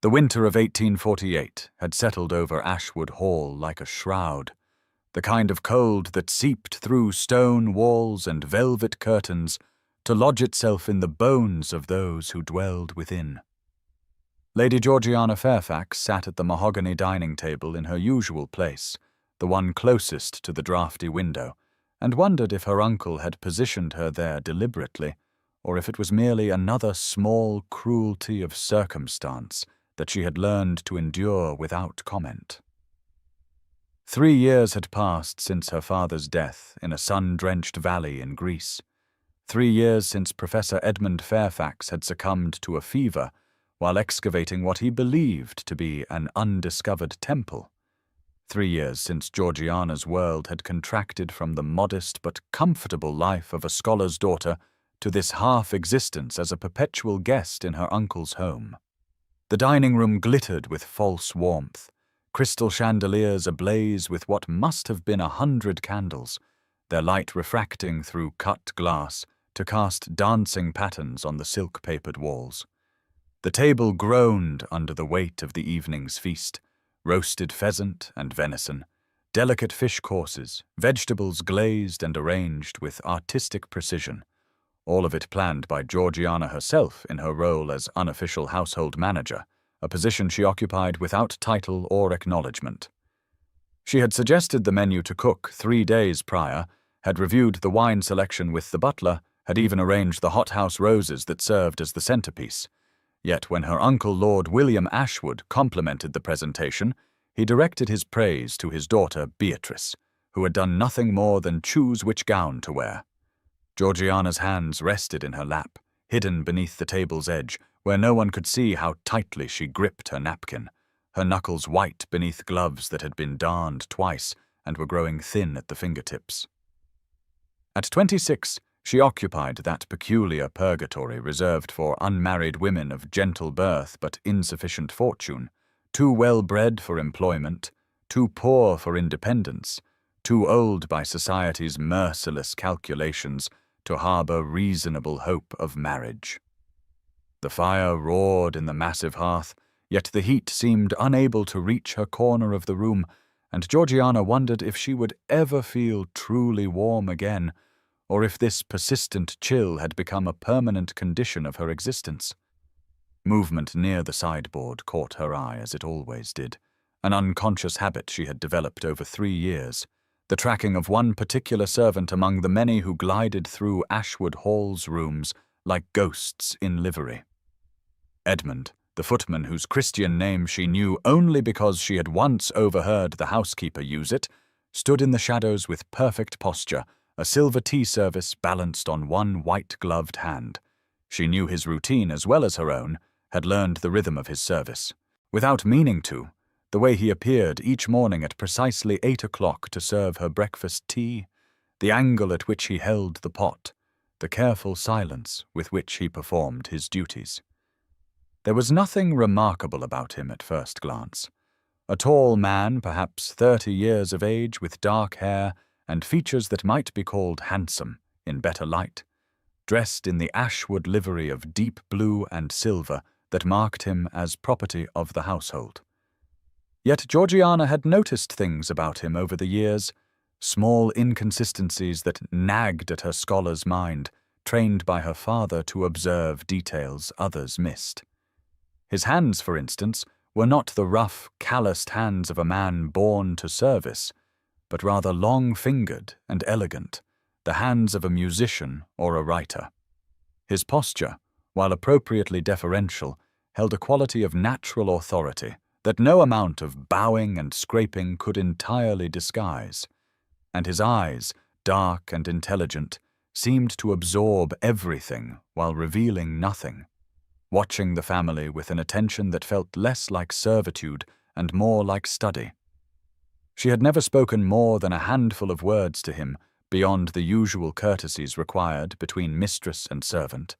The winter of 1848 had settled over Ashwood Hall like a shroud, the kind of cold that seeped through stone walls and velvet curtains to lodge itself in the bones of those who dwelled within. Lady Georgiana Fairfax sat at the mahogany dining table in her usual place, the one closest to the draughty window, and wondered if her uncle had positioned her there deliberately, or if it was merely another small cruelty of circumstance that she had learned to endure without comment. 3 years had passed since her father's death in a sun-drenched valley in Greece. 3 years since Professor Edmund Fairfax had succumbed to a fever while excavating what he believed to be an undiscovered temple. 3 years since Georgiana's world had contracted from the modest but comfortable life of a scholar's daughter to this half-existence as a perpetual guest in her uncle's home. The dining room glittered with false warmth, crystal chandeliers ablaze with what must have been 100 candles, their light refracting through cut glass to cast dancing patterns on the silk-papered walls. The table groaned under the weight of the evening's feast, roasted pheasant and venison, delicate fish courses, vegetables glazed and arranged with artistic precision, all of it planned by Georgiana herself in her role as unofficial household manager, a position she occupied without title or acknowledgement. She had suggested the menu to cook 3 days prior, had reviewed the wine selection with the butler, had even arranged the hothouse roses that served as the centerpiece. Yet when her uncle Lord William Ashwood complimented the presentation, he directed his praise to his daughter Beatrice, who had done nothing more than choose which gown to wear. Georgiana's hands rested in her lap, hidden beneath the table's edge, where no one could see how tightly she gripped her napkin, her knuckles white beneath gloves that had been darned twice and were growing thin at the fingertips. At 26, she occupied that peculiar purgatory reserved for unmarried women of gentle birth but insufficient fortune, too well-bred for employment, too poor for independence, too old by society's merciless calculations to harbor reasonable hope of marriage. The fire roared in the massive hearth, yet the heat seemed unable to reach her corner of the room, and Georgiana wondered if she would ever feel truly warm again, or if this persistent chill had become a permanent condition of her existence. Movement near the sideboard caught her eye as it always did, an unconscious habit she had developed over 3 years, the tracking of one particular servant among the many who glided through Ashwood Hall's rooms like ghosts in livery. Edmund, the footman whose Christian name she knew only because she had once overheard the housekeeper use it, stood in the shadows with perfect posture, a silver tea service balanced on one white-gloved hand. She knew his routine as well as her own, had learned the rhythm of his service. Without meaning to, the way he appeared each morning at precisely 8 o'clock to serve her breakfast tea, the angle at which he held the pot, the careful silence with which he performed his duties. There was nothing remarkable about him at first glance. A tall man, perhaps 30 years of age, with dark hair and features that might be called handsome in better light, dressed in the Ashwood livery of deep blue and silver that marked him as property of the household. Yet Georgiana had noticed things about him over the years, small inconsistencies that nagged at her scholar's mind, trained by her father to observe details others missed. His hands, for instance, were not the rough, calloused hands of a man born to service, but rather long-fingered and elegant, the hands of a musician or a writer. His posture, while appropriately deferential, held a quality of natural authority that no amount of bowing and scraping could entirely disguise, and his eyes, dark and intelligent, seemed to absorb everything while revealing nothing, watching the family with an attention that felt less like servitude and more like study. She had never spoken more than a handful of words to him beyond the usual courtesies required between mistress and servant,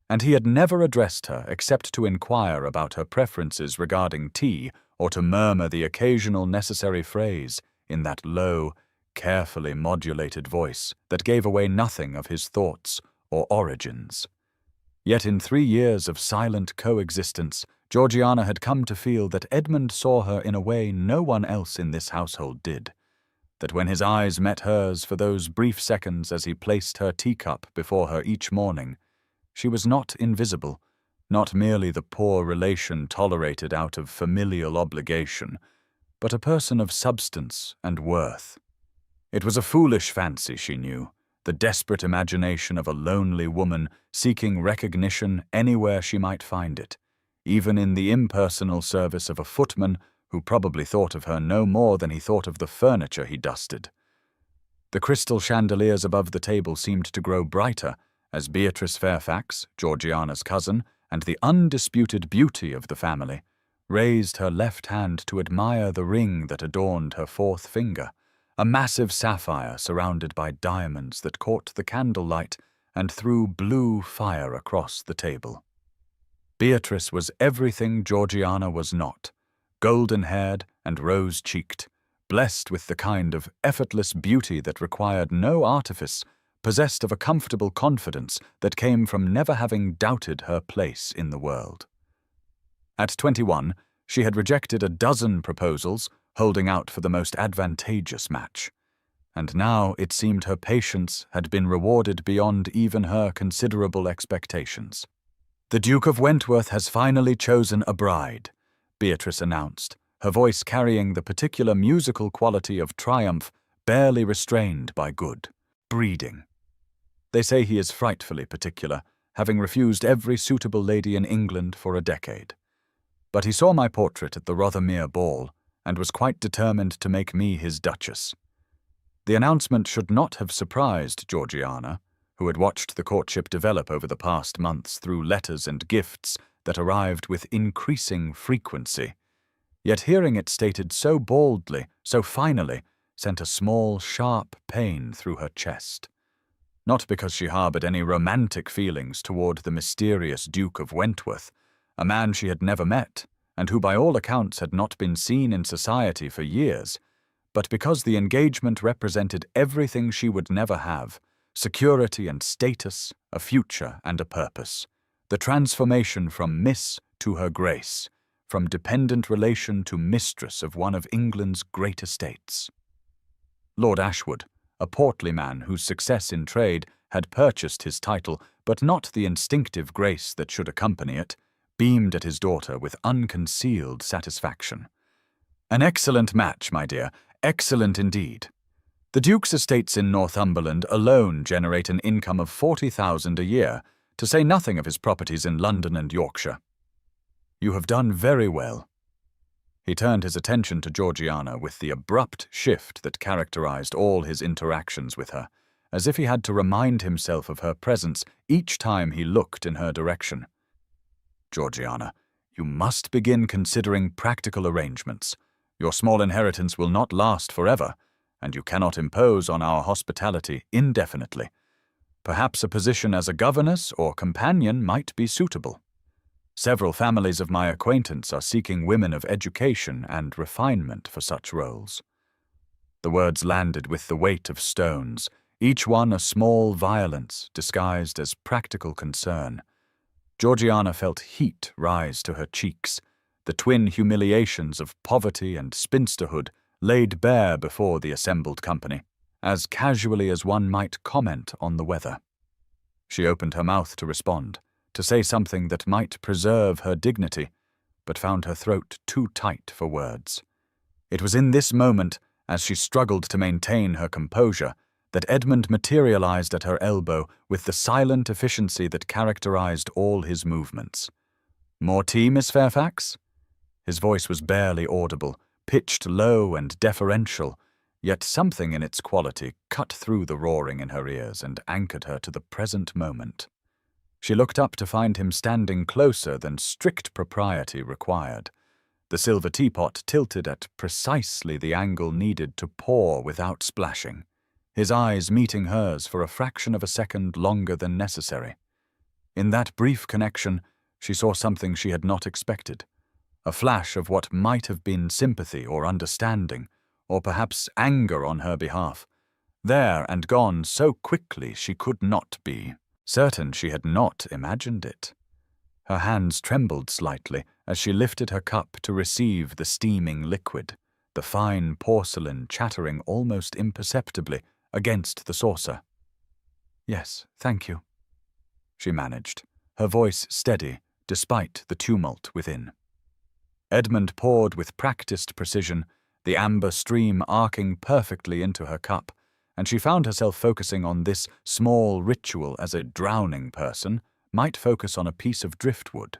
and he had never addressed her except to inquire about her preferences regarding tea or to murmur the occasional necessary phrase in that low, carefully modulated voice that gave away nothing of his thoughts or origins. Yet in 3 years of silent coexistence, Georgiana had come to feel that Edmund saw her in a way no one else in this household did, that when his eyes met hers for those brief seconds as he placed her teacup before her each morning, she was not invisible, not merely the poor relation tolerated out of familial obligation, but a person of substance and worth. It was a foolish fancy, she knew, the desperate imagination of a lonely woman seeking recognition anywhere she might find it, even in the impersonal service of a footman who probably thought of her no more than he thought of the furniture he dusted. The crystal chandeliers above the table seemed to grow brighter as Beatrice Fairfax, Georgiana's cousin, and the undisputed beauty of the family, raised her left hand to admire the ring that adorned her fourth finger, a massive sapphire surrounded by diamonds that caught the candlelight and threw blue fire across the table. Beatrice was everything Georgiana was not, golden-haired and rose-cheeked, blessed with the kind of effortless beauty that required no artifice, possessed of a comfortable confidence that came from never having doubted her place in the world. At 21, she had rejected a dozen proposals, holding out for the most advantageous match. And now it seemed her patience had been rewarded beyond even her considerable expectations. "The Duke of Wentworth has finally chosen a bride," Beatrice announced, her voice carrying the particular musical quality of triumph barely restrained by good breeding. "They say he is frightfully particular, having refused every suitable lady in England for a decade. But he saw my portrait at the Rothermere ball, and was quite determined to make me his duchess." The announcement should not have surprised Georgiana, who had watched the courtship develop over the past months through letters and gifts that arrived with increasing frequency. Yet hearing it stated so boldly, so finally, sent a small, sharp pain through her chest. Not because she harbored any romantic feelings toward the mysterious Duke of Wentworth, a man she had never met, and who by all accounts had not been seen in society for years, but because the engagement represented everything she would never have: security and status, a future and a purpose, the transformation from Miss to Her Grace, from dependent relation to mistress of one of England's great estates. Lord Ashwood, a portly man whose success in trade had purchased his title, but not the instinctive grace that should accompany it, beamed at his daughter with unconcealed satisfaction. "An excellent match, my dear, excellent indeed. The Duke's estates in Northumberland alone generate an income of 40,000 a year, to say nothing of his properties in London and Yorkshire. You have done very well." He turned his attention to Georgiana with the abrupt shift that characterized all his interactions with her, as if he had to remind himself of her presence each time he looked in her direction. "Georgiana, you must begin considering practical arrangements. Your small inheritance will not last forever, and you cannot impose on our hospitality indefinitely. Perhaps a position as a governess or companion might be suitable. Several families of my acquaintance are seeking women of education and refinement for such roles." The words landed with the weight of stones, each one a small violence disguised as practical concern. Georgiana felt heat rise to her cheeks, the twin humiliations of poverty and spinsterhood laid bare before the assembled company, as casually as one might comment on the weather. She opened her mouth to respond, to say something that might preserve her dignity, but found her throat too tight for words. It was in this moment, as she struggled to maintain her composure, that Edmund materialized at her elbow with the silent efficiency that characterized all his movements. "More tea, Miss Fairfax?" His voice was barely audible, pitched low and deferential, yet something in its quality cut through the roaring in her ears and anchored her to the present moment. She looked up to find him standing closer than strict propriety required, the silver teapot tilted at precisely the angle needed to pour without splashing, his eyes meeting hers for a fraction of a second longer than necessary. In that brief connection, she saw something she had not expected, a flash of what might have been sympathy or understanding, or perhaps anger on her behalf, there and gone so quickly she could not be certain she had not imagined it. Her hands trembled slightly as she lifted her cup to receive the steaming liquid, the fine porcelain chattering almost imperceptibly against the saucer. "Yes, thank you," she managed, her voice steady despite the tumult within. Edmund poured with practiced precision, the amber stream arcing perfectly into her cup, and she found herself focusing on this small ritual as a drowning person might focus on a piece of driftwood.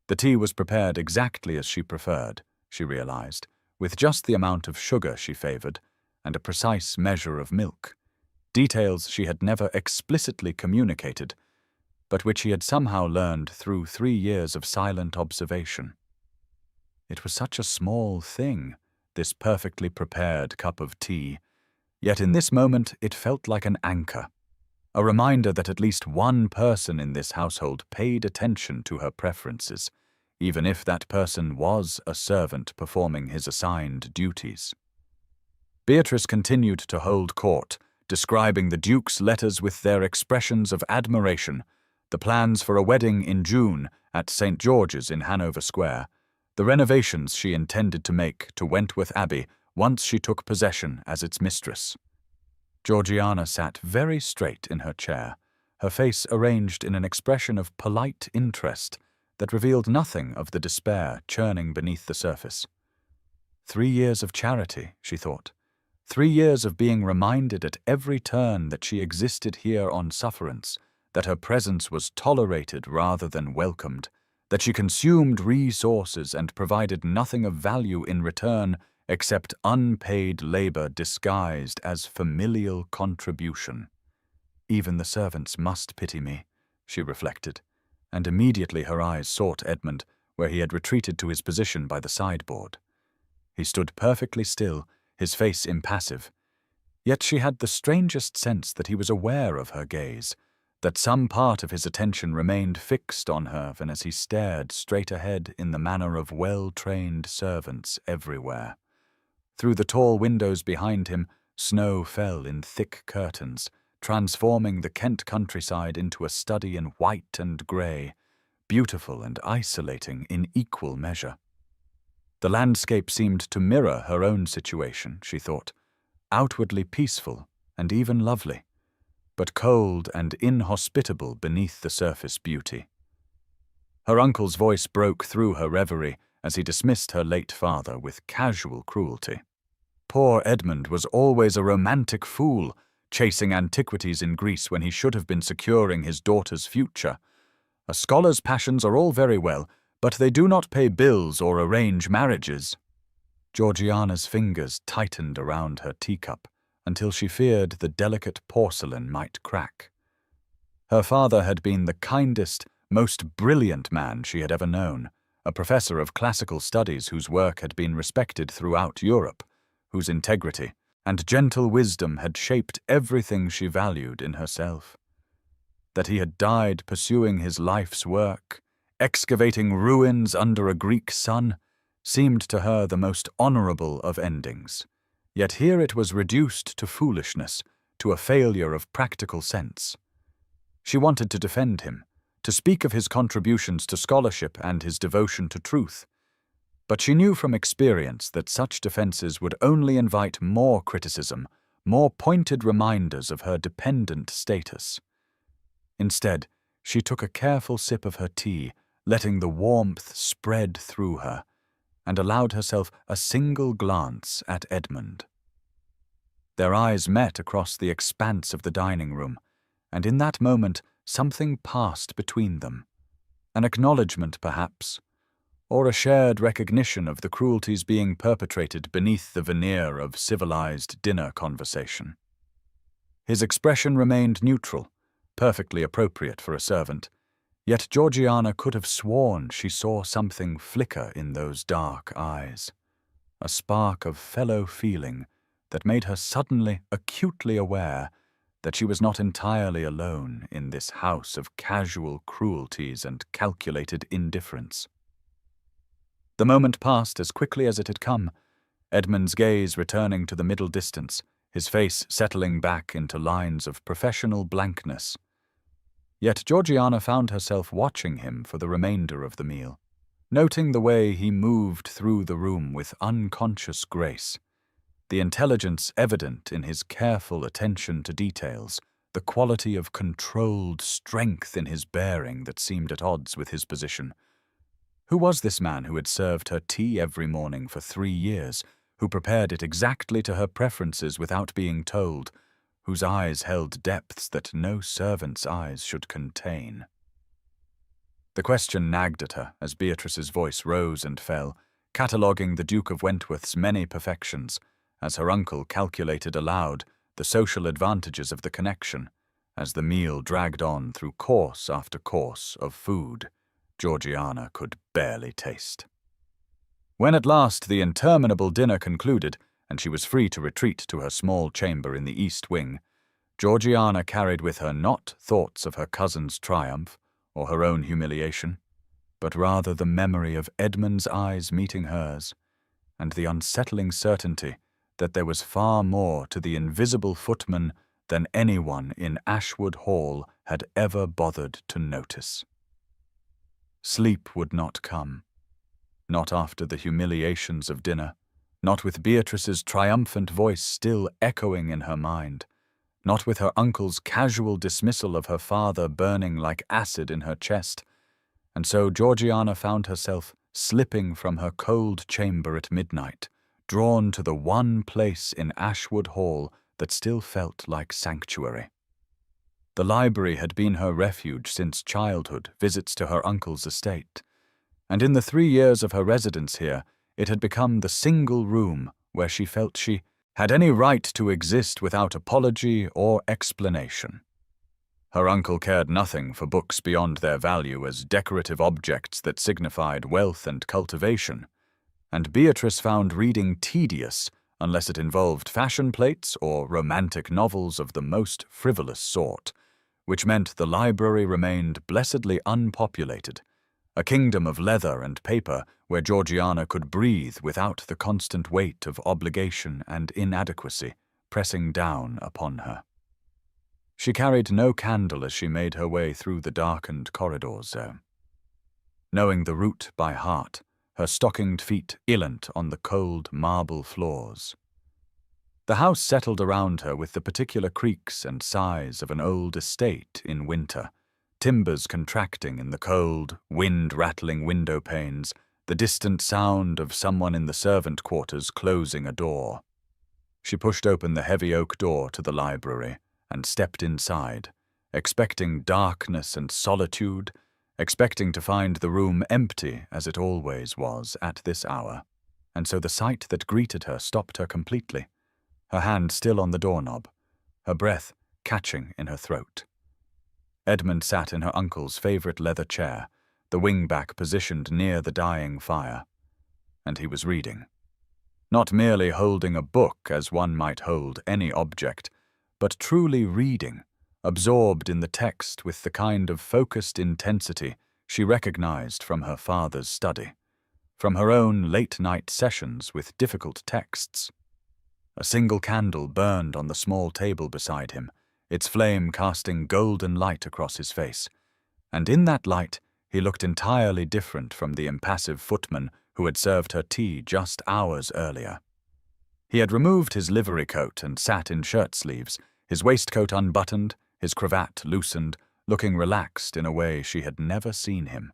The tea was prepared exactly as she preferred, she realized, with just the amount of sugar she favored and a precise measure of milk, details she had never explicitly communicated, but which he had somehow learned through 3 years of silent observation. It was such a small thing, this perfectly prepared cup of tea, yet in this moment it felt like an anchor, a reminder that at least one person in this household paid attention to her preferences, even if that person was a servant performing his assigned duties. Beatrice continued to hold court, describing the Duke's letters with their expressions of admiration, the plans for a wedding in June at St. George's in Hanover Square, the renovations she intended to make to Wentworth Abbey once she took possession as its mistress. Georgiana sat very straight in her chair, her face arranged in an expression of polite interest that revealed nothing of the despair churning beneath the surface. 3 years of charity, she thought. 3 years of being reminded at every turn that she existed here on sufferance, that her presence was tolerated rather than welcomed, that she consumed resources and provided nothing of value in return except unpaid labor disguised as familial contribution. Even the servants must pity me, she reflected, and immediately her eyes sought Edmund, where he had retreated to his position by the sideboard. He stood perfectly still, his face impassive. Yet she had the strangest sense that he was aware of her gaze, that some part of his attention remained fixed on her even as he stared straight ahead in the manner of well-trained servants everywhere. Through the tall windows behind him, snow fell in thick curtains, transforming the Kent countryside into a study in white and grey, beautiful and isolating in equal measure. The landscape seemed to mirror her own situation, she thought, outwardly peaceful and even lovely, but cold and inhospitable beneath the surface beauty. Her uncle's voice broke through her reverie as he dismissed her late father with casual cruelty. Poor Edmund was always a romantic fool, chasing antiquities in Greece when he should have been securing his daughter's future. A scholar's passions are all very well, but they do not pay bills or arrange marriages. Georgiana's fingers tightened around her teacup until she feared the delicate porcelain might crack. Her father had been the kindest, most brilliant man she had ever known, a professor of classical studies whose work had been respected throughout Europe, whose integrity and gentle wisdom had shaped everything she valued in herself. That he had died pursuing his life's work, excavating ruins under a Greek sun, seemed to her the most honorable of endings. Yet here it was reduced to foolishness, to a failure of practical sense. She wanted to defend him, to speak of his contributions to scholarship and his devotion to truth. But she knew from experience that such defenses would only invite more criticism, more pointed reminders of her dependent status. Instead, she took a careful sip of her tea, letting the warmth spread through her, and allowed herself a single glance at Edmund. Their eyes met across the expanse of the dining room, and in that moment something passed between them. An acknowledgement, perhaps, or a shared recognition of the cruelties being perpetrated beneath the veneer of civilized dinner conversation. His expression remained neutral, perfectly appropriate for a servant, yet Georgiana could have sworn she saw something flicker in those dark eyes, a spark of fellow feeling that made her suddenly acutely aware that she was not entirely alone in this house of casual cruelties and calculated indifference. The moment passed as quickly as it had come, Edmund's gaze returning to the middle distance, his face settling back into lines of professional blankness. Yet Georgiana found herself watching him for the remainder of the meal. noting the way he moved through the room with unconscious grace, the intelligence evident in his careful attention to details, the quality of controlled strength in his bearing that seemed at odds with his position. Who was this man who had served her tea every morning for 3 years, who prepared it exactly to her preferences without being told, whose eyes held depths that no servant's eyes should contain? The question nagged at her as Beatrice's voice rose and fell, cataloguing the Duke of Wentworth's many perfections, as her uncle calculated aloud the social advantages of the connection, as the meal dragged on through course after course of food Georgiana could barely taste. When at last the interminable dinner concluded, and she was free to retreat to her small chamber in the east wing, Georgiana carried with her not thoughts of her cousin's triumph or her own humiliation, but rather the memory of Edmund's eyes meeting hers, and the unsettling certainty that there was far more to the invisible footman than anyone in Ashwood Hall had ever bothered to notice. Sleep would not come, not after the humiliations of dinner, not with Beatrice's triumphant voice still echoing in her mind, not with her uncle's casual dismissal of her father burning like acid in her chest, and so Georgiana found herself slipping from her cold chamber at midnight, drawn to the one place in Ashwood Hall that still felt like sanctuary. The library had been her refuge since childhood, visits to her uncle's estate, and in the 3 years of her residence here, it had become the single room where she felt she had any right to exist without apology or explanation. Her uncle cared nothing for books beyond their value as decorative objects that signified wealth and cultivation, and Beatrice found reading tedious unless it involved fashion plates or romantic novels of the most frivolous sort, which meant the library remained blessedly unpopulated, a kingdom of leather and paper where Georgiana could breathe without the constant weight of obligation and inadequacy pressing down upon her. She carried no candle as she made her way through the darkened corridors there. Knowing the route by heart, her stockinged feet illant on the cold marble floors. The house settled around her with the particular creaks and sighs of an old estate in winter, timbers contracting in the cold, wind-rattling window panes, the distant sound of someone in the servant quarters closing a door. She pushed open the heavy oak door to the library and stepped inside, expecting darkness and solitude, expecting to find the room empty as it always was at this hour, and so the sight that greeted her stopped her completely, her hand still on the doorknob, her breath catching in her throat. Edmund sat in her uncle's favourite leather chair, the wing-back positioned near the dying fire, and he was reading. Not merely holding a book as one might hold any object, but truly reading, absorbed in the text with the kind of focused intensity she recognized from her father's study, from her own late-night sessions with difficult texts. A single candle burned on the small table beside him, its flame casting golden light across his face, and in that light he looked entirely different from the impassive footman who had served her tea just hours earlier. He had removed his livery coat and sat in shirt-sleeves, his waistcoat unbuttoned, his cravat loosened, looking relaxed in a way she had never seen him,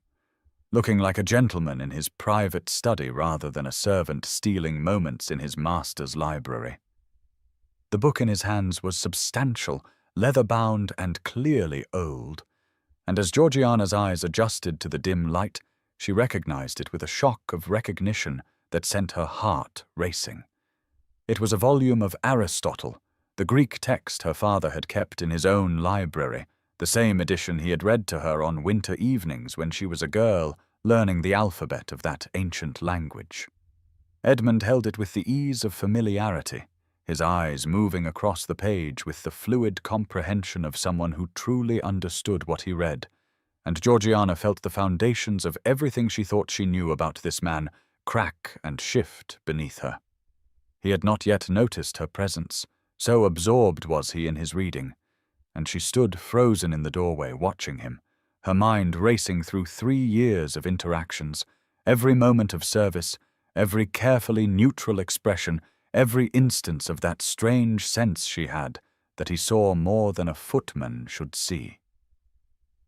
looking like a gentleman in his private study rather than a servant stealing moments in his master's library. The book in his hands was substantial, leather-bound and clearly old, and as Georgiana's eyes adjusted to the dim light, she recognized it with a shock of recognition that sent her heart racing. It was a volume of Aristotle, the Greek text her father had kept in his own library, the same edition he had read to her on winter evenings when she was a girl, learning the alphabet of that ancient language. Edmund held it with the ease of familiarity, his eyes moving across the page with the fluid comprehension of someone who truly understood what he read, and Georgiana felt the foundations of everything she thought she knew about this man crack and shift beneath her. He had not yet noticed her presence, so absorbed was he in his reading, and she stood frozen in the doorway watching him, her mind racing through 3 years of interactions, Every moment of service, every carefully neutral expression, every instance of that strange sense she had that he saw more than a footman should see.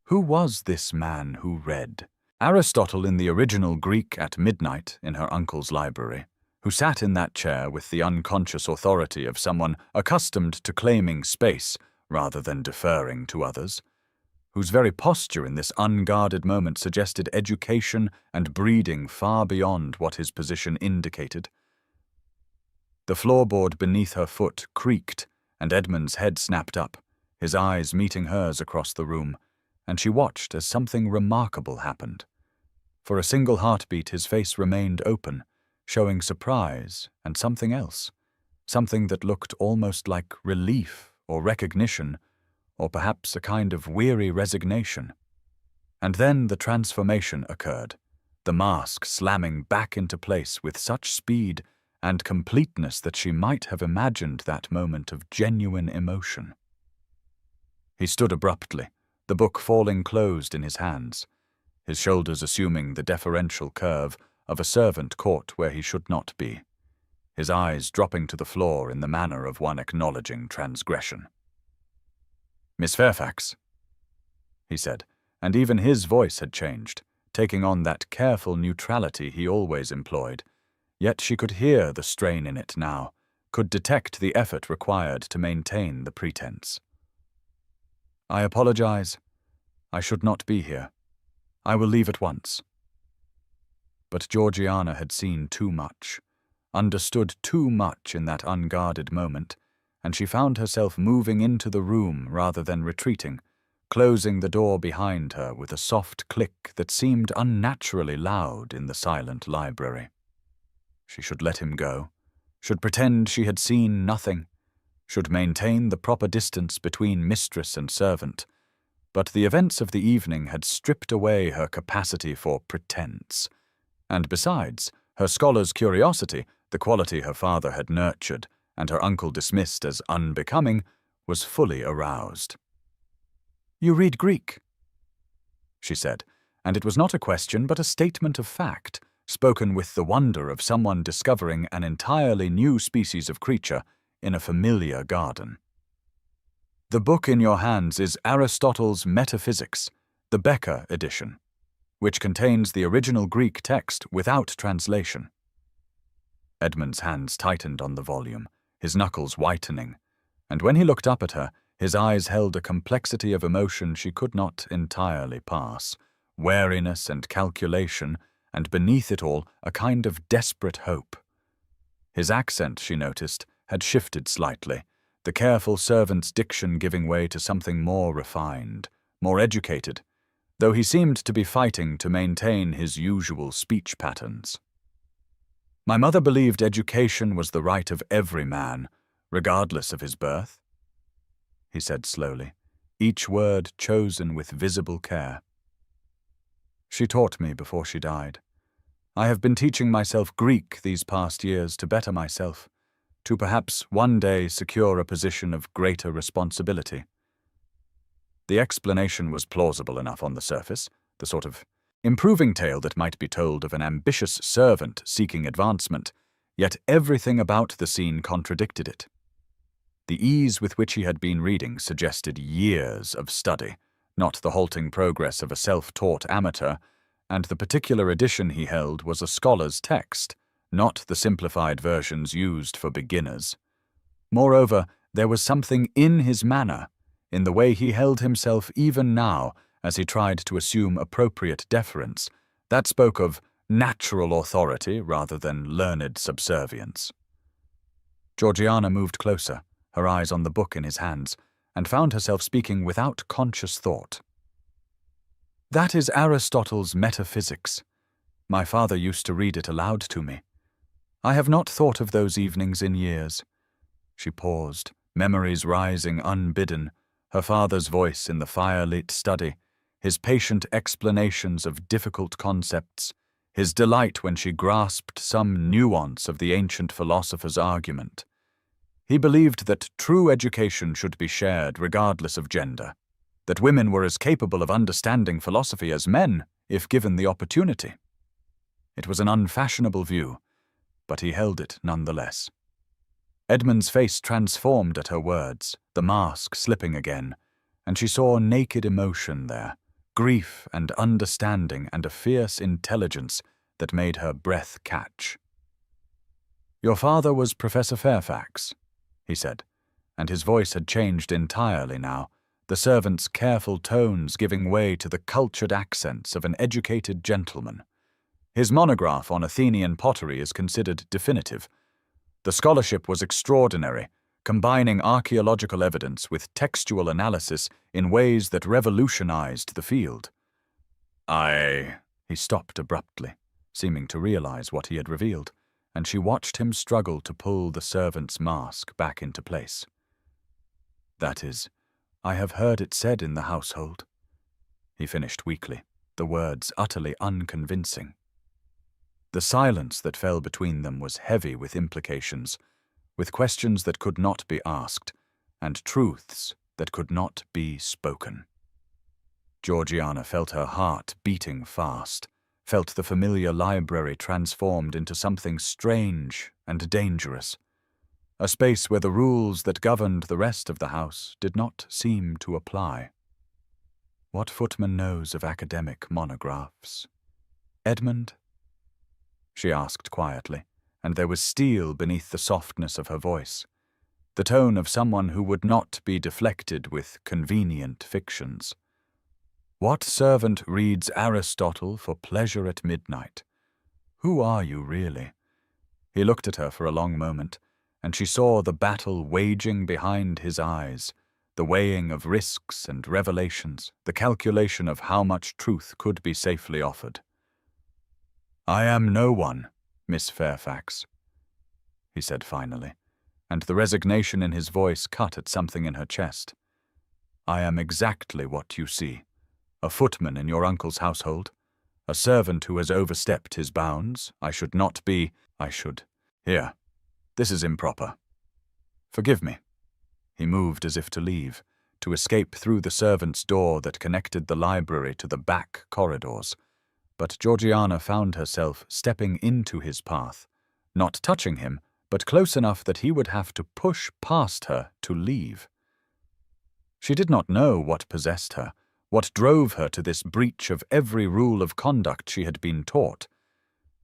Who was this man who read? Aristotle in the original Greek at midnight in her uncle's library, who sat in that chair with the unconscious authority of someone accustomed to claiming space rather than deferring to others, whose very posture in this unguarded moment suggested education and breeding far beyond what his position indicated. The floorboard beneath her foot creaked, and Edmund's head snapped up, his eyes meeting hers across the room, and she watched as something remarkable happened. For a single heartbeat his face remained open, showing surprise and something else, something that looked almost like relief or recognition, or perhaps a kind of weary resignation. And then the transformation occurred, the mask slamming back into place with such speed and completeness that she might have imagined that moment of genuine emotion. He stood abruptly, the book falling closed in his hands, his shoulders assuming the deferential curve of a servant caught where he should not be, his eyes dropping to the floor in the manner of one acknowledging transgression. "Miss Fairfax," he said, and even his voice had changed, taking on that careful neutrality he always employed, yet she could hear the strain in it now, could detect the effort required to maintain the pretense. "I apologize. I should not be here. I will leave at once." But Georgiana had seen too much, understood too much in that unguarded moment, and she found herself moving into the room rather than retreating, closing the door behind her with a soft click that seemed unnaturally loud in the silent library. She should let him go, should pretend she had seen nothing, should maintain the proper distance between mistress and servant, but the events of the evening had stripped away her capacity for pretense, and besides, her scholar's curiosity, the quality her father had nurtured and her uncle dismissed as unbecoming, was fully aroused. "You read Greek," she said, and it was not a question but a statement of fact, spoken with the wonder of someone discovering an entirely new species of creature in a familiar garden. "The book in your hands is Aristotle's Metaphysics, the Becker edition, which contains the original Greek text without translation." Edmund's hands tightened on the volume, his knuckles whitening, and when he looked up at her, his eyes held a complexity of emotion she could not entirely pass, wariness and calculation, and beneath it all a kind of desperate hope. His accent, she noticed, had shifted slightly, the careful servant's diction giving way to something more refined, more educated, though he seemed to be fighting to maintain his usual speech patterns. "My mother believed education was the right of every man, regardless of his birth," he said slowly, each word chosen with visible care. "She taught me before she died. I have been teaching myself Greek these past years to better myself, to perhaps one day secure a position of greater responsibility." The explanation was plausible enough on the surface, the sort of improving tale that might be told of an ambitious servant seeking advancement, yet everything about the scene contradicted it. The ease with which he had been reading suggested years of study, not the halting progress of a self-taught amateur, and the particular edition he held was a scholar's text, not the simplified versions used for beginners. Moreover, there was something in his manner, in the way he held himself even now as he tried to assume appropriate deference, that spoke of natural authority rather than learned subservience. Georgiana moved closer, her eyes on the book in his hands, and found herself speaking without conscious thought. "That is Aristotle's Metaphysics. My father used to read it aloud to me. I have not thought of those evenings in years." She paused, memories rising unbidden, her father's voice in the fire-lit study, his patient explanations of difficult concepts, his delight when she grasped some nuance of the ancient philosopher's argument. He believed that true education should be shared regardless of gender, that women were as capable of understanding philosophy as men, if given the opportunity. It was an unfashionable view, but he held it nonetheless. Edmund's face transformed at her words, the mask slipping again, and she saw naked emotion there, grief and understanding and a fierce intelligence that made her breath catch. "Your father was Professor Fairfax," he said, and his voice had changed entirely now, the servant's careful tones giving way to the cultured accents of an educated gentleman. His monograph on Athenian pottery is considered definitive. The scholarship was extraordinary, combining archaeological evidence with textual analysis in ways that revolutionized the field. He stopped abruptly, seeming to realize what he had revealed, and she watched him struggle to pull the servant's mask back into place. "That is, I have heard it said in the household," he finished weakly, the words utterly unconvincing. The silence that fell between them was heavy with implications, with questions that could not be asked, and truths that could not be spoken. Georgiana felt her heart beating fast, felt the familiar library transformed into something strange and dangerous, a space where the rules that governed the rest of the house did not seem to apply. What footman knows of academic monographs? Edmund? She asked quietly, and there was steel beneath the softness of her voice, the tone of someone who would not be deflected with convenient fictions. What servant reads Aristotle for pleasure at midnight? Who are you, really? He looked at her for a long moment, and she saw the battle waging behind his eyes, the weighing of risks and revelations, the calculation of how much truth could be safely offered. "I am no one, Miss Fairfax," he said finally, and the resignation in his voice cut at something in her chest. "I am exactly what you see, a footman in your uncle's household, a servant who has overstepped his bounds. Here, this is improper. Forgive me." He moved as if to leave, to escape through the servant's door that connected the library to the back corridors. But Georgiana found herself stepping into his path, not touching him, but close enough that he would have to push past her to leave. She did not know what possessed her, what drove her to this breach of every rule of conduct she had been taught.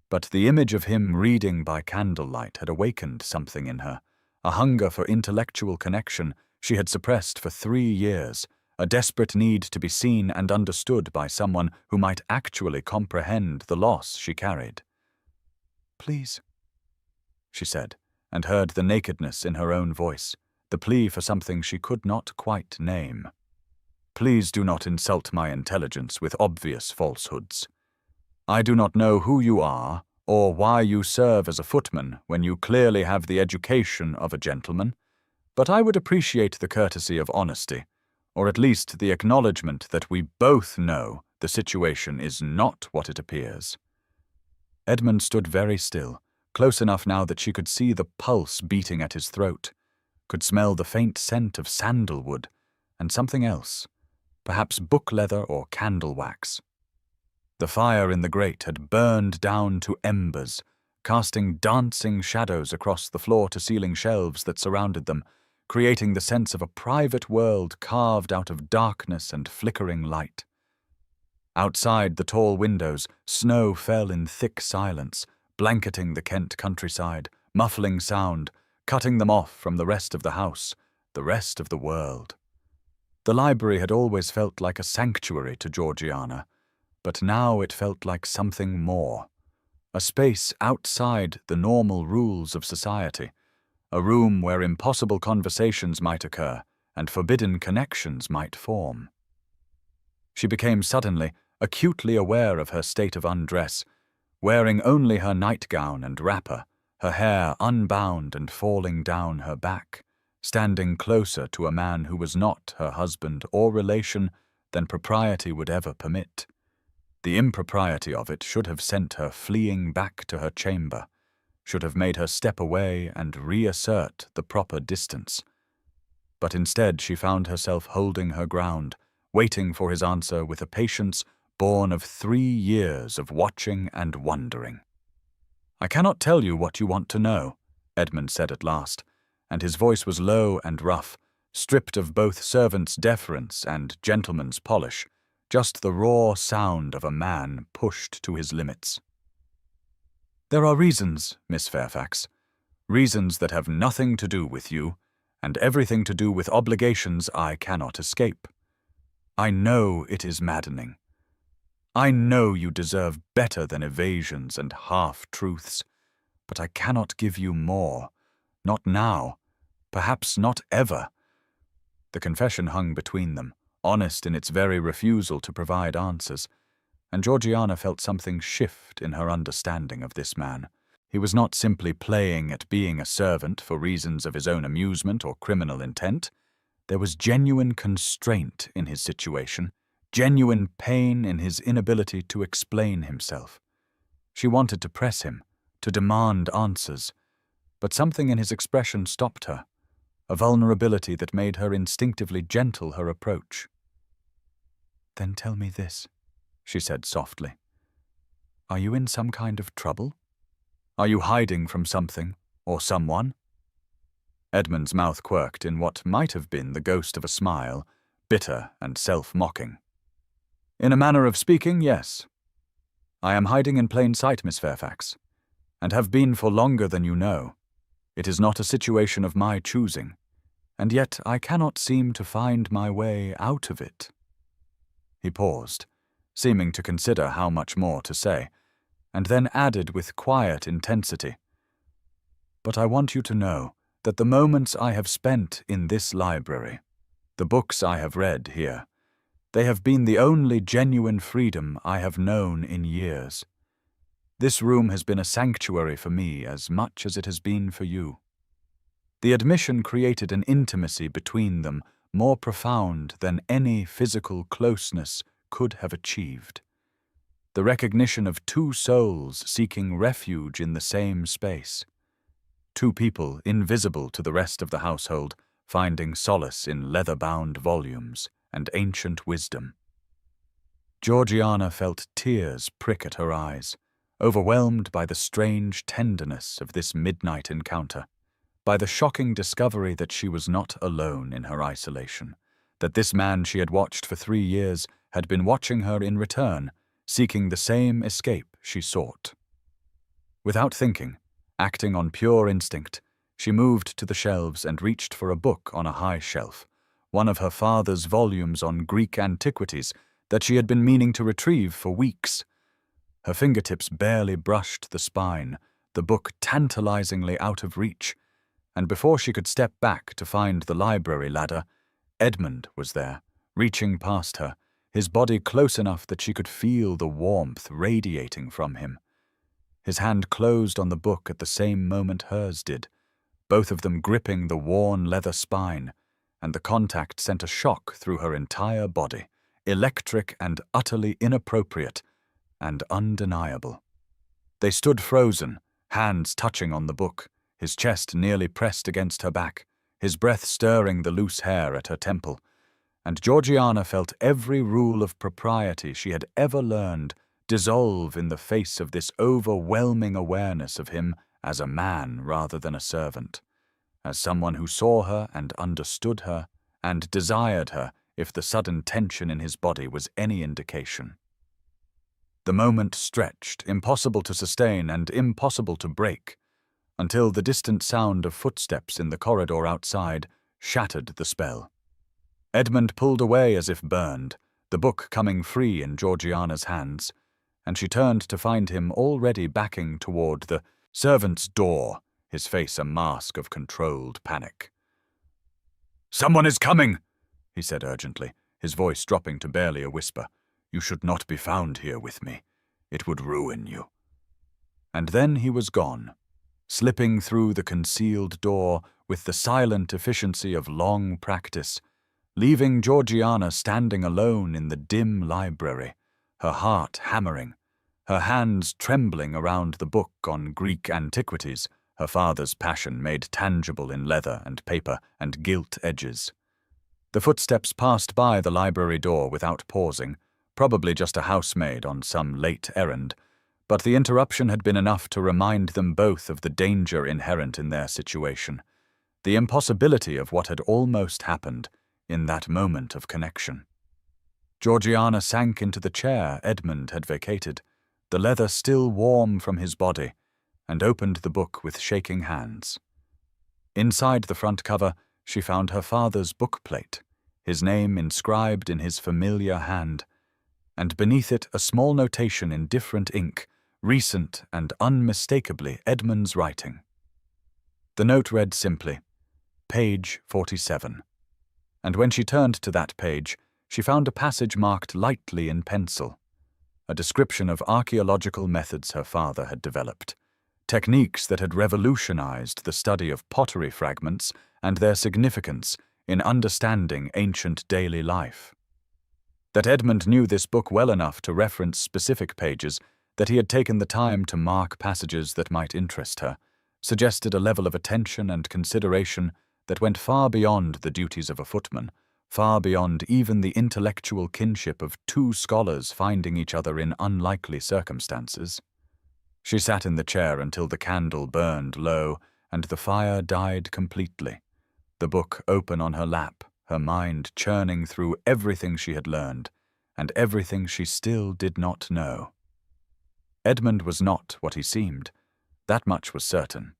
But the image of him reading by candlelight had awakened something in her, a hunger for intellectual connection she had suppressed for 3 years, a desperate need to be seen and understood by someone who might actually comprehend the loss she carried. "Please," she said, and heard the nakedness in her own voice, the plea for something she could not quite name. "Please do not insult my intelligence with obvious falsehoods. I do not know who you are or why you serve as a footman when you clearly have the education of a gentleman, but I would appreciate the courtesy of honesty, or at least the acknowledgement that we both know the situation is not what it appears." Edmund stood very still, close enough now that she could see the pulse beating at his throat, could smell the faint scent of sandalwood, and something else, perhaps book leather or candle wax. The fire in the grate had burned down to embers, casting dancing shadows across the floor-to-ceiling shelves that surrounded them, creating the sense of a private world carved out of darkness and flickering light. Outside the tall windows, snow fell in thick silence, blanketing the Kent countryside, muffling sound, cutting them off from the rest of the house, the rest of the world. The library had always felt like a sanctuary to Georgiana, but now it felt like something more, a space outside the normal rules of society, a room where impossible conversations might occur and forbidden connections might form. She became suddenly acutely aware of her state of undress, wearing only her nightgown and wrapper, her hair unbound and falling down her back, standing closer to a man who was not her husband or relation than propriety would ever permit. The impropriety of it should have sent her fleeing back to her chamber, should have made her step away and reassert the proper distance. But instead she found herself holding her ground, waiting for his answer with a patience born of 3 years of watching and wondering. "I cannot tell you what you want to know," Edmund said at last, and his voice was low and rough, stripped of both servant's deference and gentleman's polish, just the raw sound of a man pushed to his limits. "There are reasons, Miss Fairfax, reasons that have nothing to do with you, and everything to do with obligations I cannot escape. I know it is maddening. I know you deserve better than evasions and half-truths, but I cannot give you more. Not now, perhaps not ever." The confession hung between them, honest in its very refusal to provide answers, and Georgiana felt something shift in her understanding of this man. He was not simply playing at being a servant for reasons of his own amusement or criminal intent. There was genuine constraint in his situation, genuine pain in his inability to explain himself. She wanted to press him, to demand answers, but something in his expression stopped her, a vulnerability that made her instinctively gentle her approach. "Then tell me this," she said softly. "Are you in some kind of trouble? Are you hiding from something or someone?" Edmund's mouth quirked in what might have been the ghost of a smile, bitter and self-mocking. "In a manner of speaking, yes. I am hiding in plain sight, Miss Fairfax, and have been for longer than you know. It is not a situation of my choosing, and yet I cannot seem to find my way out of it." He paused, seeming to consider how much more to say, and then added with quiet intensity, "But I want you to know that the moments I have spent in this library, the books I have read here, they have been the only genuine freedom I have known in years. This room has been a sanctuary for me as much as it has been for you." The admission created an intimacy between them more profound than any physical closeness could have achieved. The recognition of two souls seeking refuge in the same space. Two people invisible to the rest of the household, finding solace in leather-bound volumes and ancient wisdom. Georgiana felt tears prick at her eyes, overwhelmed by the strange tenderness of this midnight encounter, by the shocking discovery that she was not alone in her isolation, that this man she had watched for 3 years had been watching her in return, seeking the same escape she sought. Without thinking, acting on pure instinct, she moved to the shelves and reached for a book on a high shelf, one of her father's volumes on Greek antiquities that she had been meaning to retrieve for weeks. Her fingertips barely brushed the spine, the book tantalizingly out of reach, and before she could step back to find the library ladder, Edmund was there, reaching past her, his body close enough that she could feel the warmth radiating from him. His hand closed on the book at the same moment hers did, both of them gripping the worn leather spine, and the contact sent a shock through her entire body, electric and utterly inappropriate and undeniable. They stood frozen, hands touching on the book, his chest nearly pressed against her back, his breath stirring the loose hair at her temple, and Georgiana felt every rule of propriety she had ever learned dissolve in the face of this overwhelming awareness of him as a man rather than a servant, as someone who saw her and understood her and desired her if the sudden tension in his body was any indication. The moment stretched, impossible to sustain and impossible to break, until the distant sound of footsteps in the corridor outside shattered the spell. Edmund pulled away as if burned, the book coming free in Georgiana's hands, and she turned to find him already backing toward the servant's door, his face a mask of controlled panic. "Someone is coming," he said urgently, his voice dropping to barely a whisper. "You should not be found here with me. It would ruin you." And then he was gone, slipping through the concealed door with the silent efficiency of long practice, leaving Georgiana standing alone in the dim library, her heart hammering, her hands trembling around the book on Greek antiquities, her father's passion made tangible in leather and paper and gilt edges. The footsteps passed by the library door without pausing, probably just a housemaid on some late errand, but the interruption had been enough to remind them both of the danger inherent in their situation, the impossibility of what had almost happened in that moment of connection. Georgiana sank into the chair Edmund had vacated, the leather still warm from his body, and opened the book with shaking hands. Inside the front cover, she found her father's bookplate, his name inscribed in his familiar hand, and beneath it a small notation in different ink, recent and unmistakably Edmund's writing. The note read simply, "Page 47." And when she turned to that page, she found a passage marked lightly in pencil, a description of archaeological methods her father had developed, techniques that had revolutionized the study of pottery fragments and their significance in understanding ancient daily life. That Edmund knew this book well enough to reference specific pages, that he had taken the time to mark passages that might interest her, suggested a level of attention and consideration that went far beyond the duties of a footman, far beyond even the intellectual kinship of two scholars finding each other in unlikely circumstances. She sat in the chair until the candle burned low and the fire died completely, the book open on her lap, her mind churning through everything she had learned and everything she still did not know. Edmund was not what he seemed, that much was certain.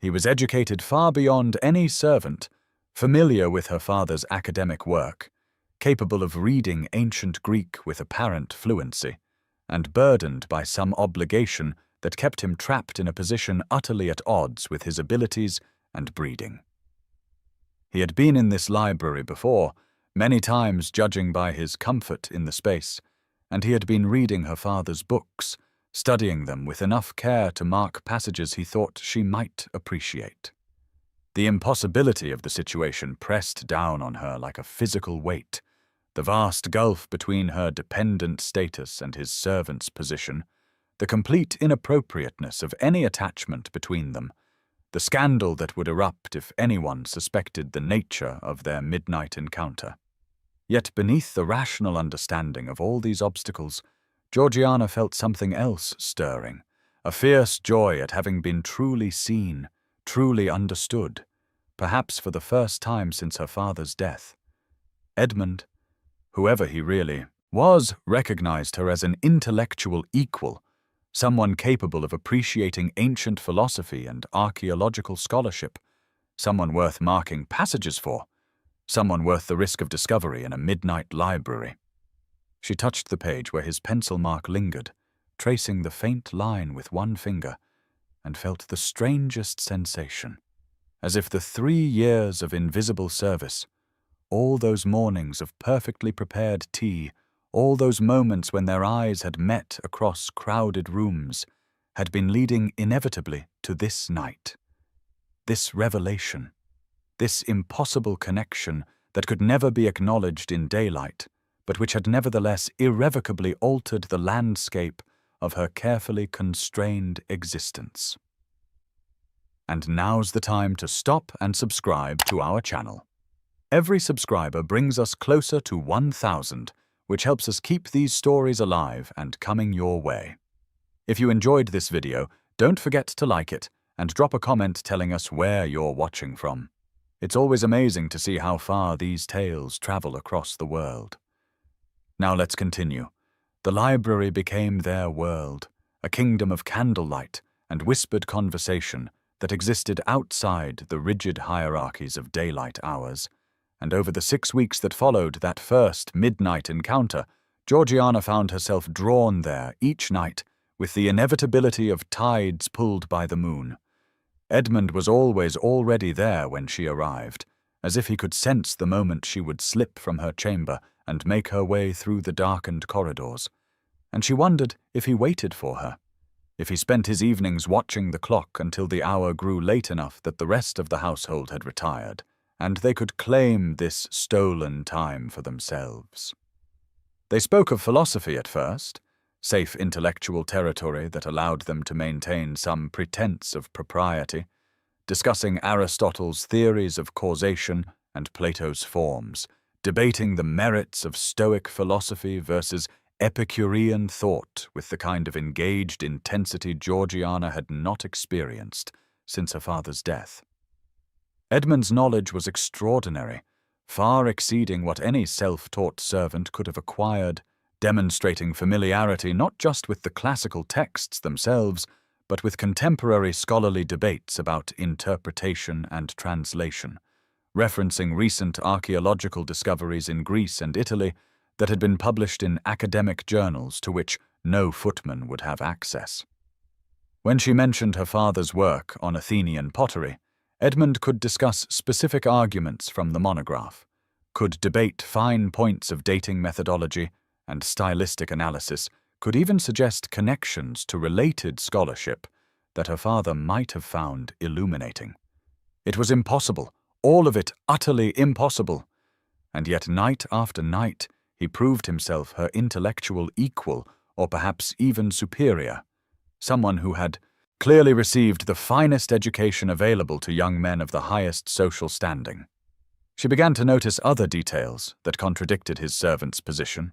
He was educated far beyond any servant, familiar with her father's academic work, capable of reading ancient Greek with apparent fluency, and burdened by some obligation that kept him trapped in a position utterly at odds with his abilities and breeding. He had been in this library before, many times judging by his comfort in the space, and he had been reading her father's books, studying them with enough care to mark passages he thought she might appreciate. The impossibility of the situation pressed down on her like a physical weight, the vast gulf between her dependent status and his servant's position, the complete inappropriateness of any attachment between them, the scandal that would erupt if anyone suspected the nature of their midnight encounter. Yet beneath the rational understanding of all these obstacles, Georgiana felt something else stirring, a fierce joy at having been truly seen, truly understood, perhaps for the first time since her father's death. Edmund, whoever he really was, recognized her as an intellectual equal, someone capable of appreciating ancient philosophy and archaeological scholarship, someone worth marking passages for, someone worth the risk of discovery in a midnight library. She touched the page where his pencil mark lingered, tracing the faint line with one finger, and felt the strangest sensation, as if the 3 years of invisible service, all those mornings of perfectly prepared tea, all those moments when their eyes had met across crowded rooms, had been leading inevitably to this night. This revelation, this impossible connection that could never be acknowledged in daylight, but which had nevertheless irrevocably altered the landscape of her carefully constrained existence. And now's the time to stop and subscribe to our channel. Every subscriber brings us closer to 1,000, which helps us keep these stories alive and coming your way. If you enjoyed this video, don't forget to like it and drop a comment telling us where you're watching from. It's always amazing to see how far these tales travel across the world. Now let's continue. The library became their world, a kingdom of candlelight and whispered conversation that existed outside the rigid hierarchies of daylight hours, and over the 6 weeks that followed that first midnight encounter, Georgiana found herself drawn there each night with the inevitability of tides pulled by the moon. Edmund was always already there when she arrived, as if he could sense the moment she would slip from her chamber and make her way through the darkened corridors, and she wondered if he waited for her, if he spent his evenings watching the clock until the hour grew late enough that the rest of the household had retired, and they could claim this stolen time for themselves. They spoke of philosophy at first, safe intellectual territory that allowed them to maintain some pretense of propriety, discussing Aristotle's theories of causation and Plato's forms, debating the merits of Stoic philosophy versus Epicurean thought with the kind of engaged intensity Georgiana had not experienced since her father's death. Edmund's knowledge was extraordinary, far exceeding what any self-taught servant could have acquired, demonstrating familiarity not just with the classical texts themselves, but with contemporary scholarly debates about interpretation and translation, referencing recent archaeological discoveries in Greece and Italy that had been published in academic journals to which no footman would have access. When she mentioned her father's work on Athenian pottery, Edmund could discuss specific arguments from the monograph, could debate fine points of dating methodology and stylistic analysis, could even suggest connections to related scholarship that her father might have found illuminating. It was impossible, all of it utterly impossible, and yet night after night he proved himself her intellectual equal, or perhaps even superior, someone who had clearly received the finest education available to young men of the highest social standing. She began to notice other details that contradicted his servant's position,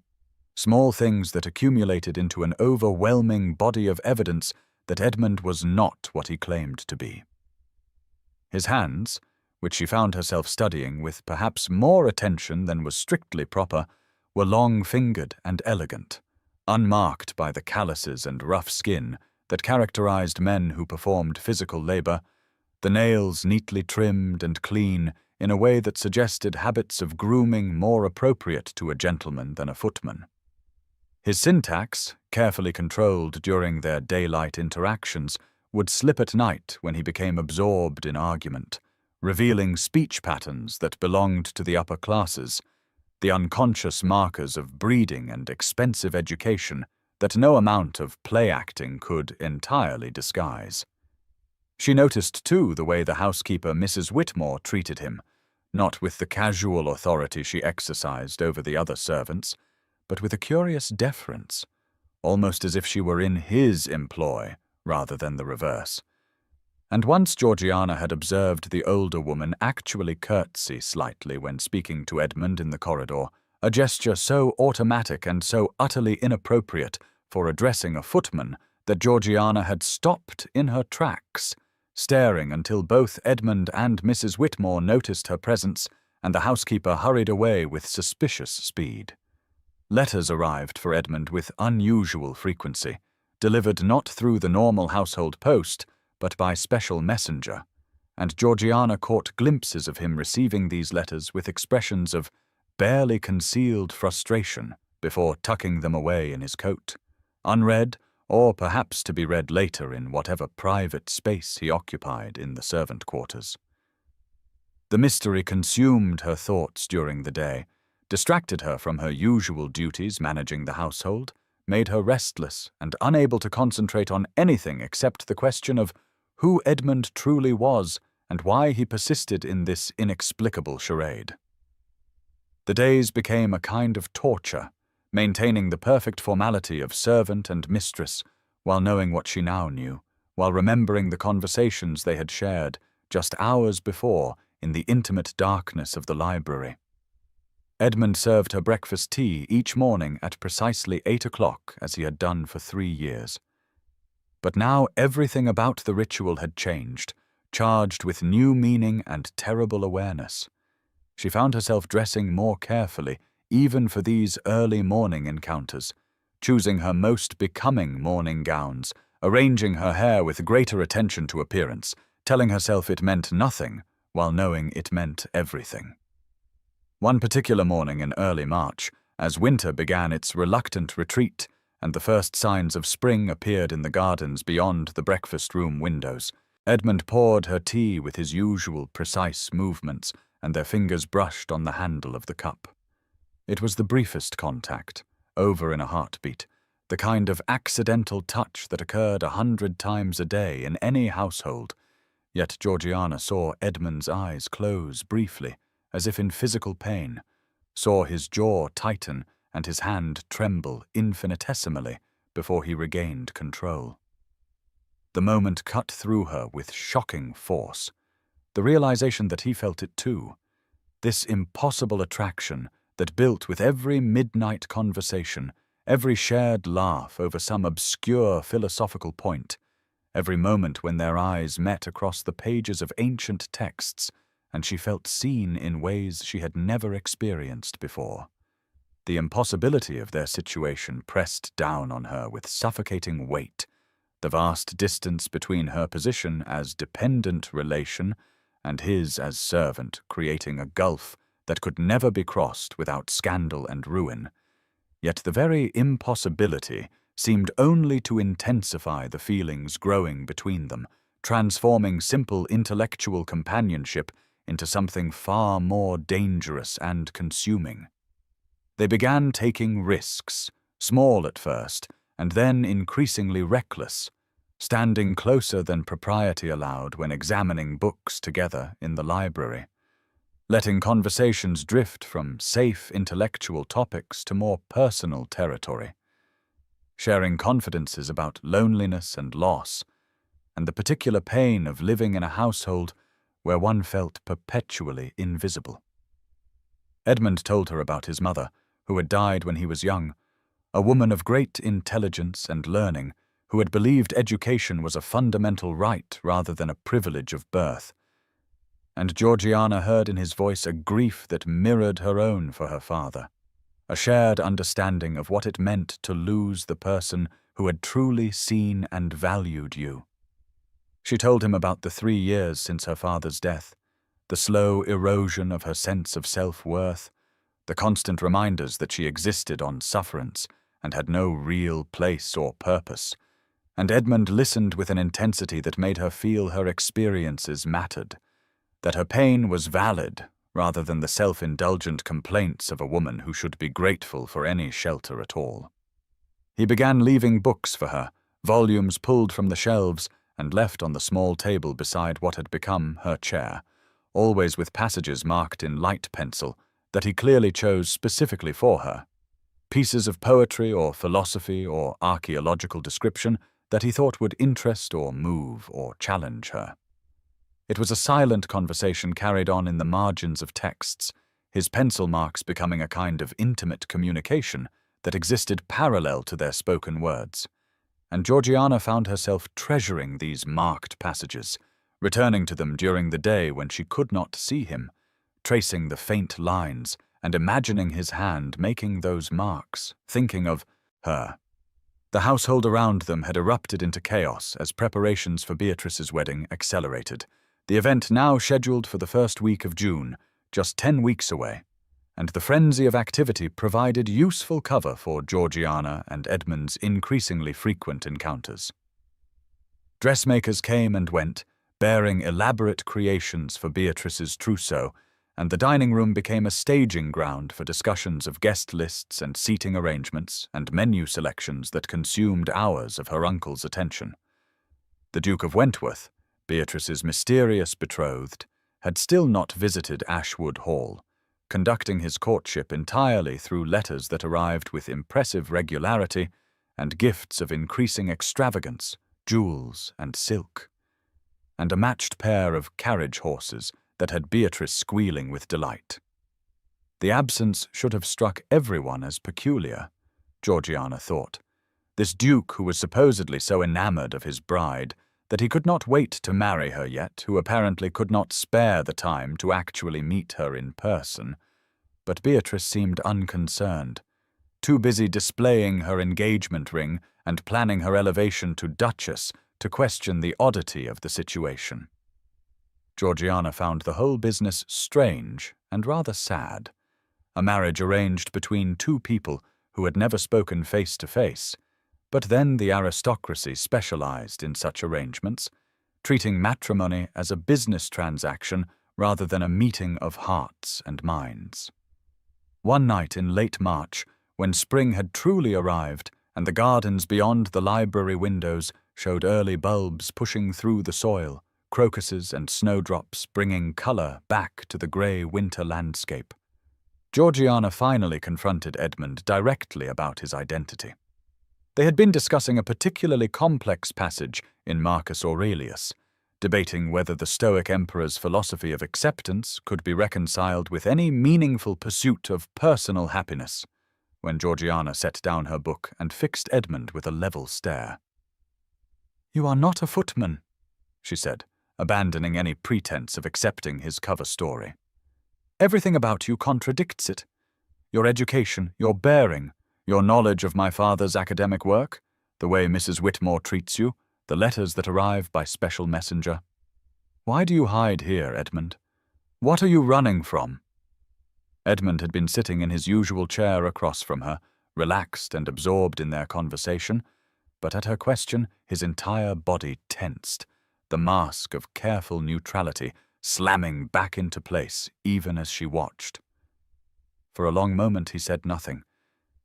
small things that accumulated into an overwhelming body of evidence that Edmund was not what he claimed to be. His hands, which she found herself studying with perhaps more attention than was strictly proper, were long-fingered and elegant, unmarked by the calluses and rough skin that characterized men who performed physical labor, the nails neatly trimmed and clean in a way that suggested habits of grooming more appropriate to a gentleman than a footman. His syntax, carefully controlled during their daylight interactions, would slip at night when he became absorbed in argument, revealing speech patterns that belonged to the upper classes, the unconscious markers of breeding and expensive education that no amount of play-acting could entirely disguise. She noticed, too, the way the housekeeper, Mrs. Whitmore, treated him, not with the casual authority she exercised over the other servants, but with a curious deference, almost as if she were in his employ rather than the reverse. And once Georgiana had observed the older woman actually curtsy slightly when speaking to Edmund in the corridor, a gesture so automatic and so utterly inappropriate for addressing a footman that Georgiana had stopped in her tracks, staring until both Edmund and Mrs. Whitmore noticed her presence and the housekeeper hurried away with suspicious speed. Letters arrived for Edmund with unusual frequency, delivered not through the normal household post, but by special messenger, and Georgiana caught glimpses of him receiving these letters with expressions of barely concealed frustration before tucking them away in his coat, unread or perhaps to be read later in whatever private space he occupied in the servant quarters. The mystery consumed her thoughts during the day, distracted her from her usual duties managing the household, made her restless and unable to concentrate on anything except the question of who Edmund truly was and why he persisted in this inexplicable charade. The days became a kind of torture, maintaining the perfect formality of servant and mistress, while knowing what she now knew, while remembering the conversations they had shared just hours before in the intimate darkness of the library. Edmund served her breakfast tea each morning at precisely 8 o'clock, as he had done for 3 years. But now everything about the ritual had changed, charged with new meaning and terrible awareness. She found herself dressing more carefully, even for these early morning encounters, choosing her most becoming morning gowns, arranging her hair with greater attention to appearance, telling herself it meant nothing, while knowing it meant everything. One particular morning in early March, as winter began its reluctant retreat, and the first signs of spring appeared in the gardens beyond the breakfast-room windows, Edmund poured her tea with his usual precise movements, and their fingers brushed on the handle of the cup. It was the briefest contact, over in a heartbeat, the kind of accidental touch that occurred 100 times a day in any household, yet Georgiana saw Edmund's eyes close briefly, as if in physical pain, saw his jaw tighten and his hand tremble infinitesimally before he regained control. The moment cut through her with shocking force, the realization that he felt it too, this impossible attraction that built with every midnight conversation, every shared laugh over some obscure philosophical point, every moment when their eyes met across the pages of ancient texts, and she felt seen in ways she had never experienced before. The impossibility of their situation pressed down on her with suffocating weight, the vast distance between her position as dependent relation and his as servant creating a gulf that could never be crossed without scandal and ruin. Yet the very impossibility seemed only to intensify the feelings growing between them, transforming simple intellectual companionship into something far more dangerous and consuming. They began taking risks, small at first, and then increasingly reckless, standing closer than propriety allowed when examining books together in the library, letting conversations drift from safe intellectual topics to more personal territory, sharing confidences about loneliness and loss, and the particular pain of living in a household where one felt perpetually invisible. Edmund told her about his mother, who had died when he was young, a woman of great intelligence and learning, who had believed education was a fundamental right rather than a privilege of birth. And Georgiana heard in his voice a grief that mirrored her own for her father, a shared understanding of what it meant to lose the person who had truly seen and valued you. She told him about the 3 years since her father's death, the slow erosion of her sense of self-worth, the constant reminders that she existed on sufferance and had no real place or purpose, and Edmund listened with an intensity that made her feel her experiences mattered, that her pain was valid rather than the self-indulgent complaints of a woman who should be grateful for any shelter at all. He began leaving books for her, volumes pulled from the shelves and left on the small table beside what had become her chair, always with passages marked in light pencil that he clearly chose specifically for her, pieces of poetry or philosophy or archaeological description that he thought would interest or move or challenge her. It was a silent conversation carried on in the margins of texts, his pencil marks becoming a kind of intimate communication that existed parallel to their spoken words. And Georgiana found herself treasuring these marked passages, returning to them during the day when she could not see him, tracing the faint lines and imagining his hand making those marks, thinking of her. The household around them had erupted into chaos as preparations for Beatrice's wedding accelerated, the event now scheduled for the first week of June, just 10 weeks away, and the frenzy of activity provided useful cover for Georgiana and Edmund's increasingly frequent encounters. Dressmakers came and went, bearing elaborate creations for Beatrice's trousseau, and the dining room became a staging ground for discussions of guest lists and seating arrangements and menu selections that consumed hours of her uncle's attention. The Duke of Wentworth, Beatrice's mysterious betrothed, had still not visited Ashwood Hall, conducting his courtship entirely through letters that arrived with impressive regularity and gifts of increasing extravagance, jewels and silk, and a matched pair of carriage horses that had Beatrice squealing with delight. The absence should have struck everyone as peculiar, Georgiana thought. This duke who was supposedly so enamored of his bride that he could not wait to marry her yet, who apparently could not spare the time to actually meet her in person. But Beatrice seemed unconcerned, too busy displaying her engagement ring and planning her elevation to Duchess to question the oddity of the situation. Georgiana found the whole business strange and rather sad, a marriage arranged between two people who had never spoken face to face. But then the aristocracy specialized in such arrangements, treating matrimony as a business transaction rather than a meeting of hearts and minds. One night in late March, when spring had truly arrived and the gardens beyond the library windows showed early bulbs pushing through the soil, crocuses and snowdrops bringing color back to the gray winter landscape, Georgiana finally confronted Edmund directly about his identity. They had been discussing a particularly complex passage in Marcus Aurelius, debating whether the Stoic emperor's philosophy of acceptance could be reconciled with any meaningful pursuit of personal happiness, when Georgiana set down her book and fixed Edmund with a level stare. "You are not a footman," she said, abandoning any pretense of accepting his cover story. "Everything about you contradicts it. Your education, your bearing, your knowledge of my father's academic work, the way Mrs. Whitmore treats you, the letters that arrive by special messenger. Why do you hide here, Edmund? What are you running from?" Edmund had been sitting in his usual chair across from her, relaxed and absorbed in their conversation, but at her question his entire body tensed, the mask of careful neutrality slamming back into place even as she watched. For a long moment he said nothing,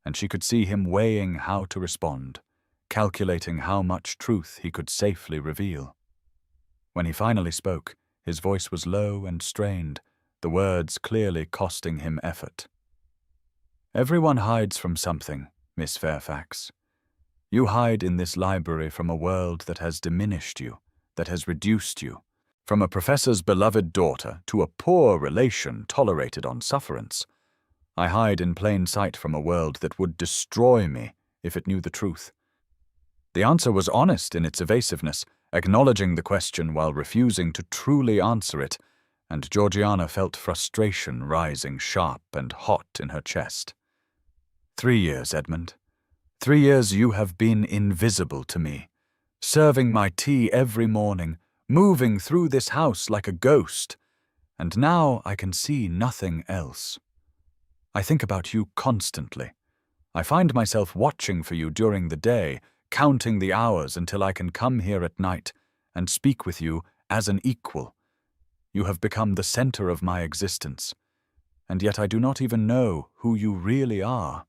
and she could see him weighing how to respond, calculating how much truth he could safely reveal. When he finally spoke, his voice was low and strained, the words clearly costing him effort. "Everyone hides from something, Miss Fairfax. You hide in this library from a world that has diminished you, that has reduced you, from a professor's beloved daughter to a poor relation tolerated on sufferance. I hide in plain sight from a world that would destroy me if it knew the truth." The answer was honest in its evasiveness, acknowledging the question while refusing to truly answer it, and Georgiana felt frustration rising sharp and hot in her chest. 3 years, Edmund. 3 years you have been invisible to me, serving my tea every morning, moving through this house like a ghost, and now I can see nothing else. I think about you constantly. I find myself watching for you during the day, counting the hours until I can come here at night and speak with you as an equal. You have become the center of my existence, and yet I do not even know who you really are.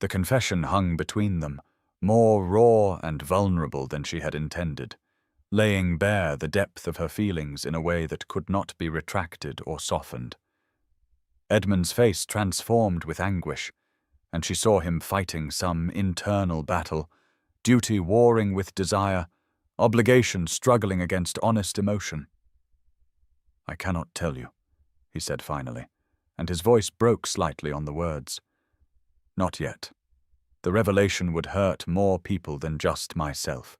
The confession hung between them, more raw and vulnerable than she had intended, laying bare the depth of her feelings in a way that could not be retracted or softened. Edmund's face transformed with anguish, and she saw him fighting some internal battle, duty warring with desire, obligation struggling against honest emotion. "I cannot tell you," he said finally, and his voice broke slightly on the words. "Not yet. The revelation would hurt more people than just myself.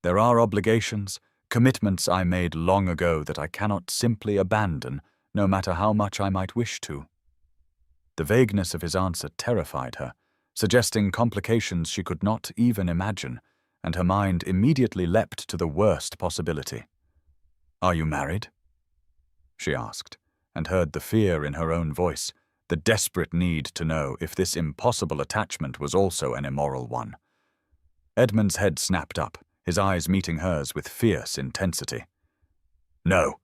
There are obligations, commitments I made long ago that I cannot simply abandon, no matter how much I might wish to." The vagueness of his answer terrified her, suggesting complications she could not even imagine, and her mind immediately leapt to the worst possibility. "Are you married?" she asked, and heard the fear in her own voice, the desperate need to know if this impossible attachment was also an immoral one. Edmund's head snapped up, his eyes meeting hers with fierce intensity. "No,"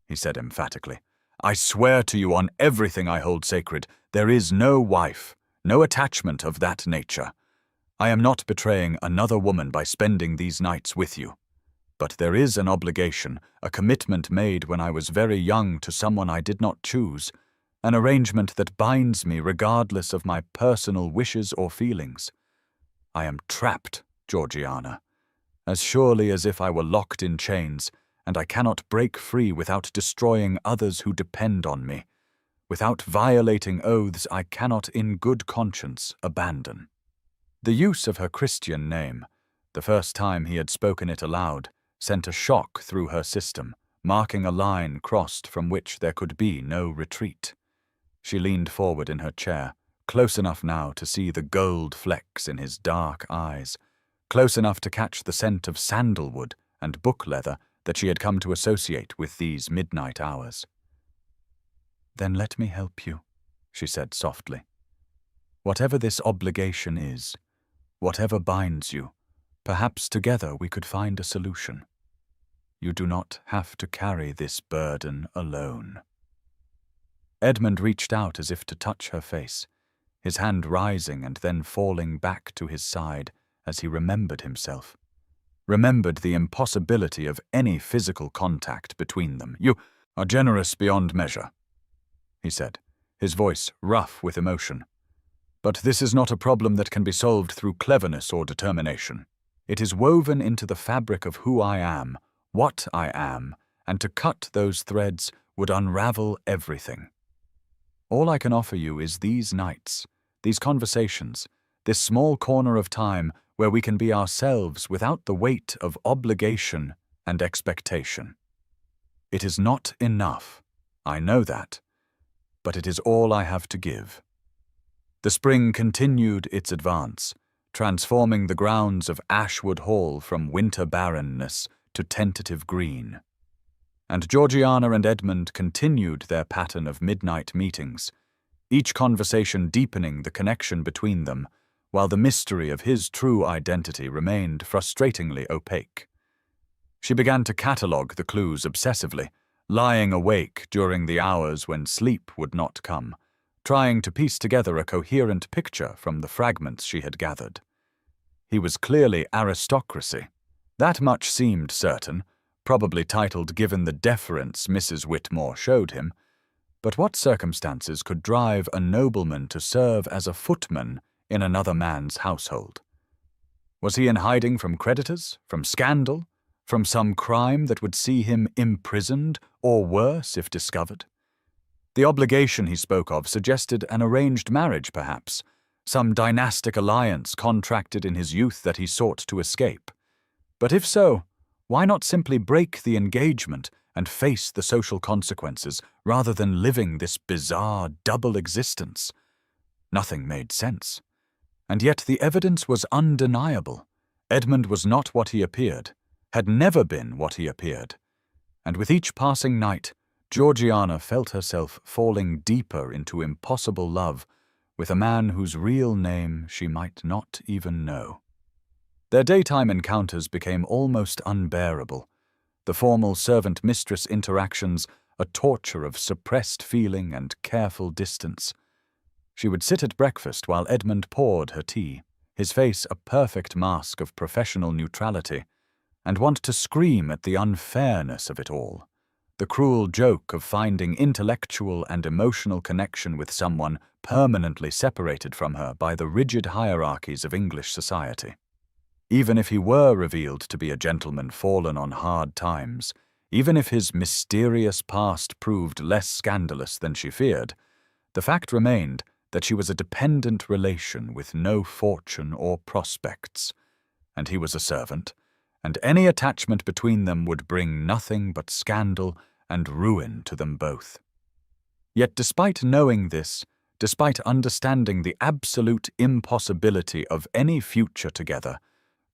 he said emphatically. "I swear to you on everything I hold sacred, there is no wife, no attachment of that nature. I am not betraying another woman by spending these nights with you. But there is an obligation, a commitment made when I was very young to someone I did not choose, an arrangement that binds me regardless of my personal wishes or feelings. I am trapped, Georgiana, as surely as if I were locked in chains, and I cannot break free without destroying others who depend on me, without violating oaths I cannot in good conscience abandon." The use of her Christian name, the first time he had spoken it aloud, sent a shock through her system, marking a line crossed from which there could be no retreat. She leaned forward in her chair, close enough now to see the gold flecks in his dark eyes, close enough to catch the scent of sandalwood and book leather that she had come to associate with these midnight hours. "Then let me help you," she said softly. "Whatever this obligation is, whatever binds you, perhaps together we could find a solution. You do not have to carry this burden alone." Edmund reached out as if to touch her face, his hand rising and then falling back to his side as he remembered himself. Remembered the impossibility of any physical contact between them. "You are generous beyond measure," he said, his voice rough with emotion. "But this is not a problem that can be solved through cleverness or determination. It is woven into the fabric of who I am, what I am, and to cut those threads would unravel everything. All I can offer you is these nights, these conversations, this small corner of time where we can be ourselves without the weight of obligation and expectation. It is not enough, I know that, but it is all I have to give. The spring continued its advance, transforming the grounds of Ashwood Hall from winter barrenness to tentative green. And Georgiana and Edmund continued their pattern of midnight meetings, each conversation deepening the connection between them, while the mystery of his true identity remained frustratingly opaque. She began to catalogue the clues obsessively, lying awake during the hours when sleep would not come, trying to piece together a coherent picture from the fragments she had gathered. He was clearly aristocracy. That much seemed certain, probably titled given the deference Mrs. Whitmore showed him, but what circumstances could drive a nobleman to serve as a footman in another man's household? Was he in hiding from creditors, from scandal, from some crime that would see him imprisoned, or worse if discovered? The obligation he spoke of suggested an arranged marriage, perhaps, some dynastic alliance contracted in his youth that he sought to escape. But if so, why not simply break the engagement and face the social consequences rather than living this bizarre double existence? Nothing made sense. And yet the evidence was undeniable. Edmund was not what he appeared, had never been what he appeared. And with each passing night, Georgiana felt herself falling deeper into impossible love with a man whose real name she might not even know. Their daytime encounters became almost unbearable, the formal servant-mistress interactions a torture of suppressed feeling and careful distance. She would sit at breakfast while Edmund poured her tea, his face a perfect mask of professional neutrality, and want to scream at the unfairness of it all, the cruel joke of finding intellectual and emotional connection with someone permanently separated from her by the rigid hierarchies of English society. Even if he were revealed to be a gentleman fallen on hard times, even if his mysterious past proved less scandalous than she feared, the fact remained that she was a dependent relation with no fortune or prospects, and he was a servant, and any attachment between them would bring nothing but scandal and ruin to them both. Yet despite knowing this, despite understanding the absolute impossibility of any future together,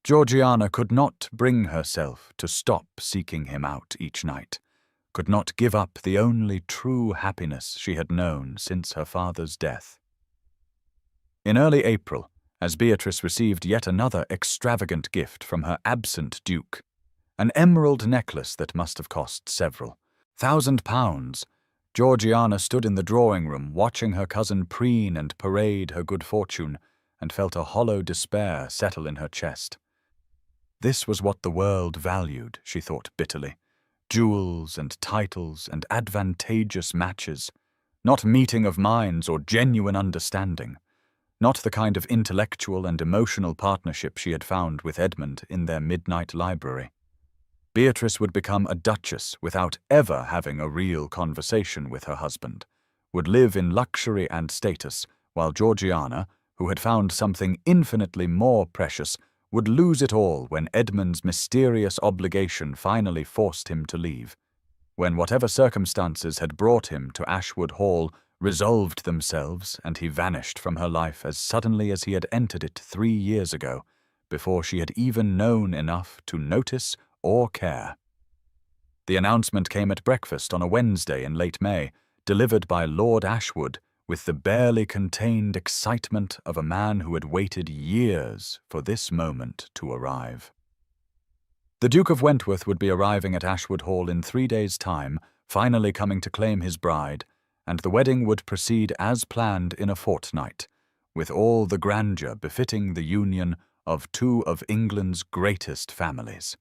Georgiana could not bring herself to stop seeking him out each night, could not give up the only true happiness she had known since her father's death. In early April, as Beatrice received yet another extravagant gift from her absent duke, an emerald necklace that must have cost several £1,000, Georgiana stood in the drawing-room watching her cousin preen and parade her good fortune, and felt a hollow despair settle in her chest. This was what the world valued, she thought bitterly. Jewels and titles and advantageous matches, not meeting of minds or genuine understanding, not the kind of intellectual and emotional partnership she had found with Edmund in their midnight library. Beatrice would become a duchess without ever having a real conversation with her husband, would live in luxury and status, while Georgiana, who had found something infinitely more precious, would lose it all when Edmund's mysterious obligation finally forced him to leave, when whatever circumstances had brought him to Ashwood Hall resolved themselves and he vanished from her life as suddenly as he had entered it 3 years ago, before she had even known enough to notice or care. The announcement came at breakfast on a Wednesday in late May, delivered by Lord Ashwood, with the barely contained excitement of a man who had waited years for this moment to arrive. The Duke of Wentworth would be arriving at Ashwood Hall in 3 days' time, finally coming to claim his bride, and the wedding would proceed as planned in a fortnight, with all the grandeur befitting the union of 2 of England's greatest families.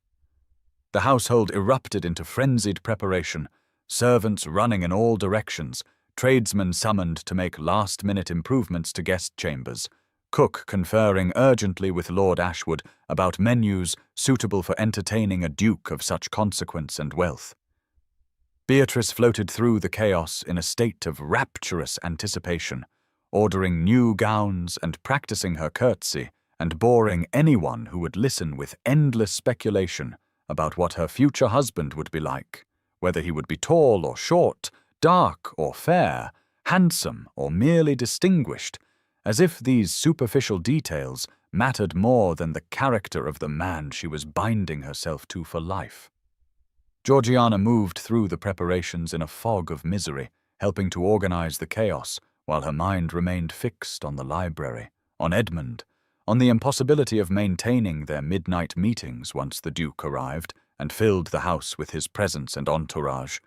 The household erupted into frenzied preparation, servants running in all directions, tradesmen summoned to make last-minute improvements to guest chambers, cook conferring urgently with Lord Ashwood about menus suitable for entertaining a duke of such consequence and wealth. Beatrice floated through the chaos in a state of rapturous anticipation, ordering new gowns and practicing her curtsy, and boring anyone who would listen with endless speculation about what her future husband would be like, whether he would be tall or short, dark or fair, handsome or merely distinguished, as if these superficial details mattered more than the character of the man she was binding herself to for life. Georgiana moved through the preparations in a fog of misery, helping to organize the chaos, while her mind remained fixed on the library, on Edmund, on the impossibility of maintaining their midnight meetings once the Duke arrived and filled the house with his presence and entourage.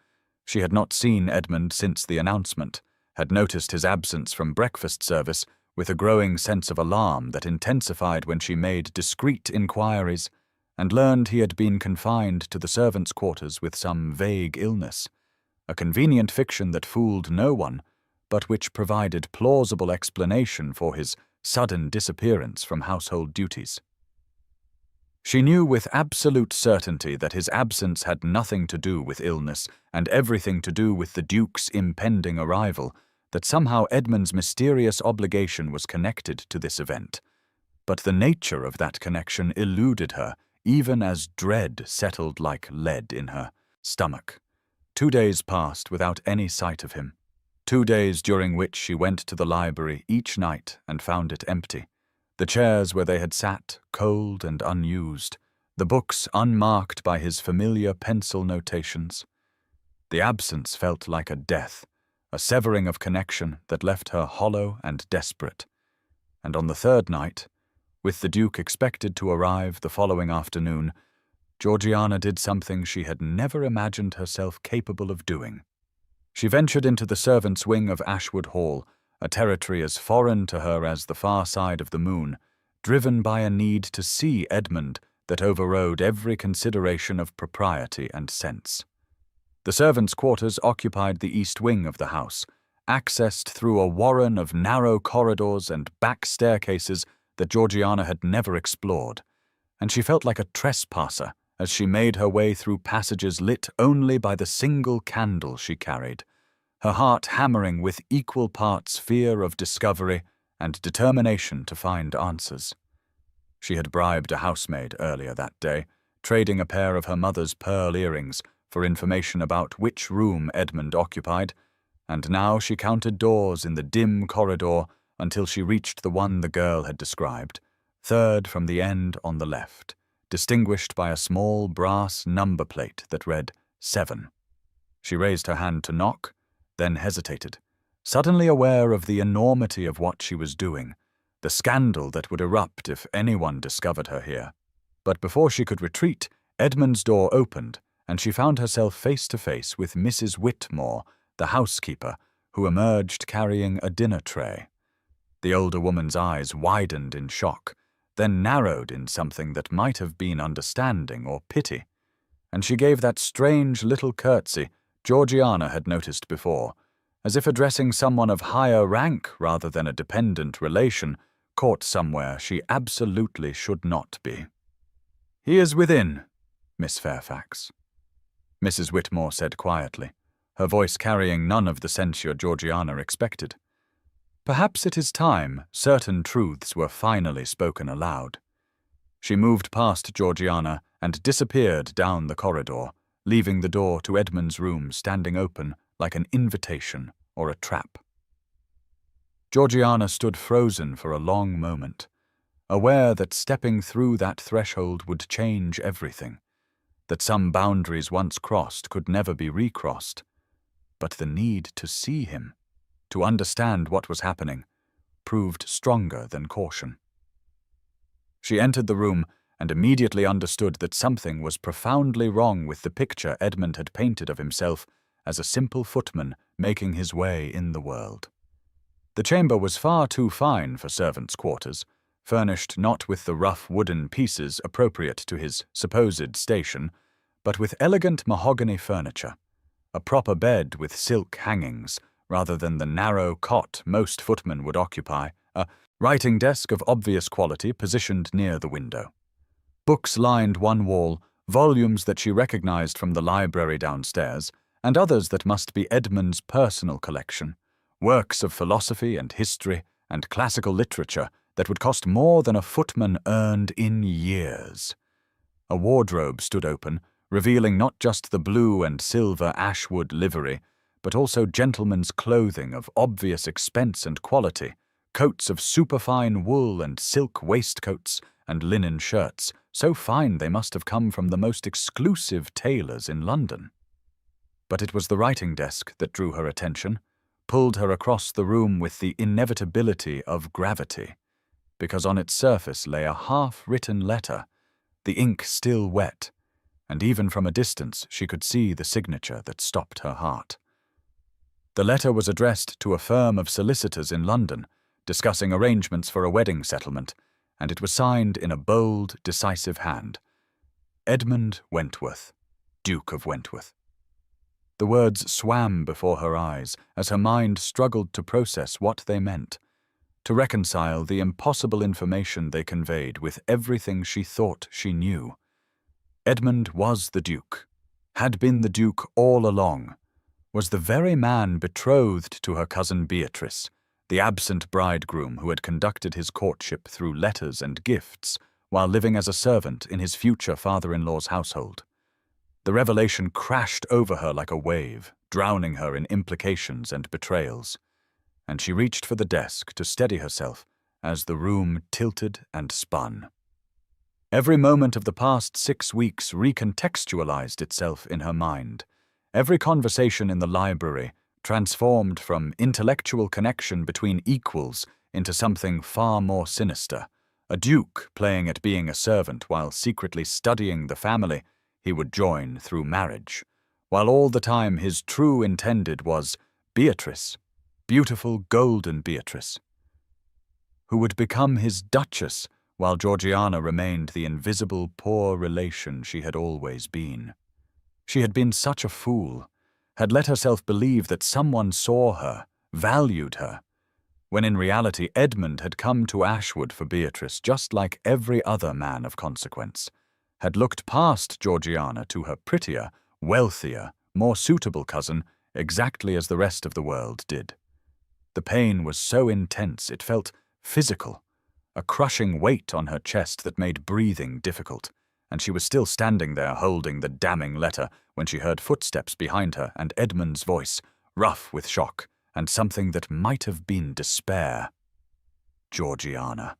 She had not seen Edmund since the announcement, had noticed his absence from breakfast service with a growing sense of alarm that intensified when she made discreet inquiries, and learned he had been confined to the servants' quarters with some vague illness, a convenient fiction that fooled no one, but which provided plausible explanation for his sudden disappearance from household duties. She knew with absolute certainty that his absence had nothing to do with illness and everything to do with the Duke's impending arrival, that somehow Edmund's mysterious obligation was connected to this event. But the nature of that connection eluded her, even as dread settled like lead in her stomach. 2 days passed without any sight of him. 2 days during which she went to the library each night and found it empty. The chairs where they had sat, cold and unused. The books unmarked by his familiar pencil notations. The absence felt like a death, a severing of connection that left her hollow and desperate. And on the 3rd night, with the Duke expected to arrive the following afternoon, Georgiana did something she had never imagined herself capable of doing. She ventured into the servants' wing of Ashwood Hall, a territory as foreign to her as the far side of the moon, driven by a need to see Edmund that overrode every consideration of propriety and sense. The servants' quarters occupied the east wing of the house, accessed through a warren of narrow corridors and back staircases that Georgiana had never explored, and she felt like a trespasser as she made her way through passages lit only by the single candle she carried, her heart hammering with equal parts fear of discovery and determination to find answers. She had bribed a housemaid earlier that day, trading a pair of her mother's pearl earrings for information about which room Edmund occupied, and now she counted doors in the dim corridor until she reached the one the girl had described, 3rd from the end on the left, distinguished by a small brass number plate that read 7. She raised her hand to knock, then hesitated, suddenly aware of the enormity of what she was doing, the scandal that would erupt if anyone discovered her here. But before she could retreat, Edmund's door opened, and she found herself face to face with Mrs. Whitmore, the housekeeper, who emerged carrying a dinner tray. The older woman's eyes widened in shock, then narrowed in something that might have been understanding or pity, and she gave that strange little curtsy Georgiana had noticed before, as if addressing someone of higher rank rather than a dependent relation, caught somewhere she absolutely should not be. "He is within, Miss Fairfax," Mrs. Whitmore said quietly, her voice carrying none of the censure Georgiana expected. Perhaps it is time certain truths were finally spoken aloud. She moved past Georgiana and disappeared down the corridor, leaving the door to Edmund's room standing open like an invitation or a trap. Georgiana stood frozen for a long moment, aware that stepping through that threshold would change everything, that some boundaries once crossed could never be recrossed. But the need to see him, to understand what was happening, proved stronger than caution. She entered the room and immediately understood that something was profoundly wrong with the picture Edmund had painted of himself as a simple footman making his way in the world. The chamber was far too fine for servants' quarters, furnished not with the rough wooden pieces appropriate to his supposed station, but with elegant mahogany furniture, a proper bed with silk hangings, rather than the narrow cot most footmen would occupy, a writing desk of obvious quality positioned near the window. Books lined one wall, volumes that she recognized from the library downstairs, and others that must be Edmund's personal collection, works of philosophy and history and classical literature that would cost more than a footman earned in years. A wardrobe stood open, revealing not just the blue and silver Ashwood livery, but also gentlemen's clothing of obvious expense and quality, coats of superfine wool and silk waistcoats and linen shirts, so fine they must have come from the most exclusive tailors in London. But it was the writing desk that drew her attention, pulled her across the room with the inevitability of gravity, because on its surface lay a half-written letter, the ink still wet, and even from a distance she could see the signature that stopped her heart. The letter was addressed to a firm of solicitors in London, discussing arrangements for a wedding settlement, and it was signed in a bold, decisive hand. Edmund Wentworth, Duke of Wentworth. The words swam before her eyes as her mind struggled to process what they meant, to reconcile the impossible information they conveyed with everything she thought she knew. Edmund was the Duke, had been the Duke all along, was the very man betrothed to her cousin Beatrice, the absent bridegroom who had conducted his courtship through letters and gifts while living as a servant in his future father-in-law's household. The revelation crashed over her like a wave, drowning her in implications and betrayals, and she reached for the desk to steady herself as the room tilted and spun. Every moment of the past 6 weeks recontextualized itself in her mind. Every conversation in the library transformed from intellectual connection between equals into something far more sinister. A duke playing at being a servant while secretly studying the family he would join through marriage, while all the time his true intended was Beatrice, beautiful golden Beatrice, who would become his duchess while Georgiana remained the invisible poor relation she had always been. She had been such a fool, had let herself believe that someone saw her, valued her, when in reality Edmund had come to Ashwood for Beatrice just like every other man of consequence, had looked past Georgiana to her prettier, wealthier, more suitable cousin exactly as the rest of the world did. The pain was so intense it felt physical, a crushing weight on her chest that made breathing difficult, and she was still standing there holding the damning letter when she heard footsteps behind her and Edmund's voice, rough with shock and something that might have been despair. Georgiana.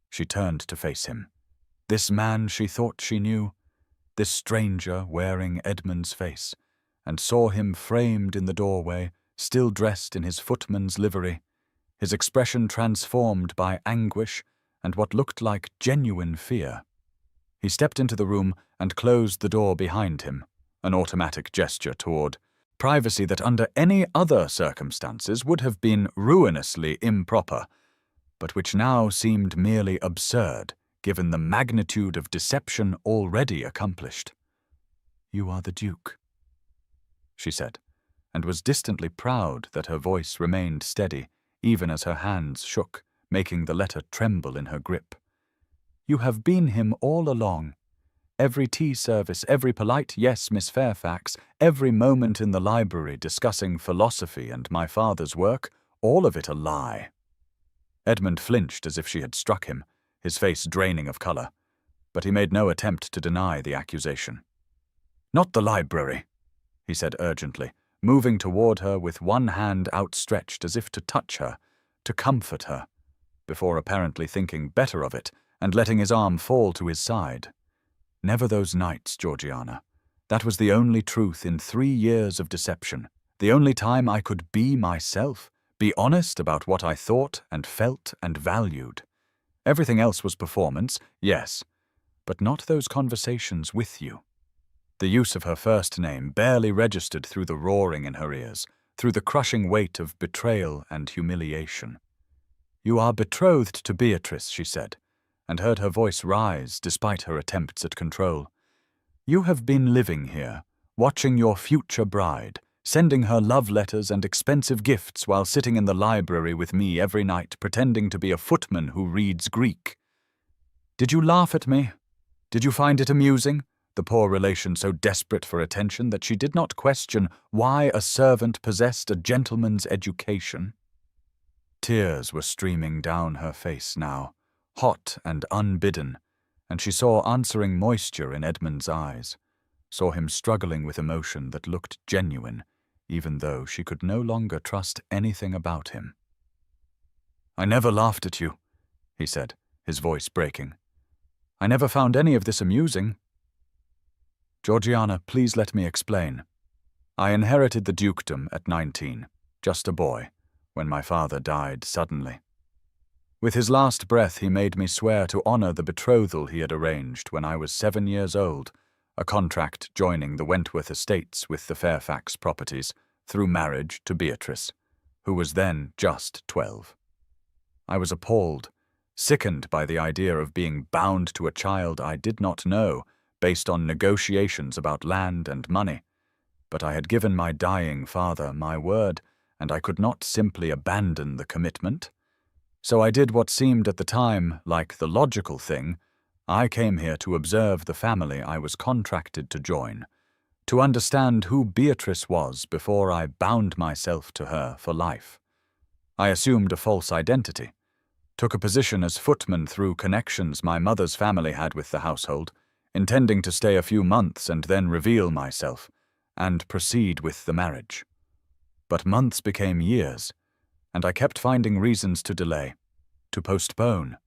She turned to face him. This man she thought she knew, this stranger wearing Edmund's face, and saw him framed in the doorway, still dressed in his footman's livery, his expression transformed by anguish and what looked like genuine fear. He stepped into the room and closed the door behind him, an automatic gesture toward privacy that under any other circumstances would have been ruinously improper, but which now seemed merely absurd given the magnitude of deception already accomplished. "You are the Duke," she said, and was distantly proud that her voice remained steady, even as her hands shook, making the letter tremble in her grip. "You have been him all along. Every tea service, every polite yes, Miss Fairfax, every moment in the library discussing philosophy and my father's work, all of it a lie." Edmund flinched as if she had struck him, his face draining of colour, but he made no attempt to deny the accusation. "Not the library," he said urgently, moving toward her with one hand outstretched as if to touch her, to comfort her, before apparently thinking better of it and letting his arm fall to his side. "Never those nights, Georgiana. That was the only truth in 3 years of deception, the only time I could be myself, be honest about what I thought and felt and valued. Everything else was performance, yes, but not those conversations with you." The use of her first name barely registered through the roaring in her ears, through the crushing weight of betrayal and humiliation. "You are betrothed to Beatrice," she said, and heard her voice rise despite her attempts at control. "You have been living here, watching your future bride, sending her love letters and expensive gifts while sitting in the library with me every night pretending to be a footman who reads Greek. Did you laugh at me? Did you find it amusing? the poor relation so desperate for attention that she did not question why a servant possessed a gentleman's education. Tears were streaming down her face now, hot and unbidden, and she saw answering moisture in Edmund's eyes, saw him struggling with emotion that looked genuine, even though she could no longer trust anything about him. "I never laughed at you," he said, his voice breaking. "I never found any of this amusing." "Georgiana, please let me explain. I inherited the dukedom at 19, just a boy, when my father died suddenly. With his last breath he made me swear to honor the betrothal he had arranged when I was 7 years old, a contract joining the Wentworth estates with the Fairfax properties through marriage to Beatrice, who was then just 12. I was appalled, sickened by the idea of being bound to a child I did not know based on negotiations about land and money. But I had given my dying father my word, and I could not simply abandon the commitment. So I did what seemed at the time like the logical thing. I came here to observe the family I was contracted to join, to understand who Beatrice was before I bound myself to her for life. I assumed a false identity, took a position as footman through connections my mother's family had with the household, intending to stay a few months and then reveal myself, and proceed with the marriage. But months became years, and I kept finding reasons to delay, to postpone,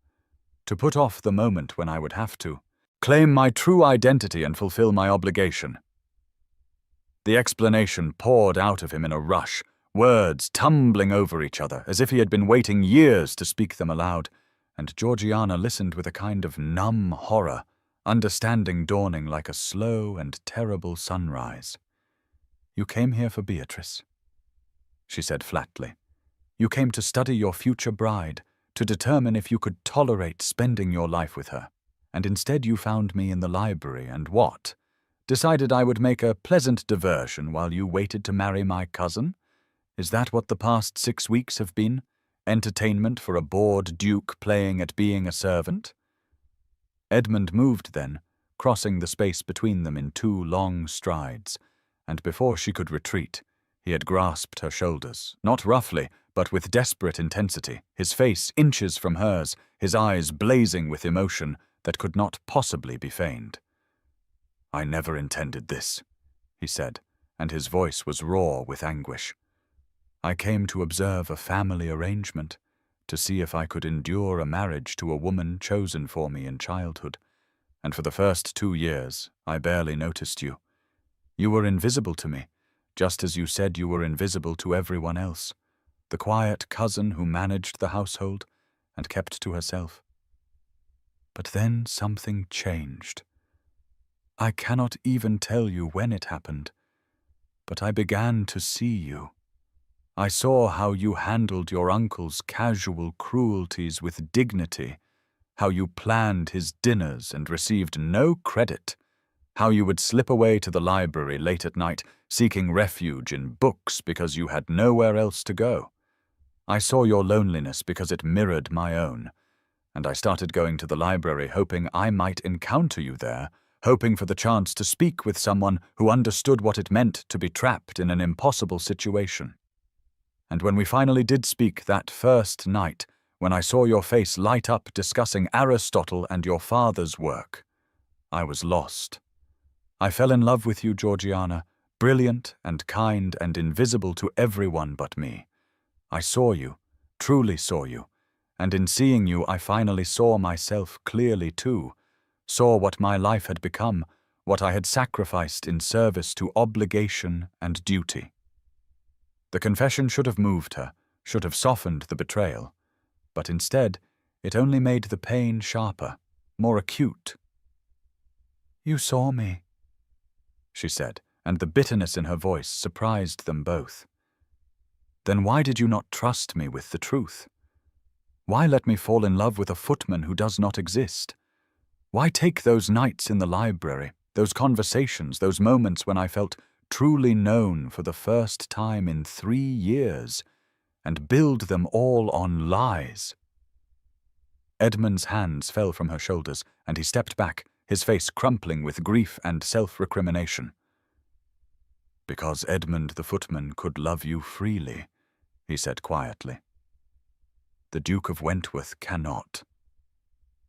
to put off the moment when I would have to claim my true identity and fulfill my obligation. The explanation poured out of him in a rush, words tumbling over each other, as if he had been waiting years to speak them aloud, and Georgiana listened with a kind of numb horror, understanding dawning like a slow and terrible sunrise. "You came here for Beatrice," she said flatly. "You came to study your future bride, to determine if you could tolerate spending your life with her, and instead you found me in the library and what? Decided I would make a pleasant diversion while you waited to marry my cousin? Is that what the past 6 weeks have been? Entertainment for a bored duke playing at being a servant?" Edmund moved then, crossing the space between them in 2 long strides, and before she could retreat, he had grasped her shoulders, not roughly, but with desperate intensity, his face inches from hers, his eyes blazing with emotion that could not possibly be feigned. "I never intended this," he said, and his voice was raw with anguish. "I came to observe a family arrangement, to see if I could endure a marriage to a woman chosen for me in childhood, and for the first 2 years I barely noticed you. You were invisible to me, just as you said you were invisible to everyone else, the quiet cousin who managed the household and kept to herself. But then something changed. I cannot even tell you when it happened, but I began to see you. I saw how you handled your uncle's casual cruelties with dignity, how you planned his dinners and received no credit, how you would slip away to the library late at night, seeking refuge in books because you had nowhere else to go. I saw your loneliness because it mirrored my own, and I started going to the library hoping I might encounter you there, hoping for the chance to speak with someone who understood what it meant to be trapped in an impossible situation. And when we finally did speak that first night, when I saw your face light up discussing Aristotle and your father's work, I was lost. I fell in love with you, Georgiana, brilliant and kind and invisible to everyone but me. I saw you, truly saw you, and in seeing you I finally saw myself clearly too, saw what my life had become, what I had sacrificed in service to obligation and duty. The confession should have moved her, should have softened the betrayal, but instead it only made the pain sharper, more acute. "You saw me," she said, and the bitterness in her voice surprised them both. "Then why did you not trust me with the truth? Why let me fall in love with a footman who does not exist? Why take those nights in the library, those conversations, those moments when I felt truly known for the first time in 3 years, and build them all on lies?" Edmund's hands fell from her shoulders, and he stepped back, his face crumpling with grief and self-recrimination. "Because Edmund the footman could love you freely," he said quietly. "The Duke of Wentworth cannot.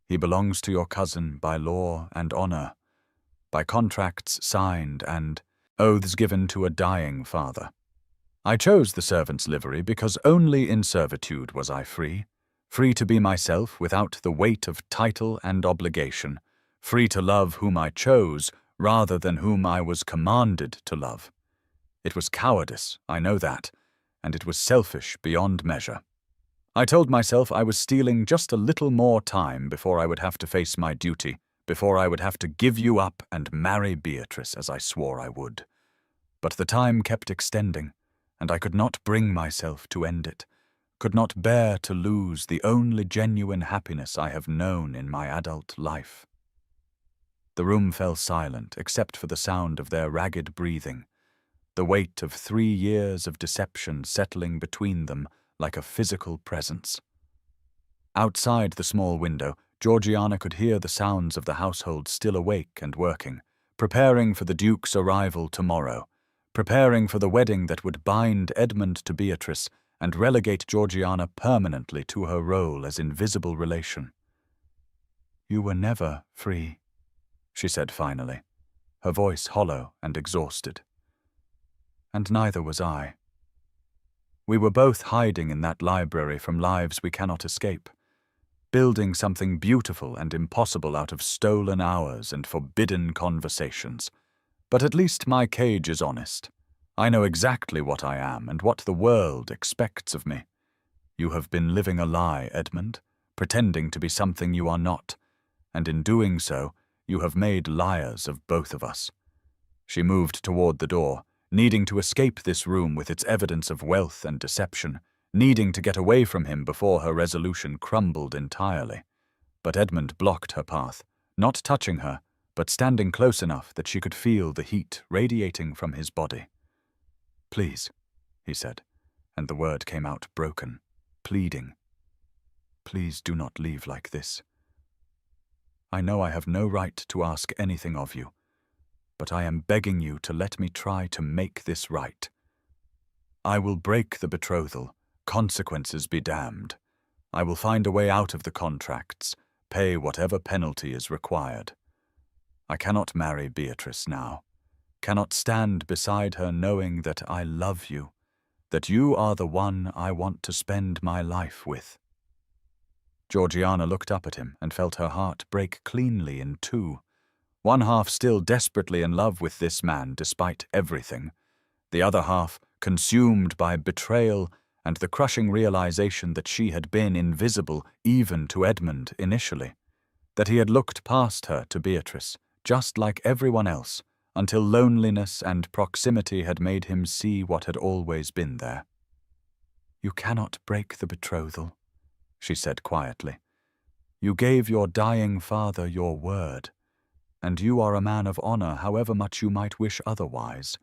He belongs to your cousin by law and honour, by contracts signed and oaths given to a dying father. I chose the servant's livery because only in servitude was I free, free to be myself without the weight of title and obligation, free to love whom I chose rather than whom I was commanded to love. It was cowardice, I know that, and it was selfish beyond measure. I told myself I was stealing just a little more time before I would have to face my duty, before I would have to give you up and marry Beatrice as I swore I would. But the time kept extending, and I could not bring myself to end it, could not bear to lose the only genuine happiness I have known in my adult life." The room fell silent except for the sound of their ragged breathing, the weight of 3 years of deception settling between them like a physical presence. Outside the small window, Georgiana could hear the sounds of the household still awake and working, preparing for the Duke's arrival tomorrow, preparing for the wedding that would bind Edmund to Beatrice and relegate Georgiana permanently to her role as invisible relation. "You were never free," she said finally, her voice hollow and exhausted. "And neither was I. We were both hiding in that library from lives we cannot escape, building something beautiful and impossible out of stolen hours and forbidden conversations. But at least my cage is honest. I know exactly what I am and what the world expects of me. You have been living a lie, Edmund, pretending to be something you are not, and in doing so, you have made liars of both of us." She moved toward the door, needing to escape this room with its evidence of wealth and deception, needing to get away from him before her resolution crumbled entirely. But Edmund blocked her path, not touching her, but standing close enough that she could feel the heat radiating from his body. "Please," he said, and the word came out broken, pleading. "Please do not leave like this. I know I have no right to ask anything of you, but I am begging you to let me try to make this right. I will break the betrothal, consequences be damned. I will find a way out of the contracts, pay whatever penalty is required. I cannot marry Beatrice now, cannot stand beside her knowing that I love you, that you are the one I want to spend my life with." Georgiana looked up at him and felt her heart break cleanly in two, one half still desperately in love with this man despite everything, the other half consumed by betrayal and the crushing realization that she had been invisible even to Edmund initially, that he had looked past her to Beatrice, just like everyone else, until loneliness and proximity had made him see what had always been there. "You cannot break the betrothal," she said quietly. "You gave your dying father your word, and you are a man of honor however much you might wish otherwise.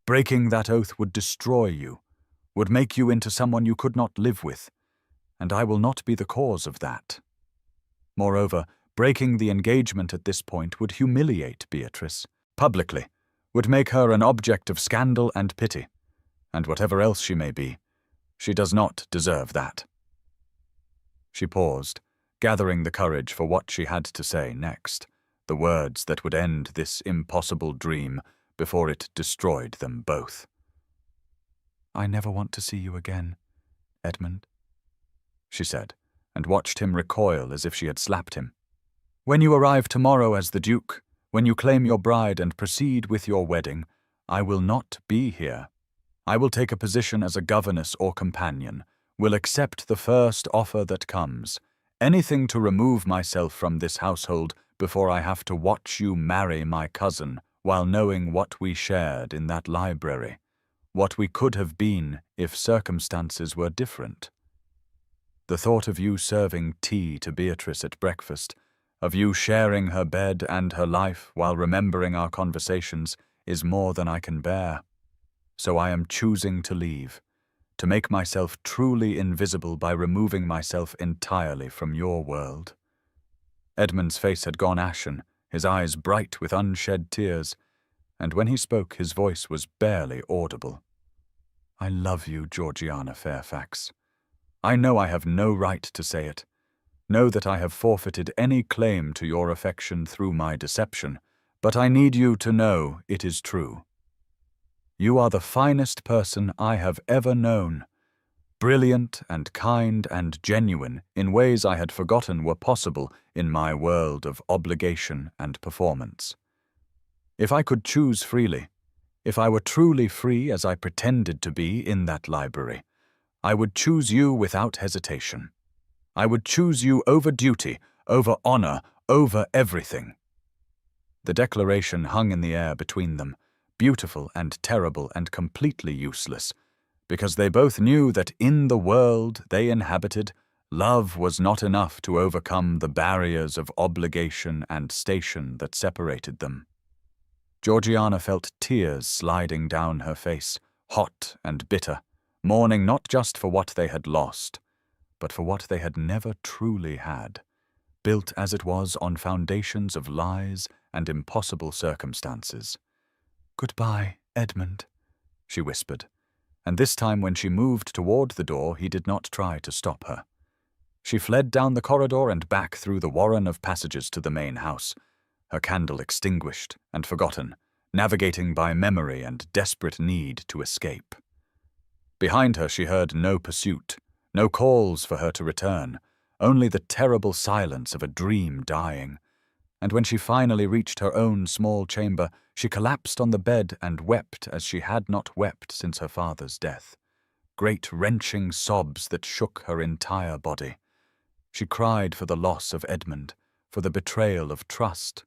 Breaking that oath would destroy you, would make you into someone you could not live with, and I will not be the cause of that. Moreover, breaking the engagement at this point would humiliate Beatrice, publicly, would make her an object of scandal and pity, and whatever else she may be, she does not deserve that." She paused, gathering the courage for what she had to say next, the words that would end this impossible dream before it destroyed them both. "I never want to see you again, Edmund," she said, and watched him recoil as if she had slapped him. "When you arrive tomorrow as the Duke, when you claim your bride and proceed with your wedding, I will not be here. I will take a position as a governess or companion, will accept the first offer that comes, anything to remove myself from this household before I have to watch you marry my cousin while knowing what we shared in that library, what we could have been if circumstances were different. The thought of you serving tea to Beatrice at breakfast, of you sharing her bed and her life while remembering our conversations, is more than I can bear. So I am choosing to leave, to make myself truly invisible by removing myself entirely from your world." Edmund's face had gone ashen, his eyes bright with unshed tears, and when he spoke his voice was barely audible. "I love you, Georgiana Fairfax. I know I have no right to say it. Know that I have forfeited any claim to your affection through my deception, but I need you to know it is true. You are the finest person I have ever known, brilliant and kind and genuine in ways I had forgotten were possible in my world of obligation and performance. If I could choose freely, if I were truly free as I pretended to be in that library, I would choose you without hesitation. I would choose you over duty, over honor, over everything." The declaration hung in the air between them, beautiful and terrible and completely useless, because they both knew that in the world they inhabited, love was not enough to overcome the barriers of obligation and station that separated them. Georgiana felt tears sliding down her face, hot and bitter, mourning not just for what they had lost, but for what they had never truly had, built as it was on foundations of lies and impossible circumstances. "Goodbye, Edmund," she whispered, and this time when she moved toward the door he did not try to stop her. She fled down the corridor and back through the warren of passages to the main house, her candle extinguished and forgotten, navigating by memory and desperate need to escape. Behind her she heard no pursuit, no calls for her to return, only the terrible silence of a dream dying. And when she finally reached her own small chamber, she collapsed on the bed and wept as she had not wept since her father's death. Great wrenching sobs that shook her entire body. She cried for the loss of Edmund, for the betrayal of trust,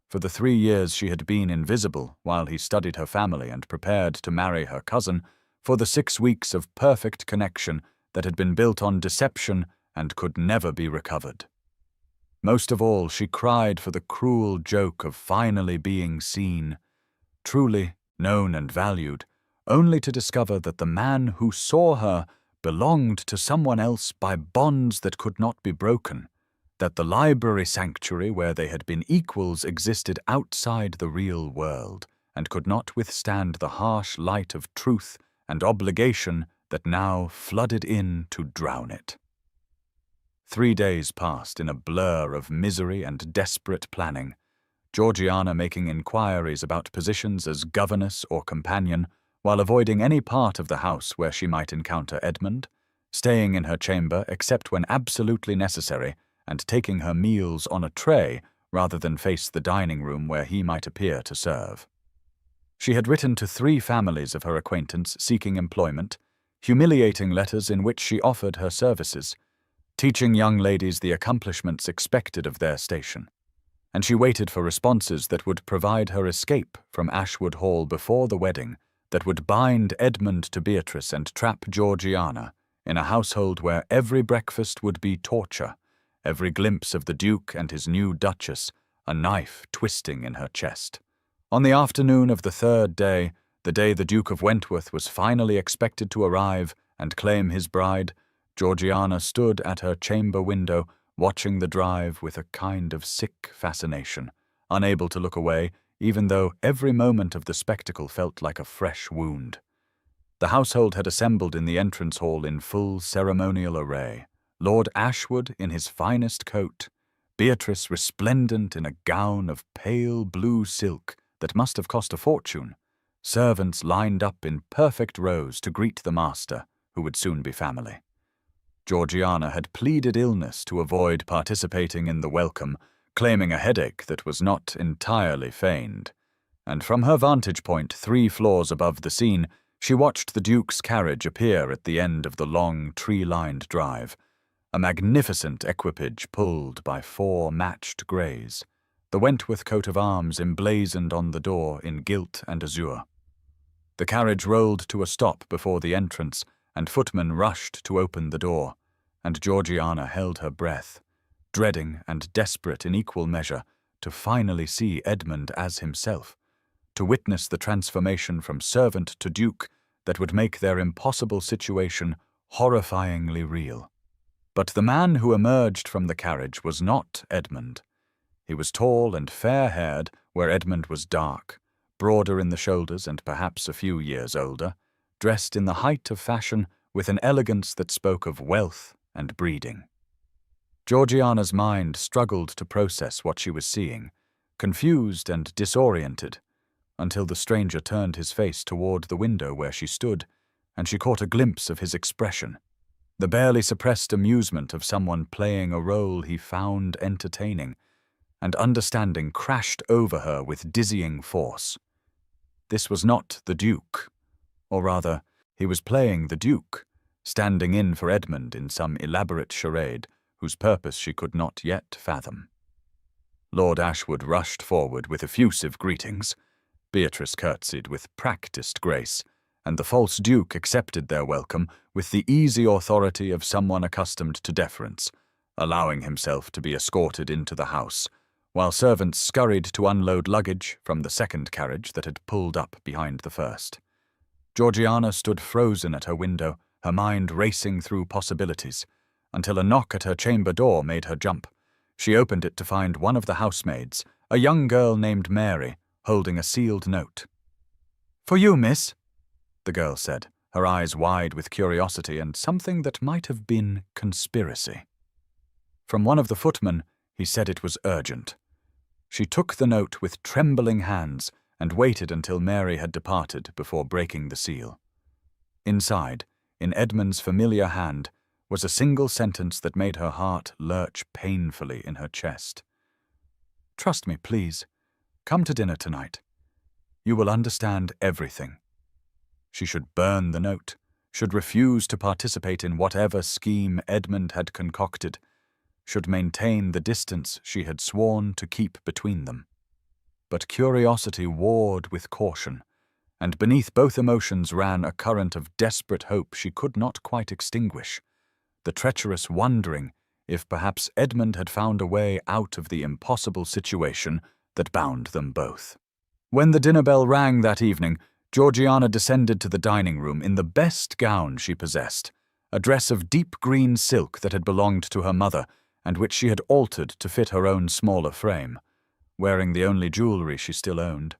for the 3 years she had been invisible while he studied her family and prepared to marry her cousin, for the 6 weeks of perfect connection that had been built on deception and could never be recovered. Most of all, she cried for the cruel joke of finally being seen, truly known and valued, only to discover that the man who saw her belonged to someone else by bonds that could not be broken, that the library sanctuary where they had been equals existed outside the real world and could not withstand the harsh light of truth and obligation that now flooded in to drown it. 3 days passed in a blur of misery and desperate planning, Georgiana making inquiries about positions as governess or companion, while avoiding any part of the house where she might encounter Edmund, staying in her chamber except when absolutely necessary, and taking her meals on a tray rather than face the dining room where he might appear to serve. She had written to 3 families of her acquaintance seeking employment, humiliating letters in which she offered her services, teaching young ladies the accomplishments expected of their station, and she waited for responses that would provide her escape from Ashwood Hall before the wedding, that would bind Edmund to Beatrice and trap Georgiana in a household where every breakfast would be torture, every glimpse of the Duke and his new Duchess a knife twisting in her chest. On the afternoon of the 3rd day, the day the Duke of Wentworth was finally expected to arrive and claim his bride, Georgiana stood at her chamber window, watching the drive with a kind of sick fascination, unable to look away, even though every moment of the spectacle felt like a fresh wound. The household had assembled in the entrance hall in full ceremonial array, Lord Ashwood in his finest coat, Beatrice resplendent in a gown of pale blue silk that must have cost a fortune, servants lined up in perfect rows to greet the master, who would soon be family. Georgiana had pleaded illness to avoid participating in the welcome, claiming a headache that was not entirely feigned, and from her vantage point 3 floors above the scene, she watched the Duke's carriage appear at the end of the long tree-lined drive, a magnificent equipage pulled by 4 matched greys, the Wentworth coat of arms emblazoned on the door in gilt and azure. The carriage rolled to a stop before the entrance, and footmen rushed to open the door, and Georgiana held her breath, dreading and desperate in equal measure to finally see Edmund as himself, to witness the transformation from servant to Duke that would make their impossible situation horrifyingly real. But the man who emerged from the carriage was not Edmund. He was tall and fair-haired, where Edmund was dark, broader in the shoulders and perhaps a few years older, dressed in the height of fashion with an elegance that spoke of wealth and breeding. Georgiana's mind struggled to process what she was seeing, confused and disoriented, until the stranger turned his face toward the window where she stood, and she caught a glimpse of his expression, the barely suppressed amusement of someone playing a role he found entertaining, and understanding crashed over her with dizzying force. This was not the Duke, or rather, he was playing the Duke, standing in for Edmund in some elaborate charade whose purpose she could not yet fathom. Lord Ashwood rushed forward with effusive greetings. Beatrice curtsied with practised grace, and the false Duke accepted their welcome with the easy authority of someone accustomed to deference, allowing himself to be escorted into the house, while servants scurried to unload luggage from the second carriage that had pulled up behind the first. Georgiana stood frozen at her window, her mind racing through possibilities, until a knock at her chamber door made her jump. She opened it to find one of the housemaids, a young girl named Mary, holding a sealed note. "For you, miss," the girl said, her eyes wide with curiosity and something that might have been conspiracy. From one of the footmen, he said it was urgent. She took the note with trembling hands and waited until Mary had departed before breaking the seal. Inside, in Edmund's familiar hand, was a single sentence that made her heart lurch painfully in her chest. "Trust me, please. Come to dinner tonight. You will understand everything." She should burn the note, should refuse to participate in whatever scheme Edmund had concocted, should maintain the distance she had sworn to keep between them. But curiosity warred with caution, and beneath both emotions ran a current of desperate hope she could not quite extinguish, the treacherous wondering if perhaps Edmund had found a way out of the impossible situation that bound them both. When the dinner bell rang that evening, Georgiana descended to the dining room in the best gown she possessed, a dress of deep green silk that had belonged to her mother and which she had altered to fit her own smaller frame, wearing the only jewelry she still owned,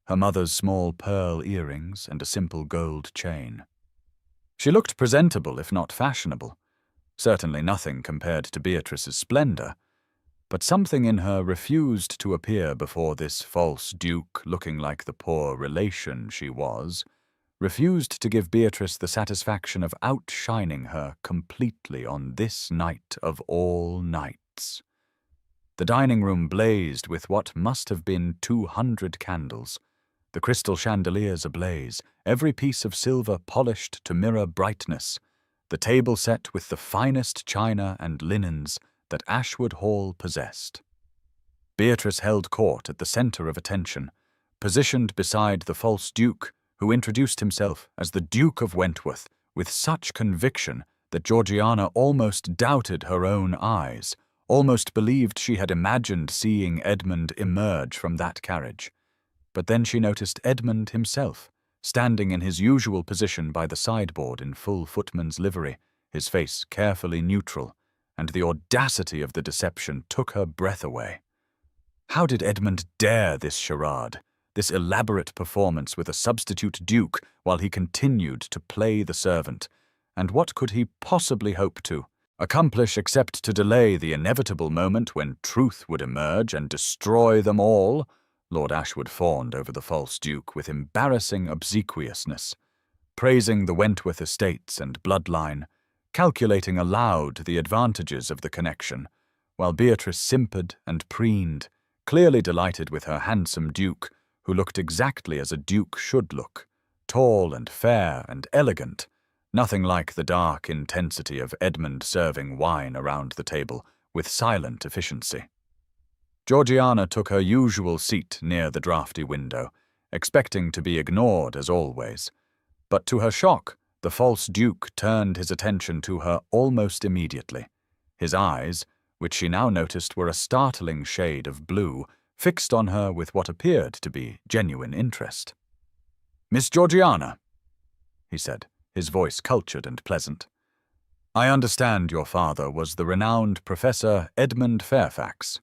her mother's small pearl earrings and a simple gold chain. She looked presentable, if not fashionable, certainly nothing compared to Beatrice's splendor, but something in her refused to appear before this false Duke looking like the poor relation she was, refused to give Beatrice the satisfaction of outshining her completely on this night of all nights. The dining room blazed with what must have been 200 candles, the crystal chandeliers ablaze, every piece of silver polished to mirror brightness, the table set with the finest china and linens that Ashwood Hall possessed. Beatrice held court at the centre of attention, positioned beside the false Duke, who introduced himself as the Duke of Wentworth with such conviction that Georgiana almost doubted her own eyes, almost believed she had imagined seeing Edmund emerge from that carriage. But then she noticed Edmund himself, standing in his usual position by the sideboard in full footman's livery, his face carefully neutral, and the audacity of the deception took her breath away. How did Edmund dare this charade, this elaborate performance with a substitute duke while he continued to play the servant, and what could he possibly hope to accomplish except to delay the inevitable moment when truth would emerge and destroy them all? Lord Ashwood fawned over the false Duke with embarrassing obsequiousness, praising the Wentworth estates and bloodline, calculating aloud the advantages of the connection, while Beatrice simpered and preened, clearly delighted with her handsome Duke, who looked exactly as a Duke should look, tall and fair and elegant, nothing like the dark intensity of Edmund serving wine around the table with silent efficiency. Georgiana took her usual seat near the draughty window, expecting to be ignored as always, but to her shock, the false Duke turned his attention to her almost immediately. His eyes, which she now noticed were a startling shade of blue, fixed on her with what appeared to be genuine interest. "Miss Georgiana," he said, his voice cultured and pleasant, "I understand your father was the renowned Professor Edmund Fairfax.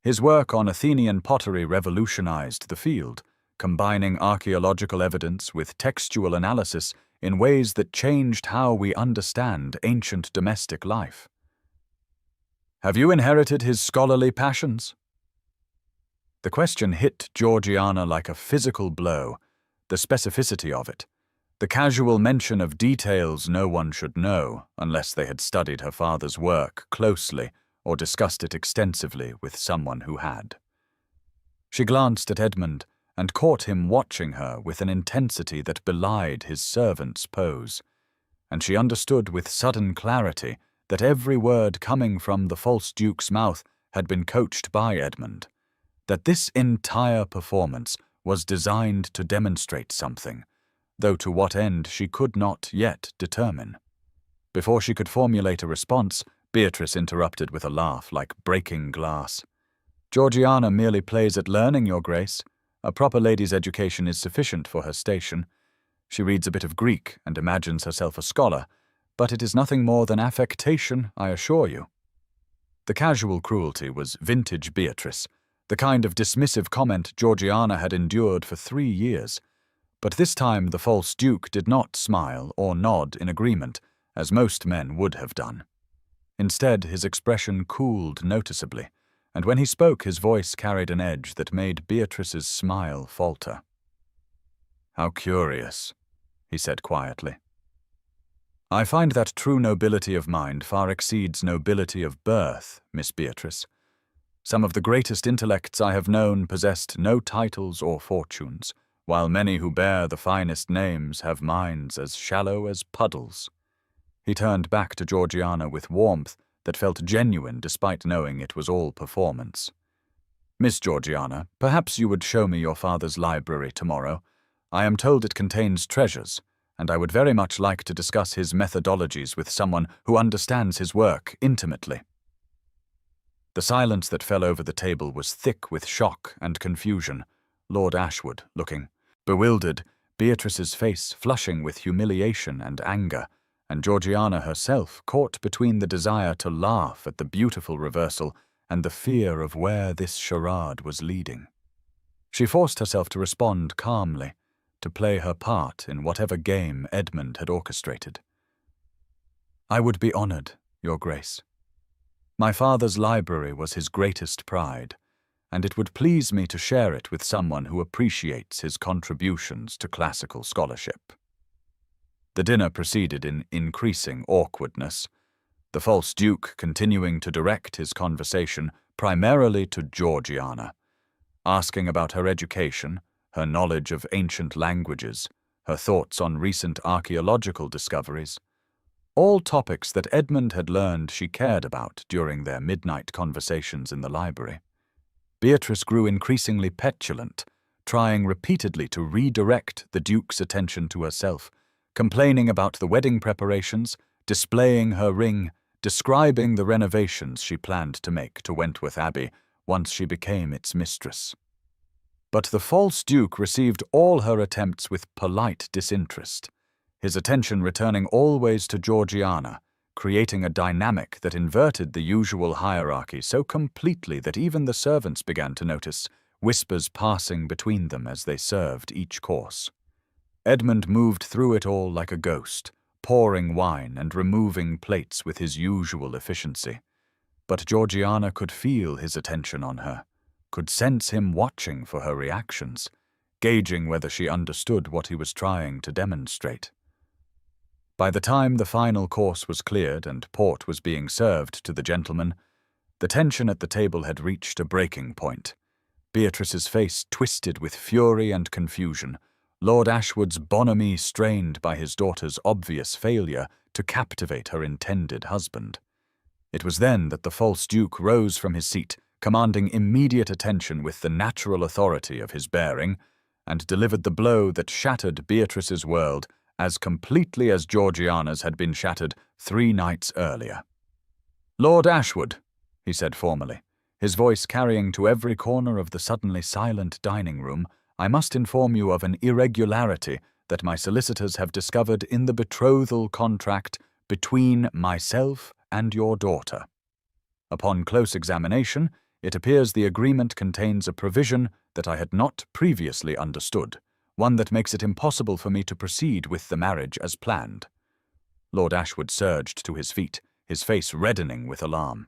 His work on Athenian pottery revolutionized the field, combining archaeological evidence with textual analysis in ways that changed how we understand ancient domestic life. Have you inherited his scholarly passions? The question hit Georgiana like a physical blow, the specificity of it, the casual mention of details no one should know unless they had studied her father's work closely or discussed it extensively with someone who had. She glanced at Edmund and caught him watching her with an intensity that belied his servant's pose, and she understood with sudden clarity that every word coming from the false duke's mouth had been coached by Edmund, that this entire performance was designed to demonstrate something, though to what end she could not yet determine. Before she could formulate a response, Beatrice interrupted with a laugh like breaking glass. "Georgiana merely plays at learning, Your Grace. A proper lady's education is sufficient for her station. She reads a bit of Greek and imagines herself a scholar, but it is nothing more than affectation, I assure you." The casual cruelty was vintage Beatrice, the kind of dismissive comment Georgiana had endured for 3 years. But this time the false duke did not smile or nod in agreement, as most men would have done. Instead, his expression cooled noticeably, and when he spoke his voice carried an edge that made Beatrice's smile falter. "How curious," he said quietly. "I find that true nobility of mind far exceeds nobility of birth, Miss Beatrice. Some of the greatest intellects I have known possessed no titles or fortunes, while many who bear the finest names have minds as shallow as puddles." He turned back to Georgiana with warmth that felt genuine despite knowing it was all performance. "Miss Georgiana, perhaps you would show me your father's library tomorrow. I am told it contains treasures, and I would very much like to discuss his methodologies with someone who understands his work intimately." The silence that fell over the table was thick with shock and confusion, Lord Ashwood looking bewildered, Beatrice's face flushing with humiliation and anger, and Georgiana herself caught between the desire to laugh at the beautiful reversal and the fear of where this charade was leading. She forced herself to respond calmly, to play her part in whatever game Edmund had orchestrated. "I would be honored, Your Grace. My father's library was his greatest pride, and it would please me to share it with someone who appreciates his contributions to classical scholarship." The dinner proceeded in increasing awkwardness, the false duke continuing to direct his conversation primarily to Georgiana, asking about her education, her knowledge of ancient languages, her thoughts on recent archaeological discoveries, all topics that Edmund had learned she cared about during their midnight conversations in the library. Beatrice grew increasingly petulant, trying repeatedly to redirect the duke's attention to herself, complaining about the wedding preparations, displaying her ring, describing the renovations she planned to make to Wentworth Abbey once she became its mistress. But the false duke received all her attempts with polite disinterest, his attention returning always to Georgiana, creating a dynamic that inverted the usual hierarchy so completely that even the servants began to notice, whispers passing between them as they served each course. Edmund moved through it all like a ghost, pouring wine and removing plates with his usual efficiency. But Georgiana could feel his attention on her, could sense him watching for her reactions, gauging whether she understood what he was trying to demonstrate. By the time the final course was cleared and port was being served to the gentlemen, the tension at the table had reached a breaking point. Beatrice's face twisted with fury and confusion, Lord Ashwood's bonhomie strained by his daughter's obvious failure to captivate her intended husband. It was then that the false duke rose from his seat, commanding immediate attention with the natural authority of his bearing, and delivered the blow that shattered Beatrice's world as completely as Georgiana's had been shattered 3 nights earlier. "Lord Ashwood," he said formally, his voice carrying to every corner of the suddenly silent dining room, "I must inform you of an irregularity that my solicitors have discovered in the betrothal contract between myself and your daughter. Upon close examination, It appears the agreement contains a provision that I had not previously understood, one that makes it impossible for me to proceed with the marriage as planned." Lord Ashwood surged to his feet, his face reddening with alarm.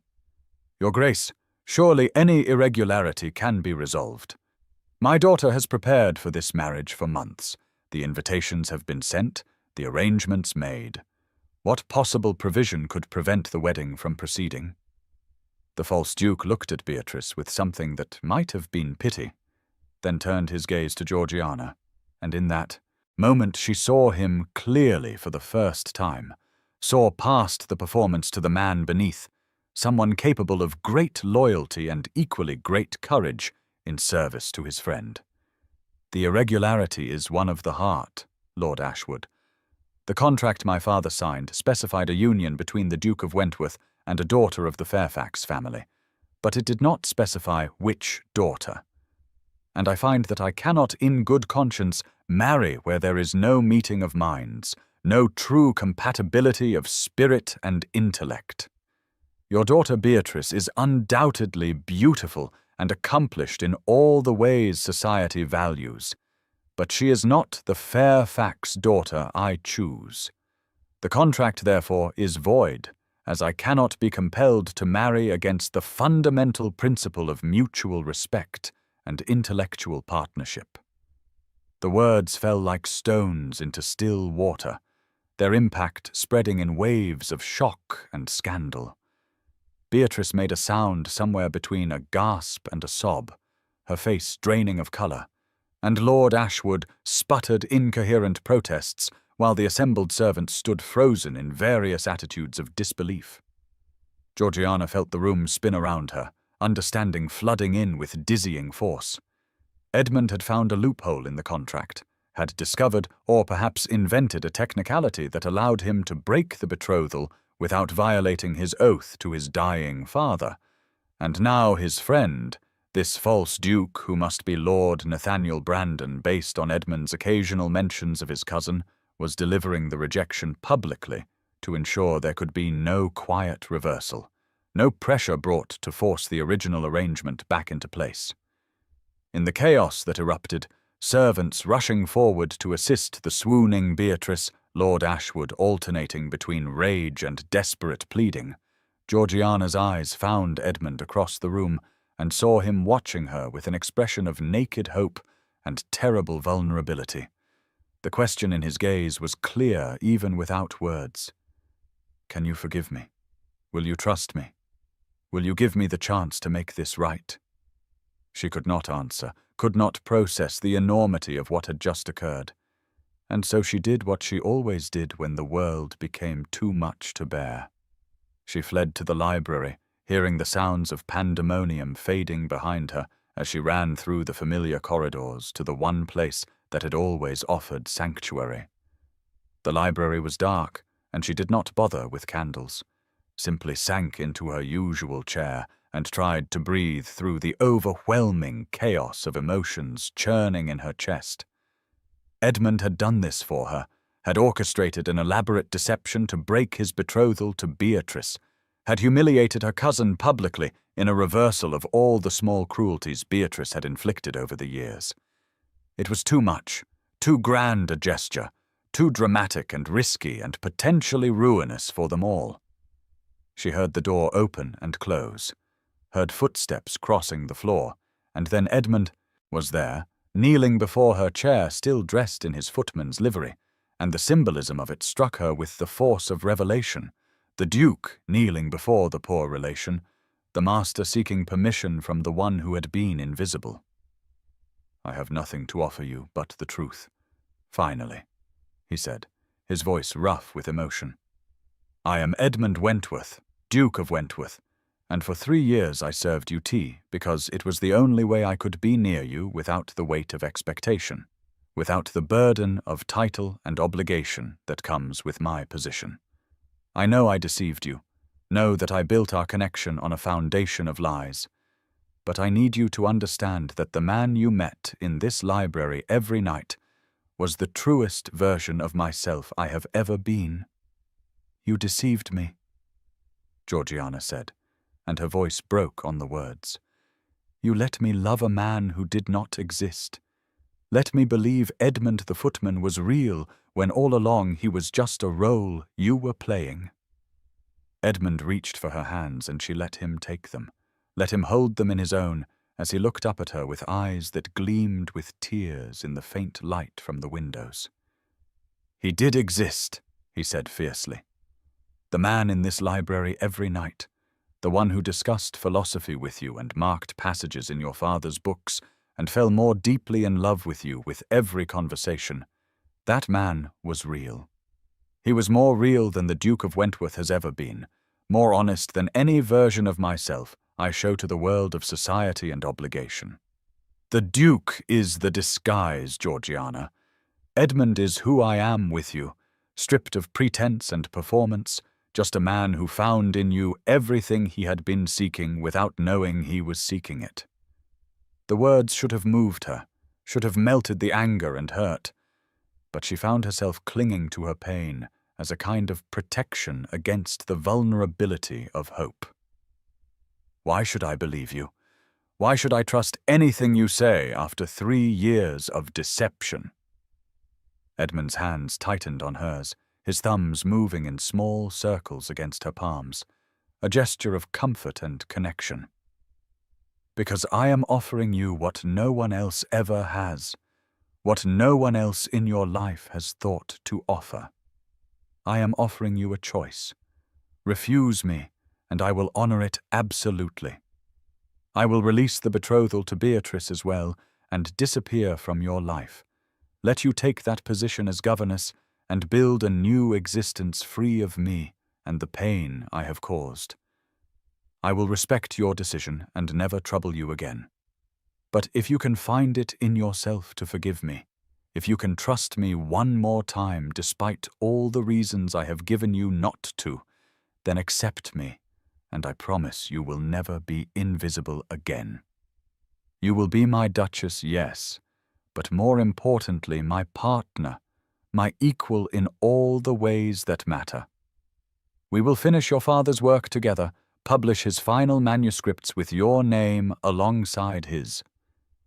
"Your Grace, surely any irregularity can be resolved. My daughter has prepared for this marriage for months. The invitations have been sent, the arrangements made. What possible provision could prevent the wedding from proceeding?" The false duke looked at Beatrice with something that might have been pity, then turned his gaze to Georgiana, and in that moment she saw him clearly for the first time, saw past the performance to the man beneath, someone capable of great loyalty and equally great courage in service to his friend. "The irregularity is one of the heart, Lord Ashwood. The contract my father signed specified a union between the Duke of Wentworth and a daughter of the Fairfax family, but it did not specify which daughter. And I find that I cannot in good conscience marry where there is no meeting of minds, no true compatibility of spirit and intellect. Your daughter Beatrice is undoubtedly beautiful and accomplished in all the ways society values, but she is not the Fairfax daughter I choose. The contract, therefore, is void, as I cannot be compelled to marry against the fundamental principle of mutual respect and intellectual partnership." The words fell like stones into still water, their impact spreading in waves of shock and scandal. Beatrice made a sound somewhere between a gasp and a sob, her face draining of colour, and Lord Ashwood sputtered incoherent protests while the assembled servants stood frozen in various attitudes of disbelief. Georgiana felt the room spin around her, understanding flooding in with dizzying force. Edmund had found a loophole in the contract, had discovered or perhaps invented a technicality that allowed him to break the betrothal without violating his oath to his dying father, and now his friend, this false duke who must be Lord Nathaniel Brandon based on Edmund's occasional mentions of his cousin, was delivering the rejection publicly to ensure there could be no quiet reversal, no pressure brought to force the original arrangement back into place. In the chaos that erupted, servants rushing forward to assist the swooning Beatrice, Lord Ashwood alternating between rage and desperate pleading, Georgiana's eyes found Edmund across the room and saw him watching her with an expression of naked hope and terrible vulnerability. The question in his gaze was clear even without words. "Can you forgive me? Will you trust me? Will you give me the chance to make this right?" She could not answer, could not process the enormity of what had just occurred. And so she did what she always did when the world became too much to bear. She fled to the library, hearing the sounds of pandemonium fading behind her as she ran through the familiar corridors to the one place that had always offered sanctuary. The library was dark, and she did not bother with candles, simply sank into her usual chair and tried to breathe through the overwhelming chaos of emotions churning in her chest. Edmund had done this for her, had orchestrated an elaborate deception to break his betrothal to Beatrice, had humiliated her cousin publicly in a reversal of all the small cruelties Beatrice had inflicted over the years. It was too much, too grand a gesture, too dramatic and risky and potentially ruinous for them all. She heard the door open and close, heard footsteps crossing the floor, and then Edmund was there, kneeling before her chair still dressed in his footman's livery, and the symbolism of it struck her with the force of revelation. The Duke kneeling before the poor relation, the master seeking permission from the one who had been invisible. "I have nothing to offer you but the truth, finally," he said, his voice rough with emotion. "I am Edmund Wentworth, Duke of Wentworth, and for 3 years I served you tea because it was the only way I could be near you without the weight of expectation, without the burden of title and obligation that comes with my position. I know I deceived you, know that I built our connection on a foundation of lies, but I need you to understand that the man you met in this library every night was the truest version of myself I have ever been." "You deceived me," Georgiana said, and her voice broke on the words. You let me love a man who did not exist. Let me believe Edmund the footman was real when all along he was just a role you were playing." Edmund reached for her hands and she let him take them, let him hold them in his own as he looked up at her with eyes that gleamed with tears in the faint light from the windows. "He did exist," he said fiercely. "The man in this library every night, the one who discussed philosophy with you and marked passages in your father's books and fell more deeply in love with you with every conversation, that man was real. He was more real than the Duke of Wentworth has ever been, more honest than any version of myself I show to the world of society and obligation. The Duke is the disguise, Georgiana. Edmund is who I am with you, stripped of pretense and performance, just a man who found in you everything he had been seeking without knowing he was seeking it." The words should have moved her, should have melted the anger and hurt, but she found herself clinging to her pain as a kind of protection against the vulnerability of hope. "Why should I believe you? Why should I trust anything you say after 3 years of deception?" Edmund's hands tightened on hers, his thumbs moving in small circles against her palms, a gesture of comfort and connection. "Because I am offering you what no one else ever has, what no one else in your life has thought to offer. I am offering you a choice. Refuse me, and I will honor it absolutely. I will release the betrothal to Beatrice as well and disappear from your life. Let you take that position as governess and build a new existence free of me and the pain I have caused. I will respect your decision and never trouble you again. But if you can find it in yourself to forgive me, if you can trust me one more time despite all the reasons I have given you not to, then accept me, and I promise you will never be invisible again. You will be my Duchess, yes, but more importantly my partner, my equal in all the ways that matter. We will finish your father's work together, publish his final manuscripts with your name alongside his.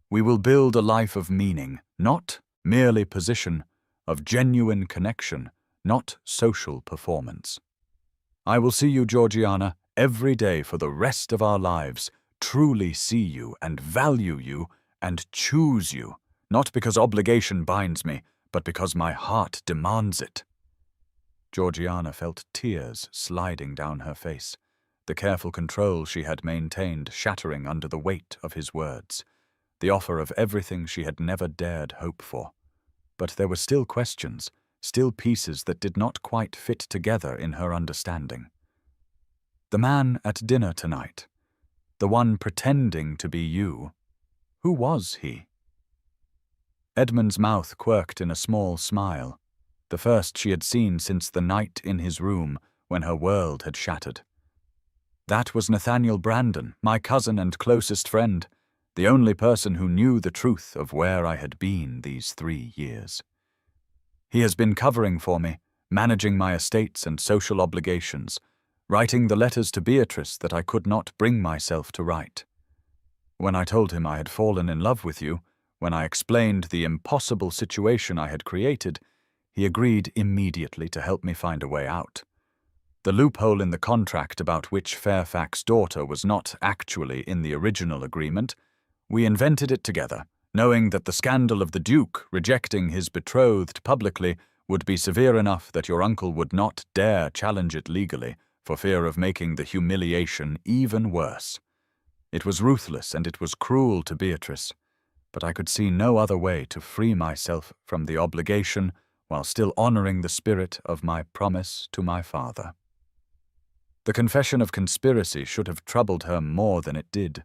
We will build a life of meaning, not merely position, of genuine connection, not social performance. I will see you, Georgiana, every day for the rest of our lives, truly see you and value you and choose you, not because obligation binds me, but because my heart demands it." Georgiana felt tears sliding down her face, the careful control she had maintained shattering under the weight of his words, the offer of everything she had never dared hope for. But there were still questions, still pieces that did not quite fit together in her understanding. The man at dinner tonight, the one pretending to be you, who was he? Edmund's mouth quirked in a small smile, the first she had seen since the night in his room when her world had shattered. "That was Nathaniel Brandon, my cousin and closest friend, the only person who knew the truth of where I had been these 3 years. He has been covering for me, managing my estates and social obligations, writing the letters to Beatrice that I could not bring myself to write. When I told him I had fallen in love with you, when I explained the impossible situation I had created, he agreed immediately to help me find a way out. The loophole in the contract about which Fairfax's daughter was not actually in the original agreement, we invented it together, knowing that the scandal of the Duke rejecting his betrothed publicly would be severe enough that your uncle would not dare challenge it legally for fear of making the humiliation even worse. It was ruthless and it was cruel to Beatrice, but I could see no other way to free myself from the obligation while still honoring the spirit of my promise to my father." The confession of conspiracy should have troubled her more than it did,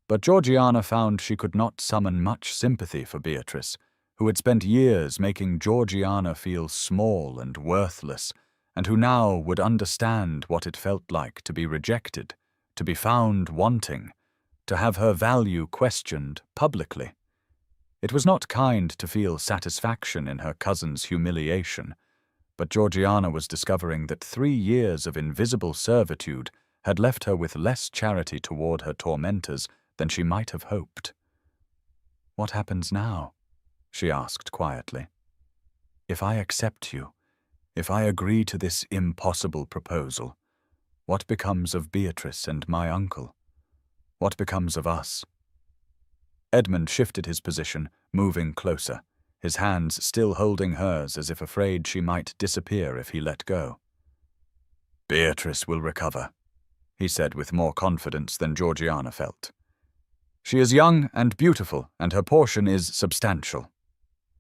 but Georgiana found she could not summon much sympathy for Beatrice, who had spent years making Georgiana feel small and worthless, and who now would understand what it felt like to be rejected, to be found wanting, to have her value questioned publicly. It was not kind to feel satisfaction in her cousin's humiliation, but Georgiana was discovering that 3 years of invisible servitude had left her with less charity toward her tormentors than she might have hoped. "What happens now?" she asked quietly. "If I accept you, if I agree to this impossible proposal, what becomes of Beatrice and my uncle? What becomes of us?" Edmund shifted his position, moving closer, his hands still holding hers as if afraid she might disappear if he let go. "Beatrice will recover," he said with more confidence than Georgiana felt. "She is young and beautiful, and her portion is substantial.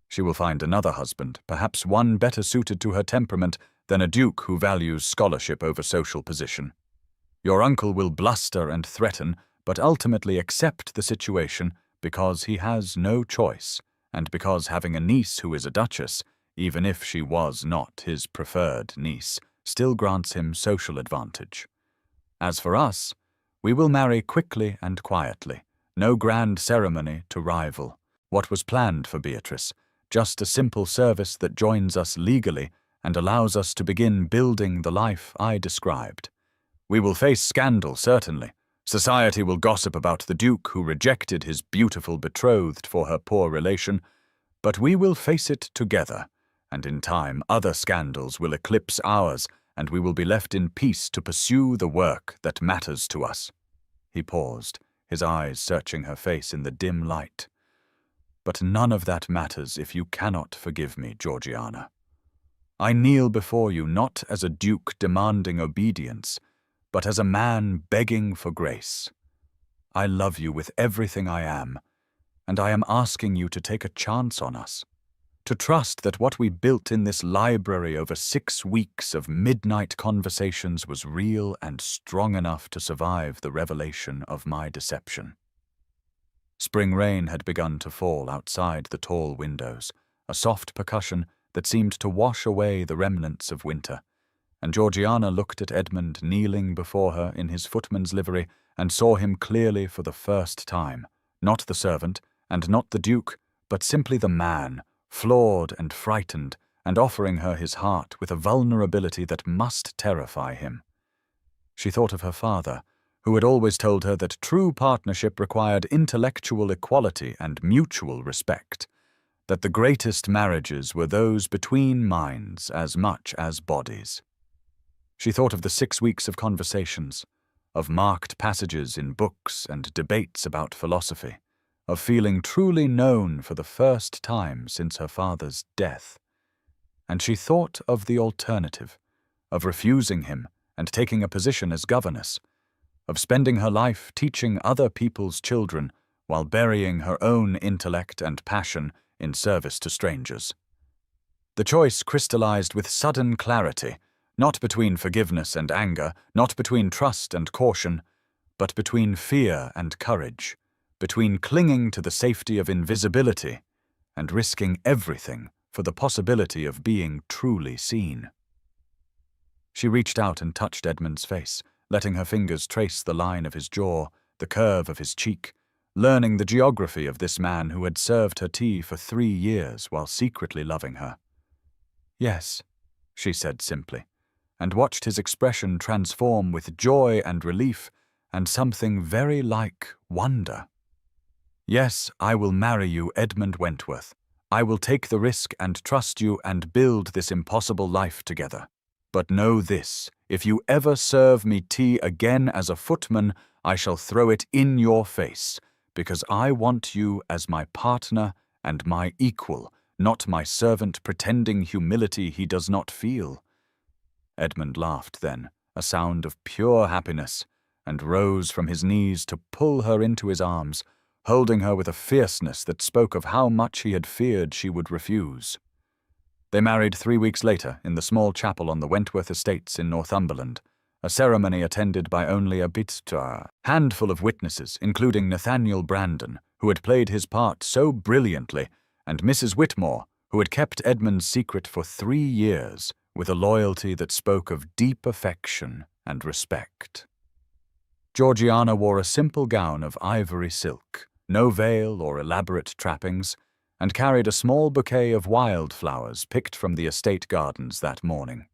She will find another husband, perhaps one better suited to her temperament than a duke who values scholarship over social position. Your uncle will bluster and threaten, but ultimately accept the situation because he has no choice, and because having a niece who is a duchess, even if she was not his preferred niece, still grants him social advantage. As for us, we will marry quickly and quietly, no grand ceremony to rival what was planned for Beatrice, just a simple service that joins us legally and allows us to begin building the life I described. We will face scandal, certainly. Society will gossip about the duke who rejected his beautiful betrothed for her poor relation, but we will face it together, and in time other scandals will eclipse ours, and we will be left in peace to pursue the work that matters to us." He paused, his eyes searching her face in the dim light. "But none of that matters if you cannot forgive me, Georgiana. I kneel before you not as a duke demanding obedience, but as a man begging for grace. I love you with everything I am, and I am asking you to take a chance on us, to trust that what we built in this library over 6 weeks of midnight conversations was real and strong enough to survive the revelation of my deception." Spring rain had begun to fall outside the tall windows, a soft percussion that seemed to wash away the remnants of winter, and Georgiana looked at Edmund kneeling before her in his footman's livery and saw him clearly for the first time, not the servant and not the duke, but simply the man, flawed and frightened, and offering her his heart with a vulnerability that must terrify him. She thought of her father, who had always told her that true partnership required intellectual equality and mutual respect, that the greatest marriages were those between minds as much as bodies. She thought of the 6 weeks of conversations, of marked passages in books and debates about philosophy, of feeling truly known for the first time since her father's death. And she thought of the alternative, of refusing him and taking a position as governess, of spending her life teaching other people's children while burying her own intellect and passion in service to strangers. The choice crystallized with sudden clarity, not between forgiveness and anger, not between trust and caution, but between fear and courage, between clinging to the safety of invisibility and risking everything for the possibility of being truly seen. She reached out and touched Edmund's face, letting her fingers trace the line of his jaw, the curve of his cheek, learning the geography of this man who had served her tea for 3 years while secretly loving her. "Yes," she said simply, and watched his expression transform with joy and relief and something very like wonder. "Yes, I will marry you, Edmund Wentworth. I will take the risk and trust you and build this impossible life together. But know this, if you ever serve me tea again as a footman, I shall throw it in your face, because I want you as my partner and my equal, not my servant pretending humility he does not feel." Edmund laughed then, a sound of pure happiness, and rose from his knees to pull her into his arms, holding her with a fierceness that spoke of how much he had feared she would refuse. They married 3 weeks later in the small chapel on the Wentworth estates in Northumberland, a ceremony attended by only a handful of witnesses, including Nathaniel Brandon, who had played his part so brilliantly, and Mrs. Whitmore, who had kept Edmund's secret for 3 years, with a loyalty that spoke of deep affection and respect. Georgiana wore a simple gown of ivory silk, no veil or elaborate trappings, and carried a small bouquet of wildflowers picked from the estate gardens that morning.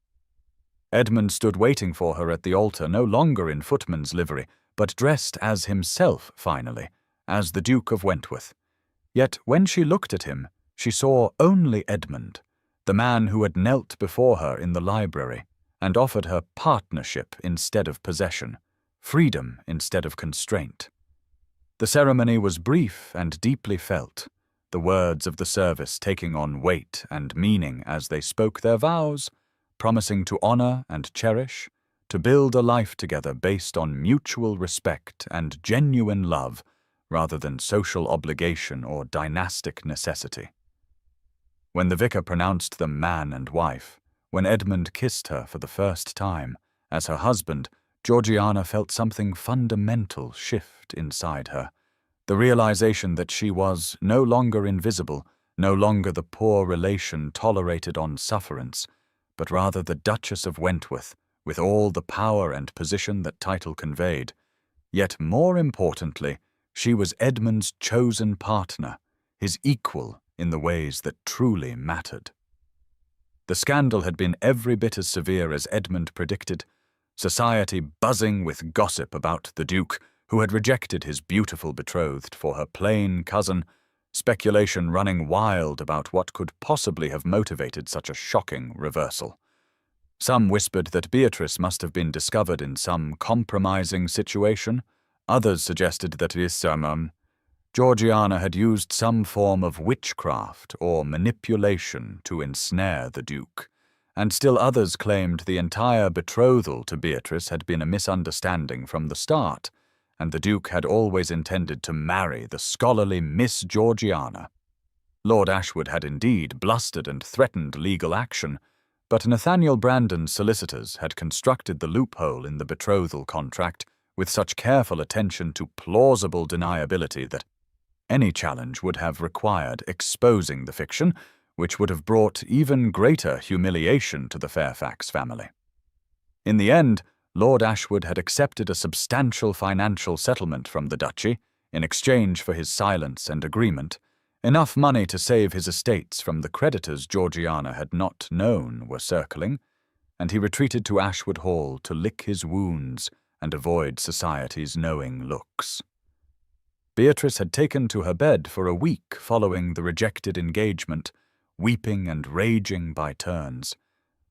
Edmund stood waiting for her at the altar, no longer in footman's livery, but dressed as himself finally, as the Duke of Wentworth. Yet when she looked at him, she saw only Edmund, the man who had knelt before her in the library and offered her partnership instead of possession, freedom instead of constraint. The ceremony was brief and deeply felt, the words of the service taking on weight and meaning as they spoke their vows, promising to honor and cherish, to build a life together based on mutual respect and genuine love rather than social obligation or dynastic necessity. When the vicar pronounced them man and wife, when Edmund kissed her for the first time, as her husband, Georgiana felt something fundamental shift inside her, the realization that she was no longer invisible, no longer the poor relation tolerated on sufferance, but rather the Duchess of Wentworth, with all the power and position that title conveyed. Yet more importantly, she was Edmund's chosen partner, his equal in the ways that truly mattered. The scandal had been every bit as severe as Edmund predicted, society buzzing with gossip about the Duke, who had rejected his beautiful betrothed for her plain cousin, speculation running wild about what could possibly have motivated such a shocking reversal. Some whispered that Beatrice must have been discovered in some compromising situation. Others suggested that Georgiana had used some form of witchcraft or manipulation to ensnare the Duke, and still others claimed the entire betrothal to Beatrice had been a misunderstanding from the start, and the Duke had always intended to marry the scholarly Miss Georgiana. Lord Ashwood had indeed blustered and threatened legal action, but Nathaniel Brandon's solicitors had constructed the loophole in the betrothal contract with such careful attention to plausible deniability that any challenge would have required exposing the fiction, which would have brought even greater humiliation to the Fairfax family. In the end, Lord Ashwood had accepted a substantial financial settlement from the duchy in exchange for his silence and agreement, enough money to save his estates from the creditors Georgiana had not known were circling, and he retreated to Ashwood Hall to lick his wounds and avoid society's knowing looks. Beatrice had taken to her bed for a week following the rejected engagement, weeping and raging by turns.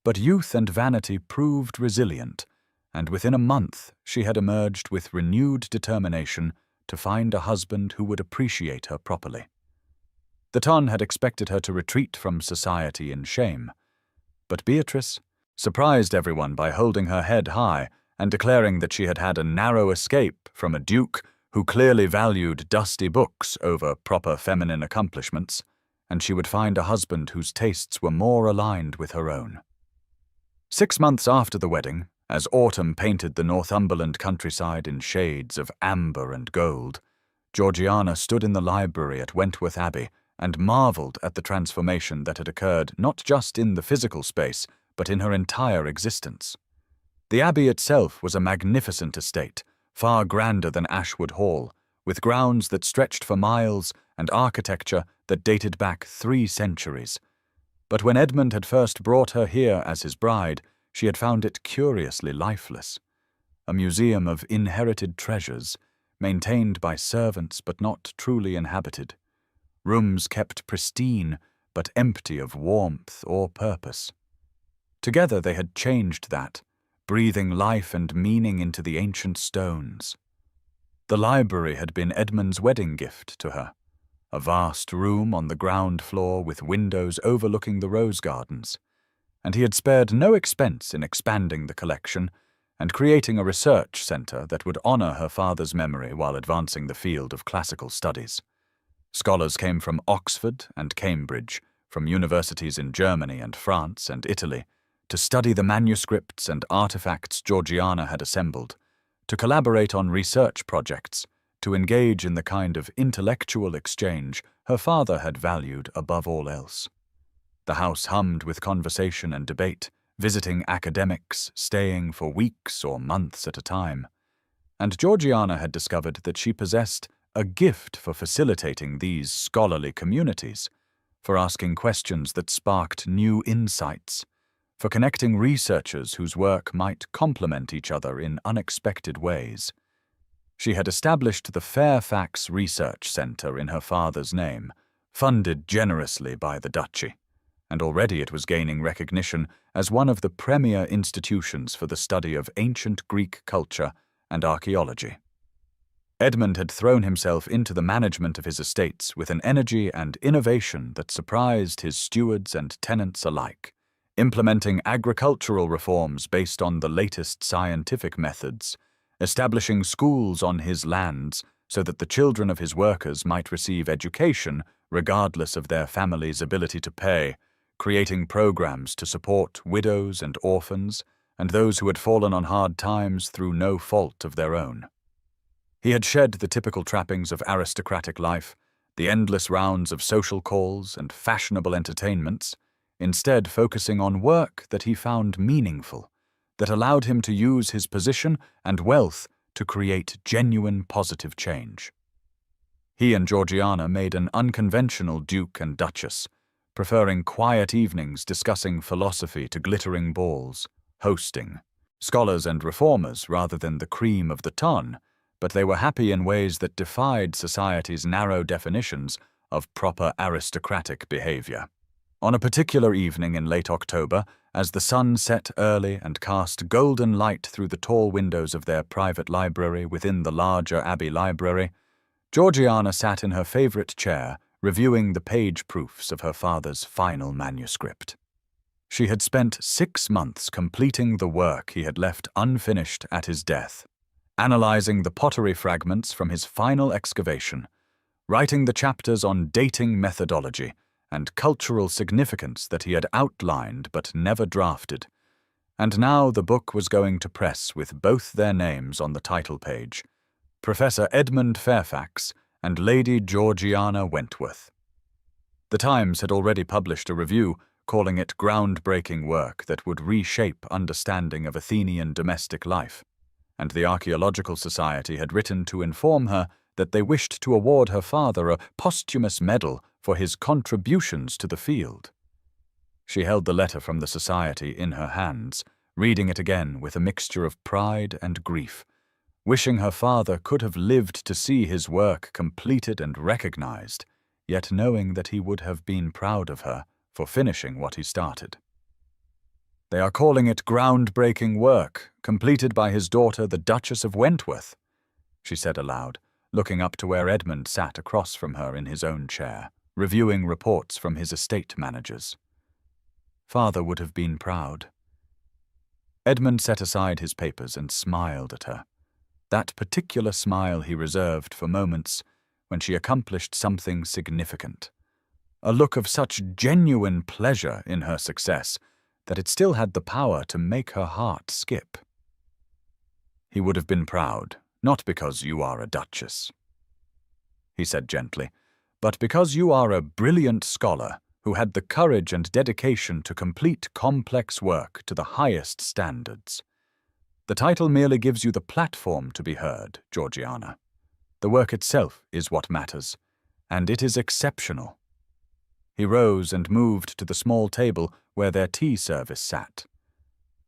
But youth and vanity proved resilient, and within a month she had emerged with renewed determination to find a husband who would appreciate her properly. The ton had expected her to retreat from society in shame, but Beatrice surprised everyone by holding her head high and declaring that she had had a narrow escape from a duke who clearly valued dusty books over proper feminine accomplishments, and she would find a husband whose tastes were more aligned with her own. 6 months after the wedding, as autumn painted the Northumberland countryside in shades of amber and gold, Georgiana stood in the library at Wentworth Abbey and marvelled at the transformation that had occurred not just in the physical space, but in her entire existence. The Abbey itself was a magnificent estate, far grander than Ashwood Hall, with grounds that stretched for miles and architecture that dated back 3 centuries. But when Edmund had first brought her here as his bride, she had found it curiously lifeless, a museum of inherited treasures, maintained by servants but not truly inhabited, rooms kept pristine but empty of warmth or purpose. Together they had changed that, breathing life and meaning into the ancient stones. The library had been Edmund's wedding gift to her, a vast room on the ground floor with windows overlooking the rose gardens, and he had spared no expense in expanding the collection and creating a research centre that would honour her father's memory while advancing the field of classical studies. Scholars came from Oxford and Cambridge, from universities in Germany and France and Italy, to study the manuscripts and artefacts Georgiana had assembled, to collaborate on research projects, to engage in the kind of intellectual exchange her father had valued above all else. The house hummed with conversation and debate, visiting academics, staying for weeks or months at a time. And Georgiana had discovered that she possessed a gift for facilitating these scholarly communities, for asking questions that sparked new insights, for connecting researchers whose work might complement each other in unexpected ways. She had established the Fairfax Research Centre in her father's name, funded generously by the duchy, and already it was gaining recognition as one of the premier institutions for the study of ancient Greek culture and archaeology. Edmund had thrown himself into the management of his estates with an energy and innovation that surprised his stewards and tenants alike, implementing agricultural reforms based on the latest scientific methods, establishing schools on his lands so that the children of his workers might receive education regardless of their family's ability to pay, creating programs to support widows and orphans and those who had fallen on hard times through no fault of their own. He had shed the typical trappings of aristocratic life, the endless rounds of social calls and fashionable entertainments, instead focusing on work that he found meaningful, that allowed him to use his position and wealth to create genuine positive change. He and Georgiana made an unconventional duke and duchess, preferring quiet evenings discussing philosophy to glittering balls, hosting scholars and reformers rather than the cream of the ton, but they were happy in ways that defied society's narrow definitions of proper aristocratic behavior. On a particular evening in late October, as the sun set early and cast golden light through the tall windows of their private library within the larger Abbey library, Georgiana sat in her favorite chair, reviewing the page proofs of her father's final manuscript. She had spent 6 months completing the work he had left unfinished at his death, analyzing the pottery fragments from his final excavation, writing the chapters on dating methodology and cultural significance that he had outlined but never drafted, and now the book was going to press with both their names on the title page, Professor Edmund Fairfax and Lady Georgiana Wentworth. The Times had already published a review calling it groundbreaking work that would reshape understanding of Athenian domestic life, and the Archaeological Society had written to inform her that they wished to award her father a posthumous medal for his contributions to the field. She held the letter from the society in her hands, reading it again with a mixture of pride and grief, wishing her father could have lived to see his work completed and recognized, yet knowing that he would have been proud of her for finishing what he started. They are calling it groundbreaking work, completed by his daughter, the Duchess of Wentworth, she said aloud, looking up to where Edmund sat across from her in his own chair, reviewing reports from his estate managers. Father would have been proud. Edmund set aside his papers and smiled at her, that particular smile he reserved for moments when she accomplished something significant, a look of such genuine pleasure in her success that it still had the power to make her heart skip. He would have been proud, not because you are a duchess, he said gently, but because you are a brilliant scholar who had the courage and dedication to complete complex work to the highest standards. The title merely gives you the platform to be heard, Georgiana. The work itself is what matters, and it is exceptional. He rose and moved to the small table where their tea service sat,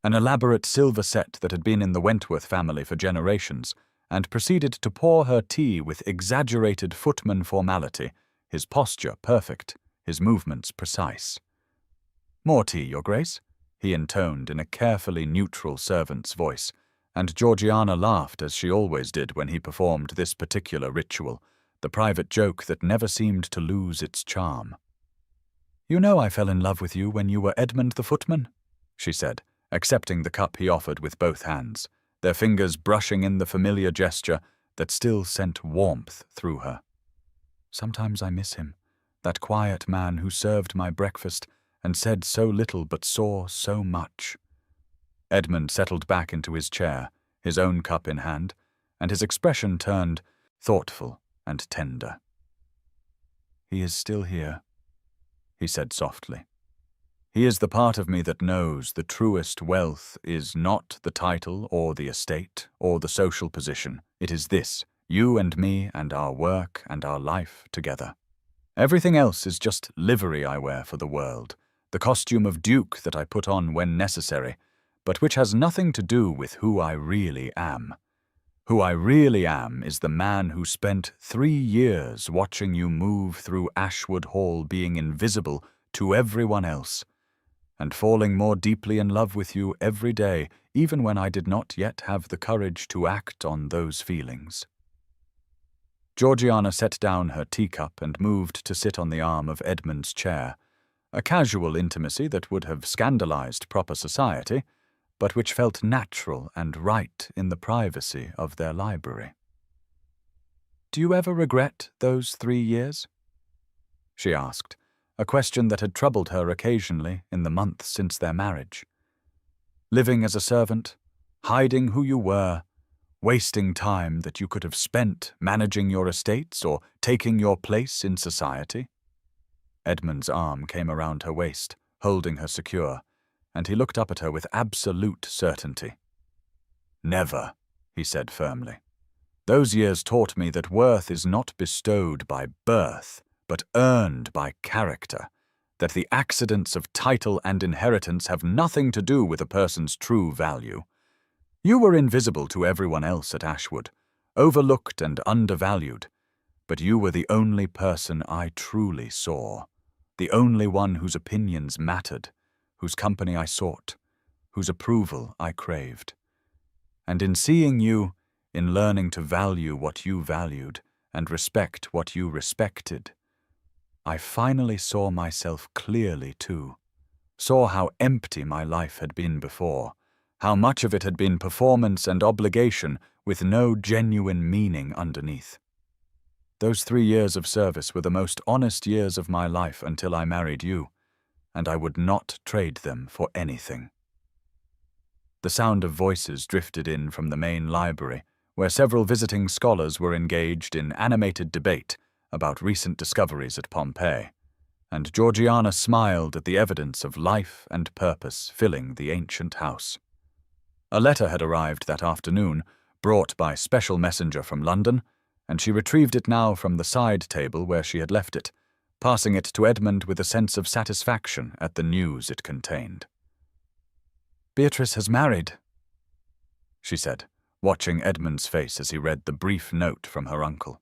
an elaborate silver set that had been in the Wentworth family for generations, and proceeded to pour her tea with exaggerated footman formality, his posture perfect, his movements precise. "More tea, Your Grace," he intoned in a carefully neutral servant's voice, and Georgiana laughed as she always did when he performed this particular ritual, the private joke that never seemed to lose its charm. "You know I fell in love with you when you were Edmund the footman," she said, accepting the cup he offered with both hands, their fingers brushing in the familiar gesture that still sent warmth through her. "Sometimes I miss him, that quiet man who served my breakfast and said so little but saw so much." Edmund settled back into his chair, his own cup in hand, and his expression turned thoughtful and tender. "He is still here," he said softly. "He is the part of me that knows the truest wealth is not the title or the estate or the social position. It is this, you and me and our work and our life together. Everything else is just livery I wear for the world, the costume of duke that I put on when necessary, but which has nothing to do with who I really am. Who I really am is the man who spent 3 years watching you move through Ashwood Hall, being invisible to everyone else, and falling more deeply in love with you every day, even when I did not yet have the courage to act on those feelings." Georgiana set down her teacup and moved to sit on the arm of Edmund's chair, a casual intimacy that would have scandalized proper society, but which felt natural and right in the privacy of their library. "Do you ever regret those 3 years?" she asked, a question that had troubled her occasionally in the months since their marriage. "Living as a servant, hiding who you were, wasting time that you could have spent managing your estates or taking your place in society?" Edmund's arm came around her waist, holding her secure, and he looked up at her with absolute certainty. "Never," he said firmly. "Those years taught me that worth is not bestowed by birth, but earned by character, that the accidents of title and inheritance have nothing to do with a person's true value. You were invisible to everyone else at Ashwood, overlooked and undervalued, but you were the only person I truly saw, the only one whose opinions mattered, whose company I sought, whose approval I craved. And in seeing you, in learning to value what you valued and respect what you respected, I finally saw myself clearly too, saw how empty my life had been before, how much of it had been performance and obligation with no genuine meaning underneath. Those 3 years of service were the most honest years of my life until I married you, and I would not trade them for anything." The sound of voices drifted in from the main library, where several visiting scholars were engaged in animated debate about recent discoveries at Pompeii, and Georgiana smiled at the evidence of life and purpose filling the ancient house. A letter had arrived that afternoon, brought by special messenger from London, and she retrieved it now from the side table where she had left it, passing it to Edmund with a sense of satisfaction at the news it contained. "Beatrice has married," she said, watching Edmund's face as he read the brief note from her uncle.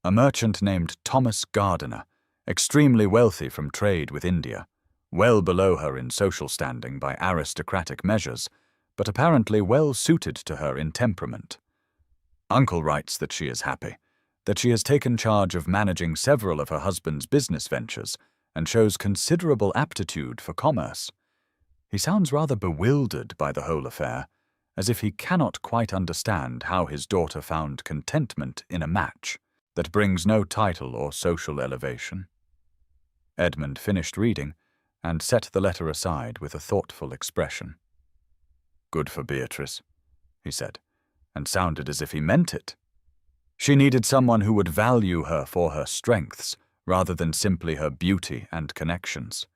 A merchant named Thomas Gardiner, extremely wealthy from trade with India, well below her in social standing by aristocratic measures, but apparently well suited to her in temperament. Uncle writes that she is happy, that she has taken charge of managing several of her husband's business ventures and shows considerable aptitude for commerce. He sounds rather bewildered by the whole affair, as if he cannot quite understand how his daughter found contentment in a match that brings no title or social elevation. Edmund finished reading and set the letter aside with a thoughtful expression. "Good for Beatrice," he said, and sounded as if he meant it. She needed someone who would value her for her strengths rather than simply her beauty and connections.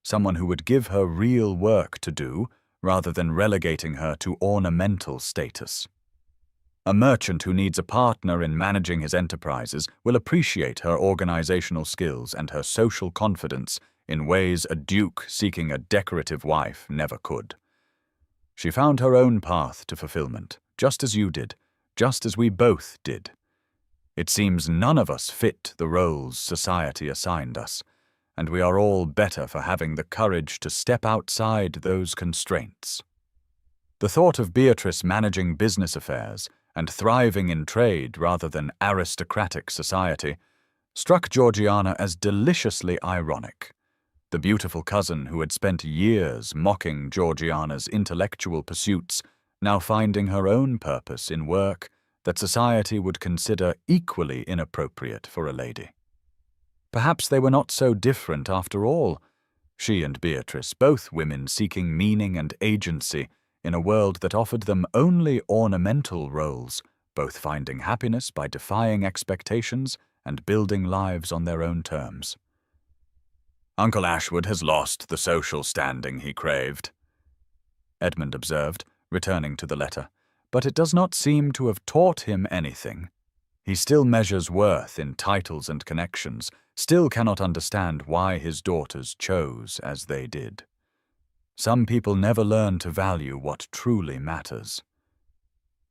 Someone who would give her real work to do rather than relegating her to ornamental status. A merchant who needs a partner in managing his enterprises will appreciate her organizational skills and her social confidence in ways a duke seeking a decorative wife never could. She found her own path to fulfillment, just as you did, just as we both did. It seems none of us fit the roles society assigned us, and we are all better for having the courage to step outside those constraints. The thought of Beatrice managing business affairs and thriving in trade rather than aristocratic society struck Georgiana as deliciously ironic. The beautiful cousin who had spent years mocking Georgiana's intellectual pursuits, now finding her own purpose in work that society would consider equally inappropriate for a lady. Perhaps they were not so different after all, she and Beatrice, both women seeking meaning and agency in a world that offered them only ornamental roles, both finding happiness by defying expectations and building lives on their own terms. "Uncle Ashwood has lost the social standing he craved," Edmund observed, returning to the letter, "but it does not seem to have taught him anything. He still measures worth in titles and connections, still cannot understand why his daughters chose as they did. Some people never learn to value what truly matters."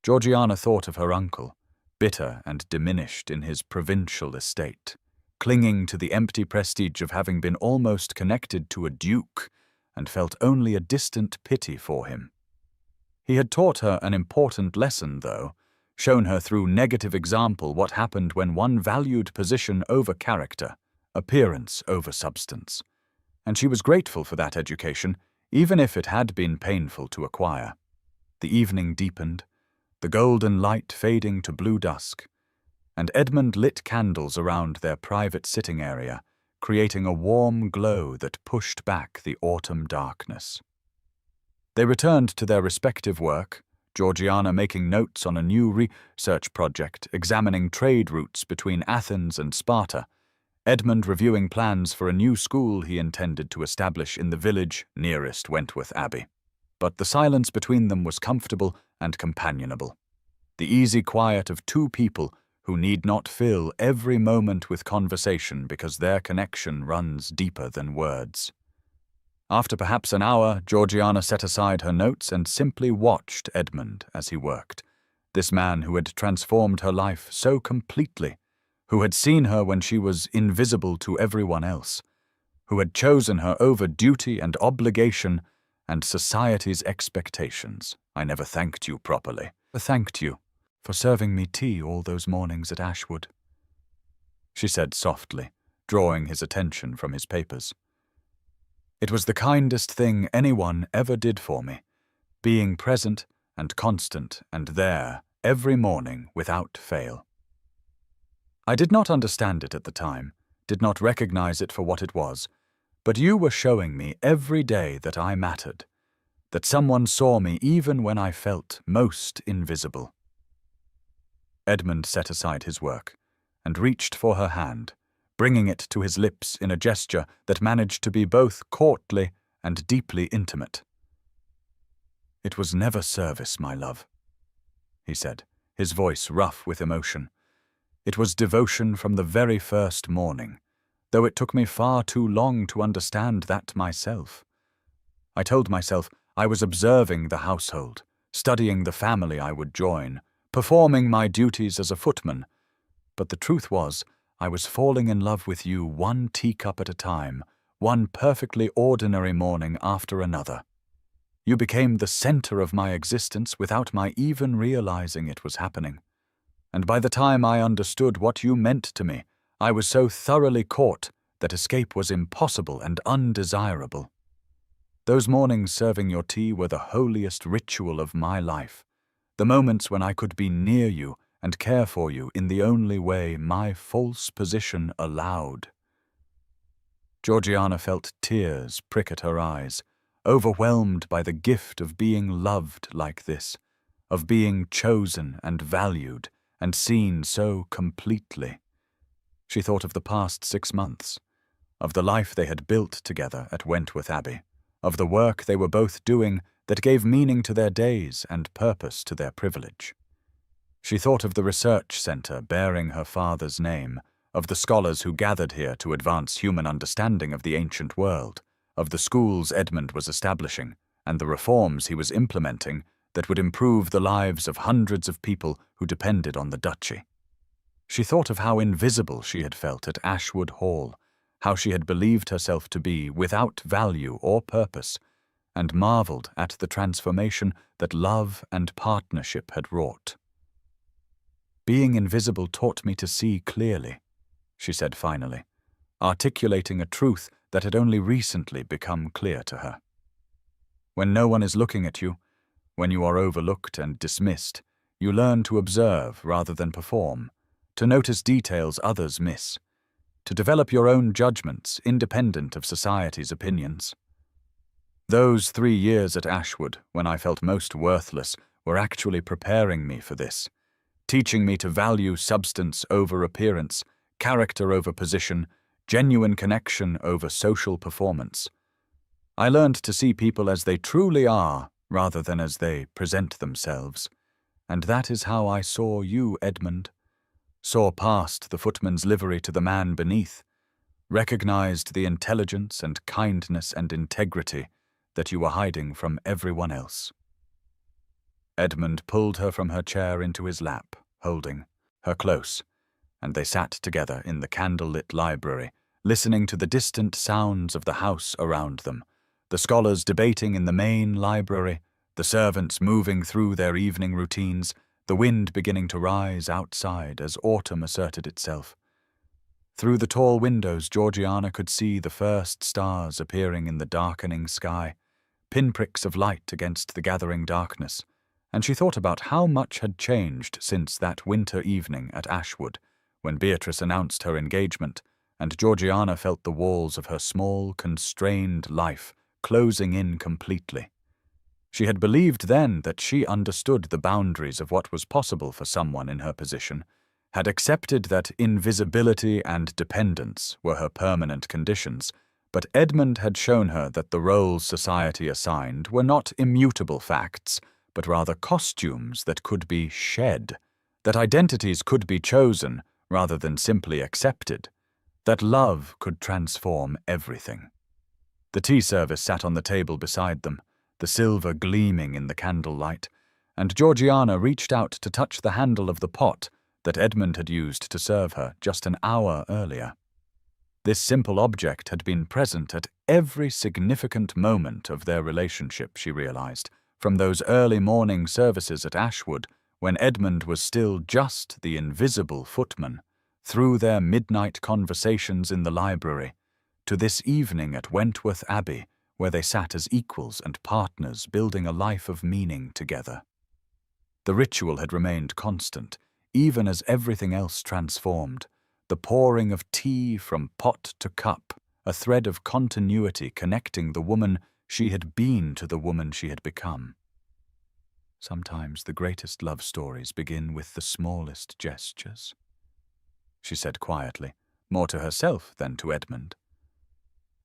Georgiana thought of her uncle, bitter and diminished in his provincial estate, clinging to the empty prestige of having been almost connected to a duke, and felt only a distant pity for him. He had taught her an important lesson, though, shown her through negative example what happened when one valued position over character, appearance over substance, and she was grateful for that education, even if it had been painful to acquire. The evening deepened, the golden light fading to blue dusk, and Edmund lit candles around their private sitting area, creating a warm glow that pushed back the autumn darkness. They returned to their respective work, Georgiana making notes on a new research project examining trade routes between Athens and Sparta, Edmund reviewing plans for a new school he intended to establish in the village nearest Wentworth Abbey. But the silence between them was comfortable and companionable, the easy quiet of two people who need not fill every moment with conversation because their connection runs deeper than words. After perhaps an hour, Georgiana set aside her notes and simply watched Edmund as he worked, this man who had transformed her life so completely, who had seen her when she was invisible to everyone else, who had chosen her over duty and obligation and society's expectations. I never thanked you properly. I thanked you for serving me tea all those mornings at Ashwood, she said softly, drawing his attention from his papers. It was the kindest thing anyone ever did for me, being present and constant and there every morning without fail. I did not understand it at the time, did not recognize it for what it was, but you were showing me every day that I mattered, that someone saw me even when I felt most invisible. Edmund set aside his work and reached for her hand, bringing it to his lips in a gesture that managed to be both courtly and deeply intimate. "It was never service, my love," he said, his voice rough with emotion. "It was devotion from the very first morning, though it took me far too long to understand that myself. I told myself I was observing the household, studying the family I would join, performing my duties as a footman, but the truth was I was falling in love with you one teacup at a time, one perfectly ordinary morning after another. You became the center of my existence without my even realizing it was happening. And by the time I understood what you meant to me, I was so thoroughly caught that escape was impossible and undesirable. Those mornings serving your tea were the holiest ritual of my life, the moments when I could be near you and care for you in the only way my false position allowed." Georgiana felt tears prick at her eyes, overwhelmed by the gift of being loved like this, of being chosen and valued and seen so completely. She thought of the past 6 months, of the life they had built together at Wentworth Abbey, of the work they were both doing that gave meaning to their days and purpose to their privilege. She thought of the research center bearing her father's name, of the scholars who gathered here to advance human understanding of the ancient world, of the schools Edmund was establishing, and the reforms he was implementing that would improve the lives of hundreds of people who depended on the duchy. She thought of how invisible she had felt at Ashwood Hall, how she had believed herself to be without value or purpose, and marveled at the transformation that love and partnership had wrought. "Being invisible taught me to see clearly," she said finally, articulating a truth that had only recently become clear to her. "When no one is looking at you, when you are overlooked and dismissed, you learn to observe rather than perform, to notice details others miss, to develop your own judgments independent of society's opinions. Those 3 years at Ashwood, when I felt most worthless, were actually preparing me for this, teaching me to value substance over appearance, character over position, genuine connection over social performance. I learned to see people as they truly are rather than as they present themselves, and that is how I saw you, Edmund, saw past the footman's livery to the man beneath, recognized the intelligence and kindness and integrity that you were hiding from everyone else." Edmund pulled her from her chair into his lap, holding her close, and they sat together in the candle-lit library, listening to the distant sounds of the house around them, the scholars debating in the main library, the servants moving through their evening routines, the wind beginning to rise outside as autumn asserted itself. Through the tall windows, Georgiana could see the first stars appearing in the darkening sky, pinpricks of light against the gathering darkness, and she thought about how much had changed since that winter evening at Ashwood, when Beatrice announced her engagement, and Georgiana felt the walls of her small, constrained life closing in completely. She had believed then that she understood the boundaries of what was possible for someone in her position, had accepted that invisibility and dependence were her permanent conditions, but Edmund had shown her that the roles society assigned were not immutable facts, but rather costumes that could be shed, that identities could be chosen rather than simply accepted, that love could transform everything. The tea service sat on the table beside them, the silver gleaming in the candlelight, and Georgiana reached out to touch the handle of the pot that Edmund had used to serve her just an hour earlier. This simple object had been present at every significant moment of their relationship, she realized, from those early morning services at Ashwood, when Edmund was still just the invisible footman, through their midnight conversations in the library, to this evening at Wentworth Abbey, where they sat as equals and partners building a life of meaning together. The ritual had remained constant, even as everything else transformed, the pouring of tea from pot to cup, a thread of continuity connecting the woman she had been to the woman she had become. Sometimes the greatest love stories begin with the smallest gestures, she said quietly, more to herself than to Edmund.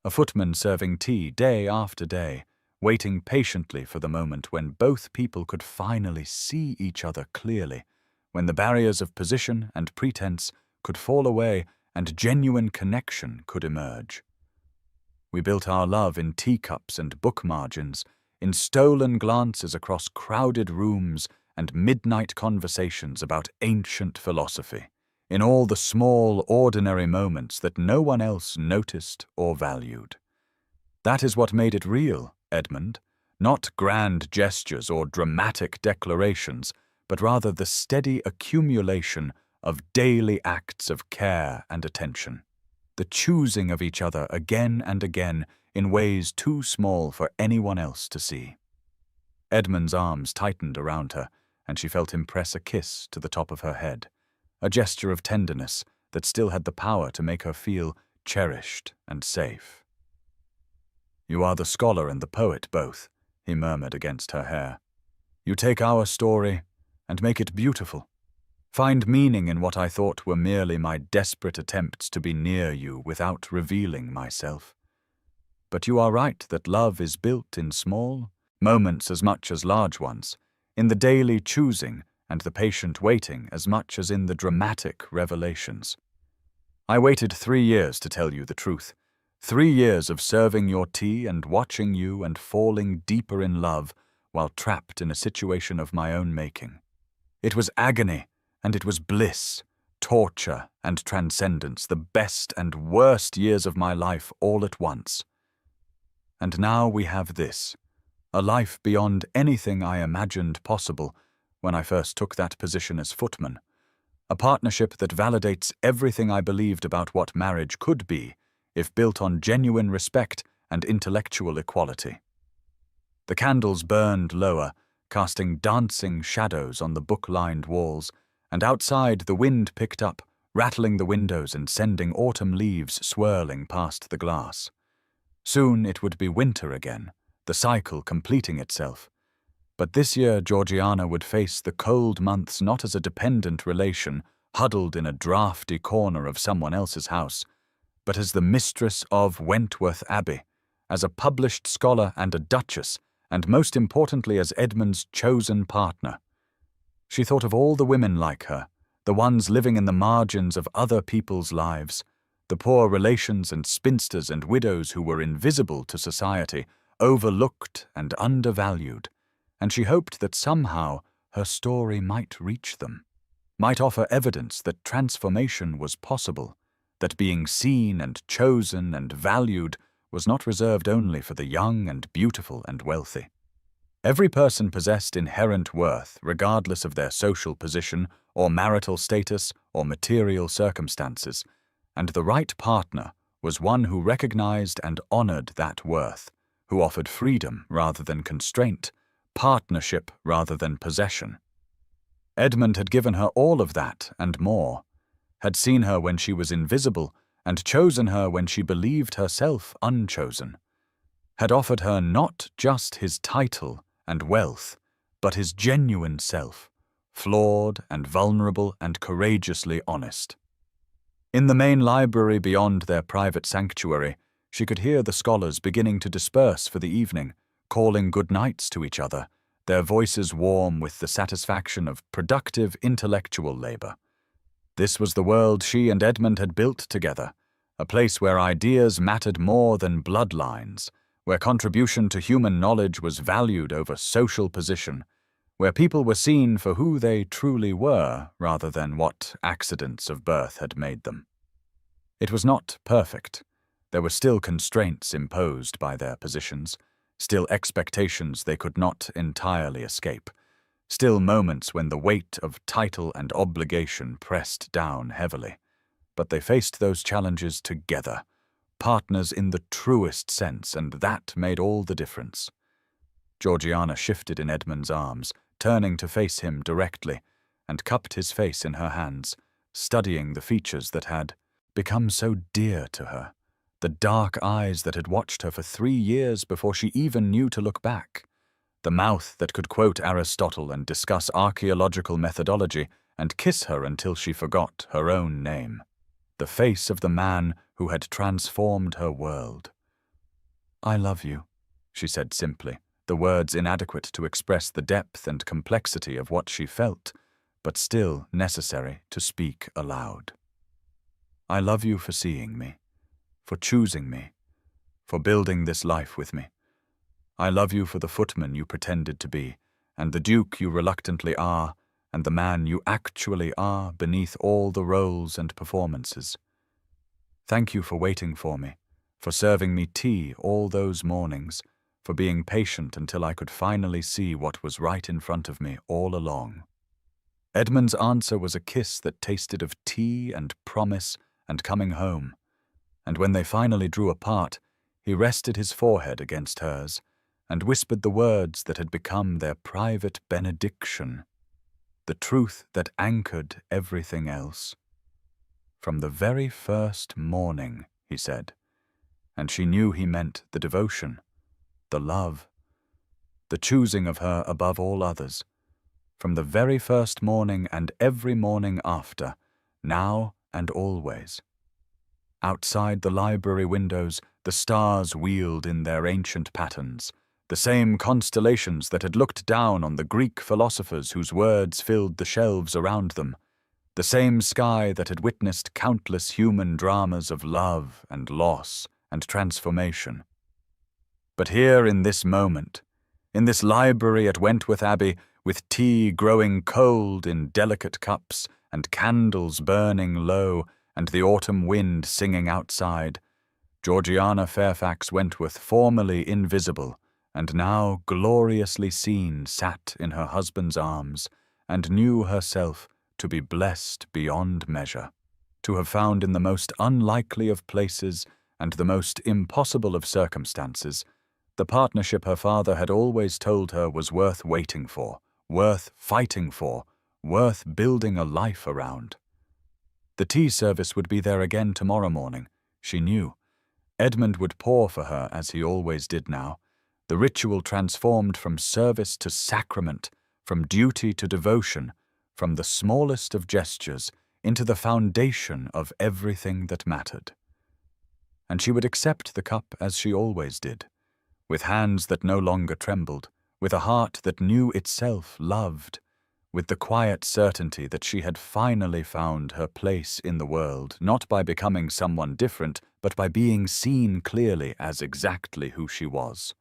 A footman serving tea day after day, waiting patiently for the moment when both people could finally see each other clearly, when the barriers of position and pretense could fall away and genuine connection could emerge. We built our love in teacups and book margins, in stolen glances across crowded rooms and midnight conversations about ancient philosophy, in all the small, ordinary moments that no one else noticed or valued. That is what made it real, Edmund, not grand gestures or dramatic declarations, but rather the steady accumulation of daily acts of care and attention, the choosing of each other again and again in ways too small for anyone else to see. Edmund's arms tightened around her, and she felt him press a kiss to the top of her head, a gesture of tenderness that still had the power to make her feel cherished and safe. "You are the scholar and the poet both," he murmured against her hair. "You take our story and make it beautiful. Find meaning in what I thought were merely my desperate attempts to be near you without revealing myself. But you are right that love is built in small moments as much as large ones, in the daily choosing and the patient waiting as much as in the dramatic revelations. I waited 3 years to tell you the truth, 3 years of serving your tea and watching you and falling deeper in love while trapped in a situation of my own making. It was agony, and it was bliss, torture and transcendence, the best and worst years of my life all at once. And now we have this, a life beyond anything I imagined possible when I first took that position as footman, a partnership that validates everything I believed about what marriage could be if built on genuine respect and intellectual equality." The candles burned lower, casting dancing shadows on the book-lined walls, and outside the wind picked up, rattling the windows and sending autumn leaves swirling past the glass. Soon it would be winter again, the cycle completing itself. But this year Georgiana would face the cold months not as a dependent relation huddled in a drafty corner of someone else's house, but as the mistress of Wentworth Abbey, as a published scholar and a duchess, and most importantly as Edmund's chosen partner. She thought of all the women like her, the ones living in the margins of other people's lives, the poor relations and spinsters and widows who were invisible to society, overlooked and undervalued, and she hoped that somehow her story might reach them, might offer evidence that transformation was possible, that being seen and chosen and valued was not reserved only for the young and beautiful and wealthy. Every person possessed inherent worth, regardless of their social position or marital status or material circumstances, and the right partner was one who recognized and honored that worth, who offered freedom rather than constraint, partnership rather than possession. Edmund had given her all of that and more, had seen her when she was invisible and chosen her when she believed herself unchosen, had offered her not just his title and wealth, but his genuine self, flawed and vulnerable and courageously honest. In the main library beyond their private sanctuary, she could hear the scholars beginning to disperse for the evening, calling good nights to each other, their voices warm with the satisfaction of productive intellectual labor. This was the world she and Edmund had built together, a place where ideas mattered more than bloodlines, where contribution to human knowledge was valued over social position, where people were seen for who they truly were rather than what accidents of birth had made them. It was not perfect. There were still constraints imposed by their positions, still expectations they could not entirely escape, still moments when the weight of title and obligation pressed down heavily. But they faced those challenges together, partners in the truest sense, and that made all the difference. Georgiana shifted in Edmund's arms, turning to face him directly, and cupped his face in her hands, studying the features that had become so dear to her, the dark eyes that had watched her for 3 years before she even knew to look back, the mouth that could quote Aristotle and discuss archaeological methodology and kiss her until she forgot her own name, the face of the man who had transformed her world. "I love you," she said simply, the words inadequate to express the depth and complexity of what she felt, but still necessary to speak aloud. "I love you for seeing me, for choosing me, for building this life with me. I love you for the footman you pretended to be, and the duke you reluctantly are, and the man you actually are beneath all the roles and performances. Thank you for waiting for me, for serving me tea all those mornings, for being patient until I could finally see what was right in front of me all along." Edmund's answer was a kiss that tasted of tea and promise and coming home, and when they finally drew apart, he rested his forehead against hers and whispered the words that had become their private benediction, the truth that anchored everything else. "From the very first morning," he said, and she knew he meant the devotion, the love, the choosing of her above all others. From the very first morning and every morning after, now and always. Outside the library windows, the stars wheeled in their ancient patterns, the same constellations that had looked down on the Greek philosophers whose words filled the shelves around them, the same sky that had witnessed countless human dramas of love and loss and transformation. But here in this moment, in this library at Wentworth Abbey, with tea growing cold in delicate cups and candles burning low and the autumn wind singing outside, Georgiana Fairfax Wentworth, formerly invisible and now gloriously seen, sat in her husband's arms and knew herself to be blessed beyond measure, to have found in the most unlikely of places and the most impossible of circumstances the partnership her father had always told her was worth waiting for, worth fighting for, worth building a life around. The tea service would be there again tomorrow morning, she knew. Edmund would pour for her as he always did now, the ritual transformed from service to sacrament, from duty to devotion, from the smallest of gestures into the foundation of everything that mattered. And she would accept the cup as she always did, with hands that no longer trembled, with a heart that knew itself loved, with the quiet certainty that she had finally found her place in the world, not by becoming someone different, but by being seen clearly as exactly who she was.